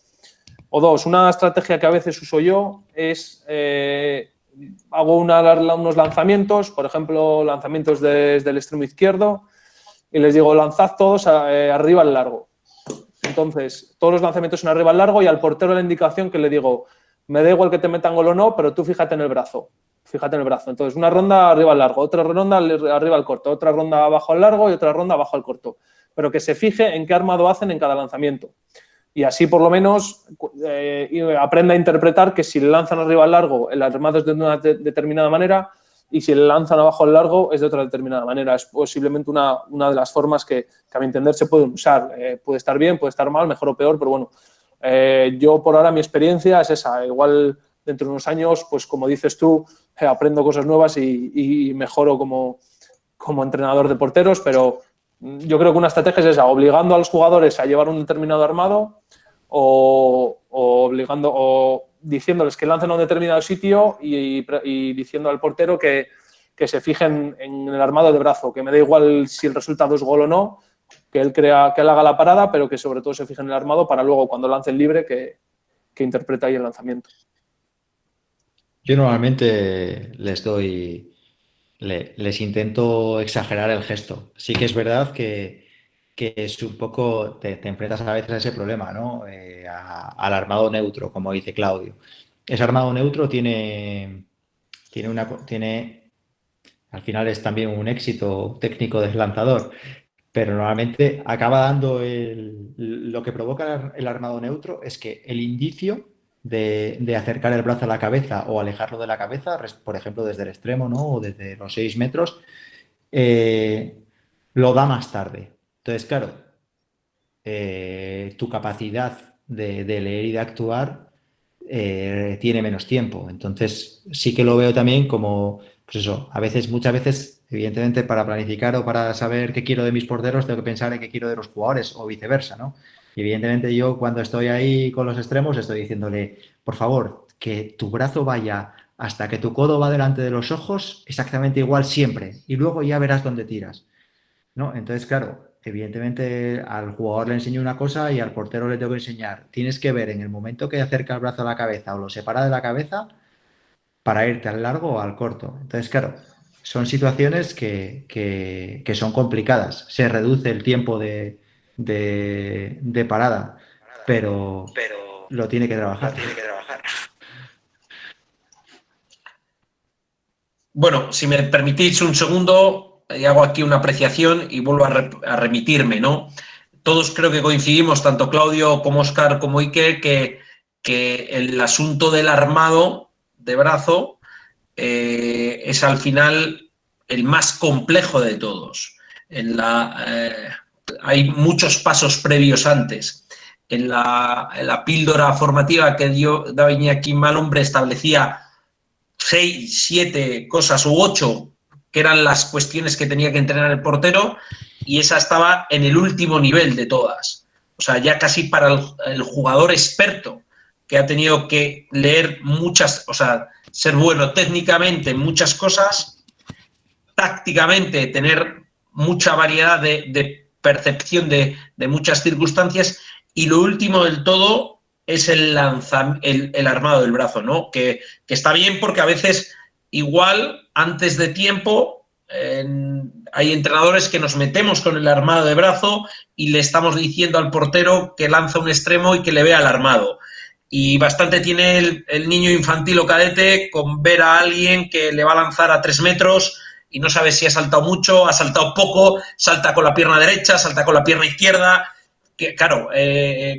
O dos, una estrategia que a veces uso yo es hago unos lanzamientos, por ejemplo, lanzamientos desde el extremo izquierdo y les digo, lanzad todos arriba al largo. Entonces, todos los lanzamientos son arriba al largo y al portero la indicación que le digo, me da igual que te metan gol o no, pero tú fíjate en el brazo. Fíjate en el brazo. Entonces, una ronda arriba al largo, otra ronda arriba al corto, otra ronda abajo al largo y otra ronda abajo al corto. Pero que se fije en qué armado hacen en cada lanzamiento. Y así, por lo menos, aprenda a interpretar que si le lanzan arriba al largo, el armado es de una determinada manera, y si le lanzan abajo al largo es de otra determinada manera. Es posiblemente una de las formas que a mi entender se pueden usar. Puede estar bien, puede estar mal, mejor o peor, pero bueno, yo por ahora mi experiencia es esa. Igual dentro de unos años, pues como dices tú, aprendo cosas nuevas y mejoro como entrenador de porteros, pero yo creo que una estrategia es esa, obligando a los jugadores a llevar un determinado armado o diciéndoles que lancen a un determinado sitio y diciendo al portero que se fijen en el armado de brazo, que me da igual si el resultado es gol o no, que él haga la parada, pero que sobre todo se fije en el armado para luego cuando lance el libre que interprete ahí el lanzamiento. Yo normalmente les intento exagerar el gesto. Sí que es verdad que es un poco, te enfrentas a veces a ese problema, ¿no? Al armado neutro, como dice Claudio. Ese armado neutro tiene, al final es también un éxito técnico del lanzador, pero normalmente acaba dando lo que provoca el armado neutro es que el indicio de acercar el brazo a la cabeza o alejarlo de la cabeza, por ejemplo, desde el extremo, ¿no? O desde los 6 metros, lo da más tarde. Entonces, claro, tu capacidad de leer y de actuar tiene menos tiempo. Entonces, sí que lo veo también como, pues eso, muchas veces, evidentemente, para planificar o para saber qué quiero de mis porteros, tengo que pensar en qué quiero de los jugadores o viceversa, ¿no? Y evidentemente yo cuando estoy ahí con los extremos estoy diciéndole, por favor, que tu brazo vaya hasta que tu codo va delante de los ojos exactamente igual siempre y luego ya verás dónde tiras, ¿no? Entonces, claro, evidentemente al jugador le enseño una cosa y al portero le tengo que enseñar. Tienes que ver en el momento que acerca el brazo a la cabeza o lo separa de la cabeza para irte al largo o al corto. Entonces, claro, son situaciones que son complicadas. Se reduce el tiempo de parada, pero lo tiene que trabajar. Bueno, si me permitís un segundo, hago aquí una apreciación y vuelvo a remitirme, ¿no? Todos creo que coincidimos, tanto Claudio como Óscar como Iker, que el asunto del armado de brazo es al final el más complejo de todos. Hay muchos pasos previos antes. En la píldora formativa que daba Iñaki Malhombre establecía 6, 7 cosas u 8 que eran las cuestiones que tenía que entrenar el portero y esa estaba en el último nivel de todas. O sea, ya casi para el jugador experto que ha tenido que leer muchas, o sea, ser bueno técnicamente en muchas cosas, tácticamente tener mucha variedad de percepción de muchas circunstancias y lo último del todo es el armado del brazo, ¿no? Que está bien porque a veces igual antes de tiempo hay entrenadores que nos metemos con el armado de brazo y le estamos diciendo al portero que lanza un extremo y que le vea el armado. Y bastante tiene el niño infantil o cadete con ver a alguien que le va a lanzar a 3 metros y no sabe si ha saltado mucho, ha saltado poco, salta con la pierna derecha, salta con la pierna izquierda. Que, claro,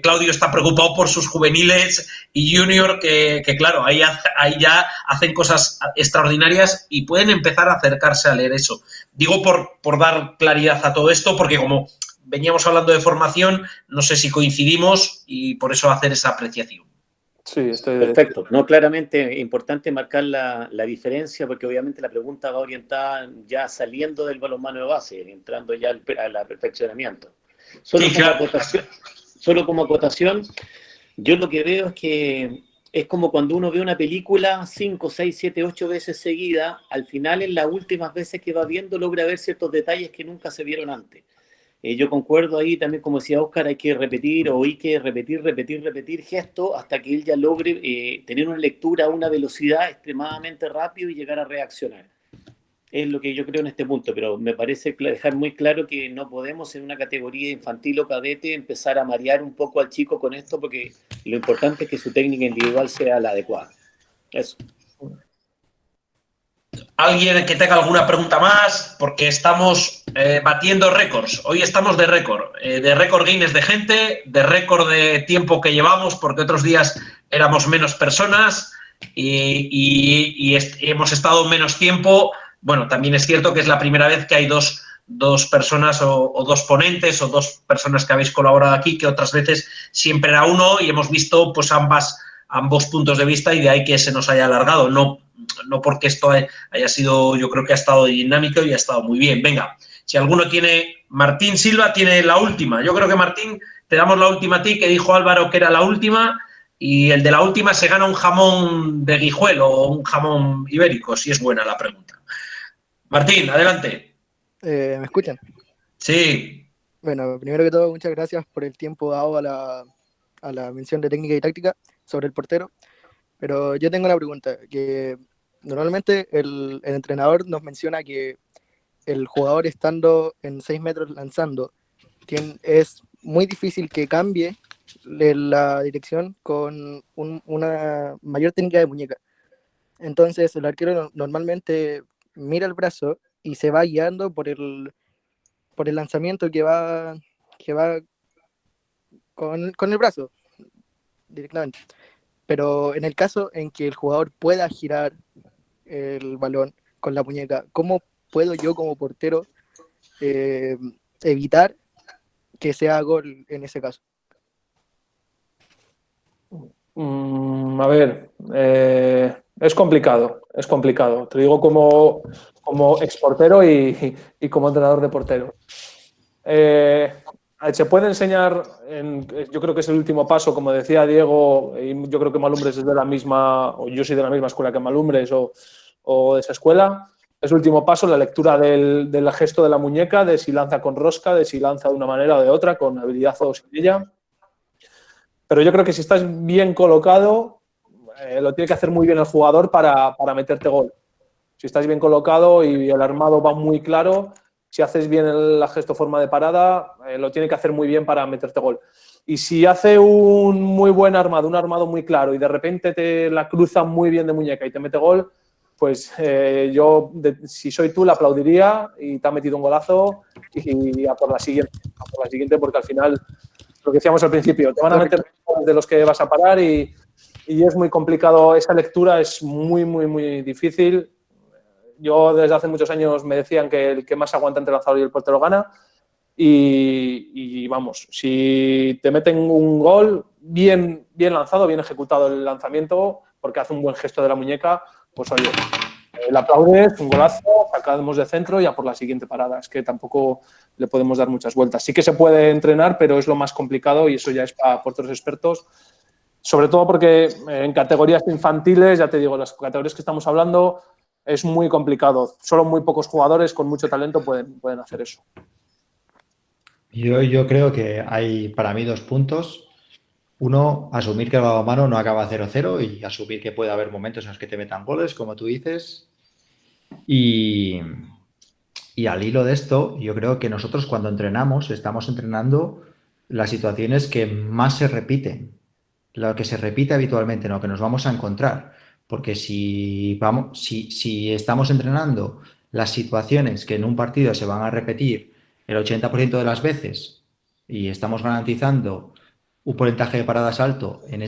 Claudio está preocupado por sus juveniles y junior que claro, ahí ya hacen cosas extraordinarias y pueden empezar a acercarse a leer eso. Digo por dar claridad a todo esto, porque como veníamos hablando de formación, no sé si coincidimos y por eso hacer esa apreciación. Sí, estoy perfecto. No, claramente importante marcar la diferencia porque obviamente la pregunta va orientada ya saliendo del balonmano de base, entrando ya al perfeccionamiento. Solo como acotación, yo lo que veo es que es como cuando uno ve una película 5, 6, 7, 8 veces seguida, al final en las últimas veces que va viendo logra ver ciertos detalles que nunca se vieron antes. Yo concuerdo ahí también, como decía Óscar, hay que repetir o hay que repetir gestos hasta que él ya logre tener una lectura a una velocidad extremadamente rápida y llegar a reaccionar. Es lo que yo creo en este punto, pero me parece dejar muy claro que no podemos en una categoría infantil o cadete empezar a marear un poco al chico con esto porque lo importante es que su técnica individual sea la adecuada. Eso. ¿Alguien que tenga alguna pregunta más? Porque estamos batiendo récords. Hoy estamos de récord Guinness de gente, de récord de tiempo que llevamos, porque otros días éramos menos personas. y hemos estado menos tiempo. Bueno, también es cierto que es la primera vez que hay dos personas o dos ponentes o dos personas que habéis colaborado aquí, que otras veces siempre era uno y hemos visto pues ambos puntos de vista y de ahí que se nos haya alargado. No porque esto haya sido, yo creo que ha estado dinámico y ha estado muy bien. Venga, si alguno tiene, Martín Silva tiene la última. Yo creo que Martín, te damos la última a ti, que dijo Álvaro que era la última, y el de la última se gana un jamón de Guijuelo o un jamón ibérico, si es buena la pregunta. Martín, adelante. ¿Me escuchan? Sí. Bueno, primero que todo, muchas gracias por el tiempo dado a la mención de técnica y táctica sobre el portero. Pero yo tengo una pregunta, que normalmente el entrenador nos menciona que el jugador estando en 6 metros lanzando, es muy difícil que cambie la dirección con una mayor técnica de muñeca. Entonces el arquero normalmente mira el brazo y se va guiando por el lanzamiento que va con el brazo directamente. Pero en el caso en que el jugador pueda girar el balón con la muñeca, ¿cómo puedo yo como portero evitar que sea gol en ese caso? A ver, es complicado. Te digo como exportero y como entrenador de portero. Se puede enseñar, yo creo que es el último paso, como decía Diego, y yo creo que Malumbres es de la misma, o yo soy de la misma escuela que Malumbres o de esa escuela. Es el último paso, la lectura del gesto de la muñeca, de si lanza con rosca, de si lanza de una manera o de otra, con habilidad o sin ella. Pero yo creo que si estás bien colocado, lo tiene que hacer muy bien el jugador para meterte gol. Si estás bien colocado y el armado va muy claro, si haces bien la gesto forma de parada, lo tiene que hacer muy bien para meterte gol. Y si hace un muy buen armado, un armado muy claro y de repente te la cruza muy bien de muñeca y te mete gol, pues yo, si soy tú, le aplaudiría y te ha metido un golazo y a por la siguiente, porque al final, lo que decíamos al principio, te van a meter de los que vas a parar y es muy complicado. Esa lectura es muy, muy, muy difícil. Yo desde hace muchos años me decían que el que más aguanta entre el lanzador y el portero gana y vamos, si te meten un gol bien lanzado, bien ejecutado el lanzamiento, porque hace un buen gesto de la muñeca, pues oye, el aplaudes, un golazo, sacamos de centro y a por la siguiente parada. Es que tampoco le podemos dar muchas vueltas. Sí que se puede entrenar, pero es lo más complicado y eso ya es para porteros expertos. Sobre todo porque en categorías infantiles, ya te digo, las categorías que estamos hablando, es muy complicado. Solo muy pocos jugadores con mucho talento pueden hacer eso. Yo creo que hay para mí 2 puntos. Uno, asumir que el balonmano no acaba 0-0 y asumir que puede haber momentos en los que te metan goles, como tú dices. Y al hilo de esto, yo creo que nosotros cuando entrenamos, estamos entrenando las situaciones que más se repiten, lo que se repite habitualmente, lo que nos vamos a encontrar. Porque si estamos entrenando las situaciones que en un partido se van a repetir el 80% de las veces y estamos garantizando un porcentaje de paradas alto en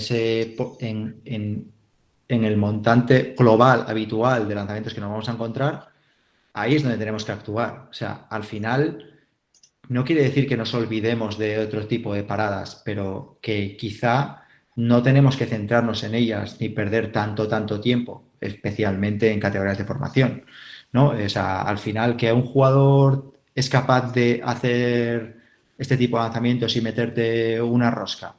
el montante global habitual de lanzamientos que nos vamos a encontrar, ahí es donde tenemos que actuar. O sea, al final no quiere decir que nos olvidemos de otro tipo de paradas, pero que quizá no tenemos que centrarnos en ellas ni perder tanto tiempo, especialmente en categorías de formación, ¿no? O sea, al final que un jugador es capaz de hacer este tipo de lanzamientos y meterte una rosca,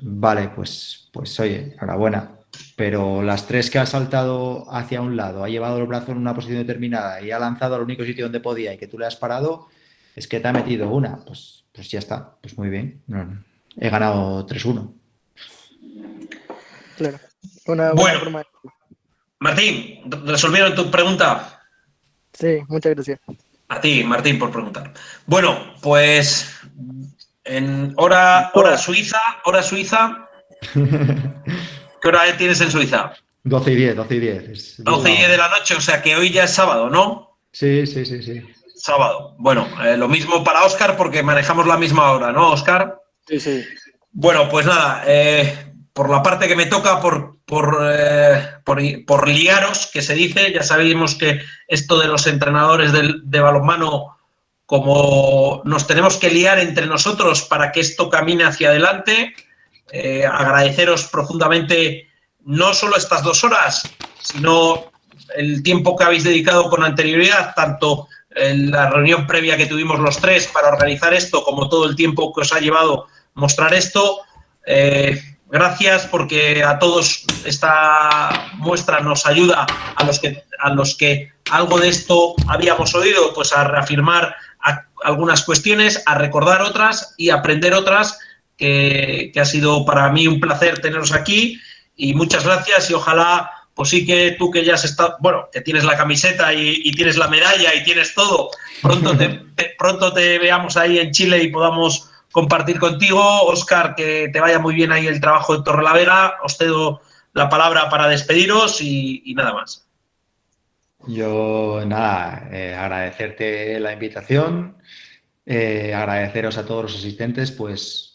vale, pues oye, enhorabuena. Pero las 3 que ha saltado hacia un lado, ha llevado el brazo en una posición determinada y ha lanzado al único sitio donde podía y que tú le has parado, es que te ha metido una. Pues ya está, pues muy bien. He ganado 3-1. Claro. Una bueno, forma. Martín, ¿resolvieron tu pregunta? Sí, muchas gracias. A ti, Martín, por preguntar. Bueno, pues en hora suiza. ¿Qué hora tienes en Suiza? 12:10. 12:10 de la noche, o sea que hoy ya es sábado, ¿no? Sí. Sábado. Bueno, lo mismo para Óscar porque manejamos la misma hora, ¿no, Óscar? Sí. Bueno, pues nada, por la parte que me toca, por liaros, que se dice. Ya sabemos que esto de los entrenadores de balonmano, como nos tenemos que liar entre nosotros para que esto camine hacia adelante. Agradeceros profundamente no solo estas 2 horas, sino el tiempo que habéis dedicado con anterioridad, tanto en la reunión previa que tuvimos los 3 para organizar esto, como todo el tiempo que os ha llevado mostrar esto. Gracias, porque a todos esta muestra nos ayuda, a los que algo de esto habíamos oído, pues a reafirmar algunas cuestiones, a recordar otras y aprender otras, que ha sido para mí un placer teneros aquí, y muchas gracias. Y ojalá, pues sí, que tú, que ya has estado, bueno, que tienes la camiseta y tienes la medalla y tienes todo, pronto te veamos ahí en Chile y podamos compartir contigo. Óscar, que te vaya muy bien ahí el trabajo de Torrelavega. Os cedo la palabra para despediros y nada más. Yo, nada, agradecerte la invitación, agradeceros a todos los asistentes, pues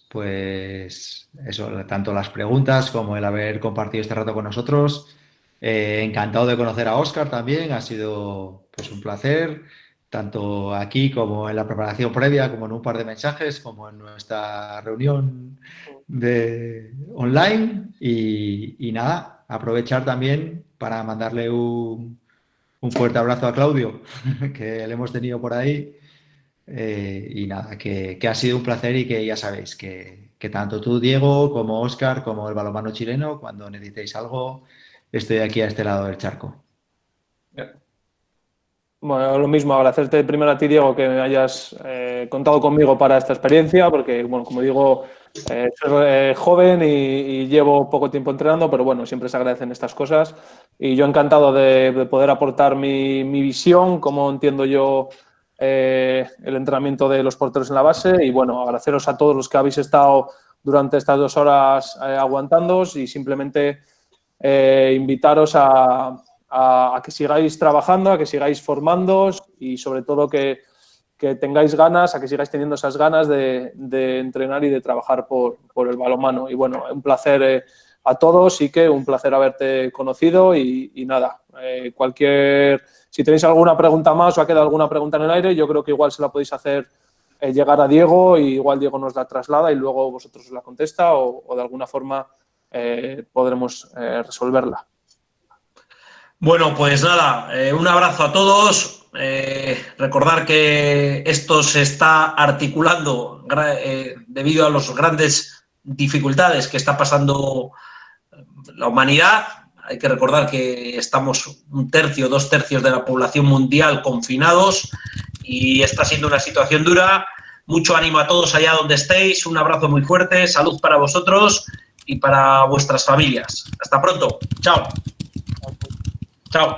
eso, tanto las preguntas como el haber compartido este rato con nosotros. Encantado de conocer a Óscar también, ha sido pues un placer, tanto aquí como en la preparación previa, como en un par de mensajes, como en nuestra reunión online. Y nada, aprovechar también para mandarle un fuerte abrazo a Claudio, que le hemos tenido por ahí. Y nada, que ha sido un placer, y que ya sabéis que tanto tú, Diego, como Óscar, como el balonmano chileno, cuando necesitéis algo, estoy aquí a este lado del charco. Bueno, lo mismo, agradecerte primero a ti, Diego, que me hayas contado conmigo para esta experiencia, porque, bueno, como digo, soy joven y llevo poco tiempo entrenando, pero bueno, siempre se agradecen estas cosas. Y yo encantado de poder aportar mi visión, cómo entiendo yo el entrenamiento de los porteros en la base. Y bueno, agradeceros a todos los que habéis estado durante estas 2 horas aguantándoos, y simplemente invitaros a que sigáis trabajando, a que sigáis formándoos, y sobre todo que tengáis ganas, a que sigáis teniendo esas ganas de entrenar y de trabajar por el balonmano. Y bueno, un placer a todos, y que un placer haberte conocido, y nada, si tenéis alguna pregunta más o ha quedado alguna pregunta en el aire, yo creo que igual se la podéis hacer llegar a Diego, y igual Diego nos la traslada y luego vosotros os la contesta, o de alguna forma podremos resolverla. Bueno, pues nada, un abrazo a todos. Recordar que esto se está articulando debido a las grandes dificultades que está pasando la humanidad. Hay que recordar que estamos 1/3, 2/3 de la población mundial confinados, y está siendo una situación dura. Mucho ánimo a todos allá donde estéis. Un abrazo muy fuerte. Salud para vosotros y para vuestras familias. Hasta pronto. Chao. Chao.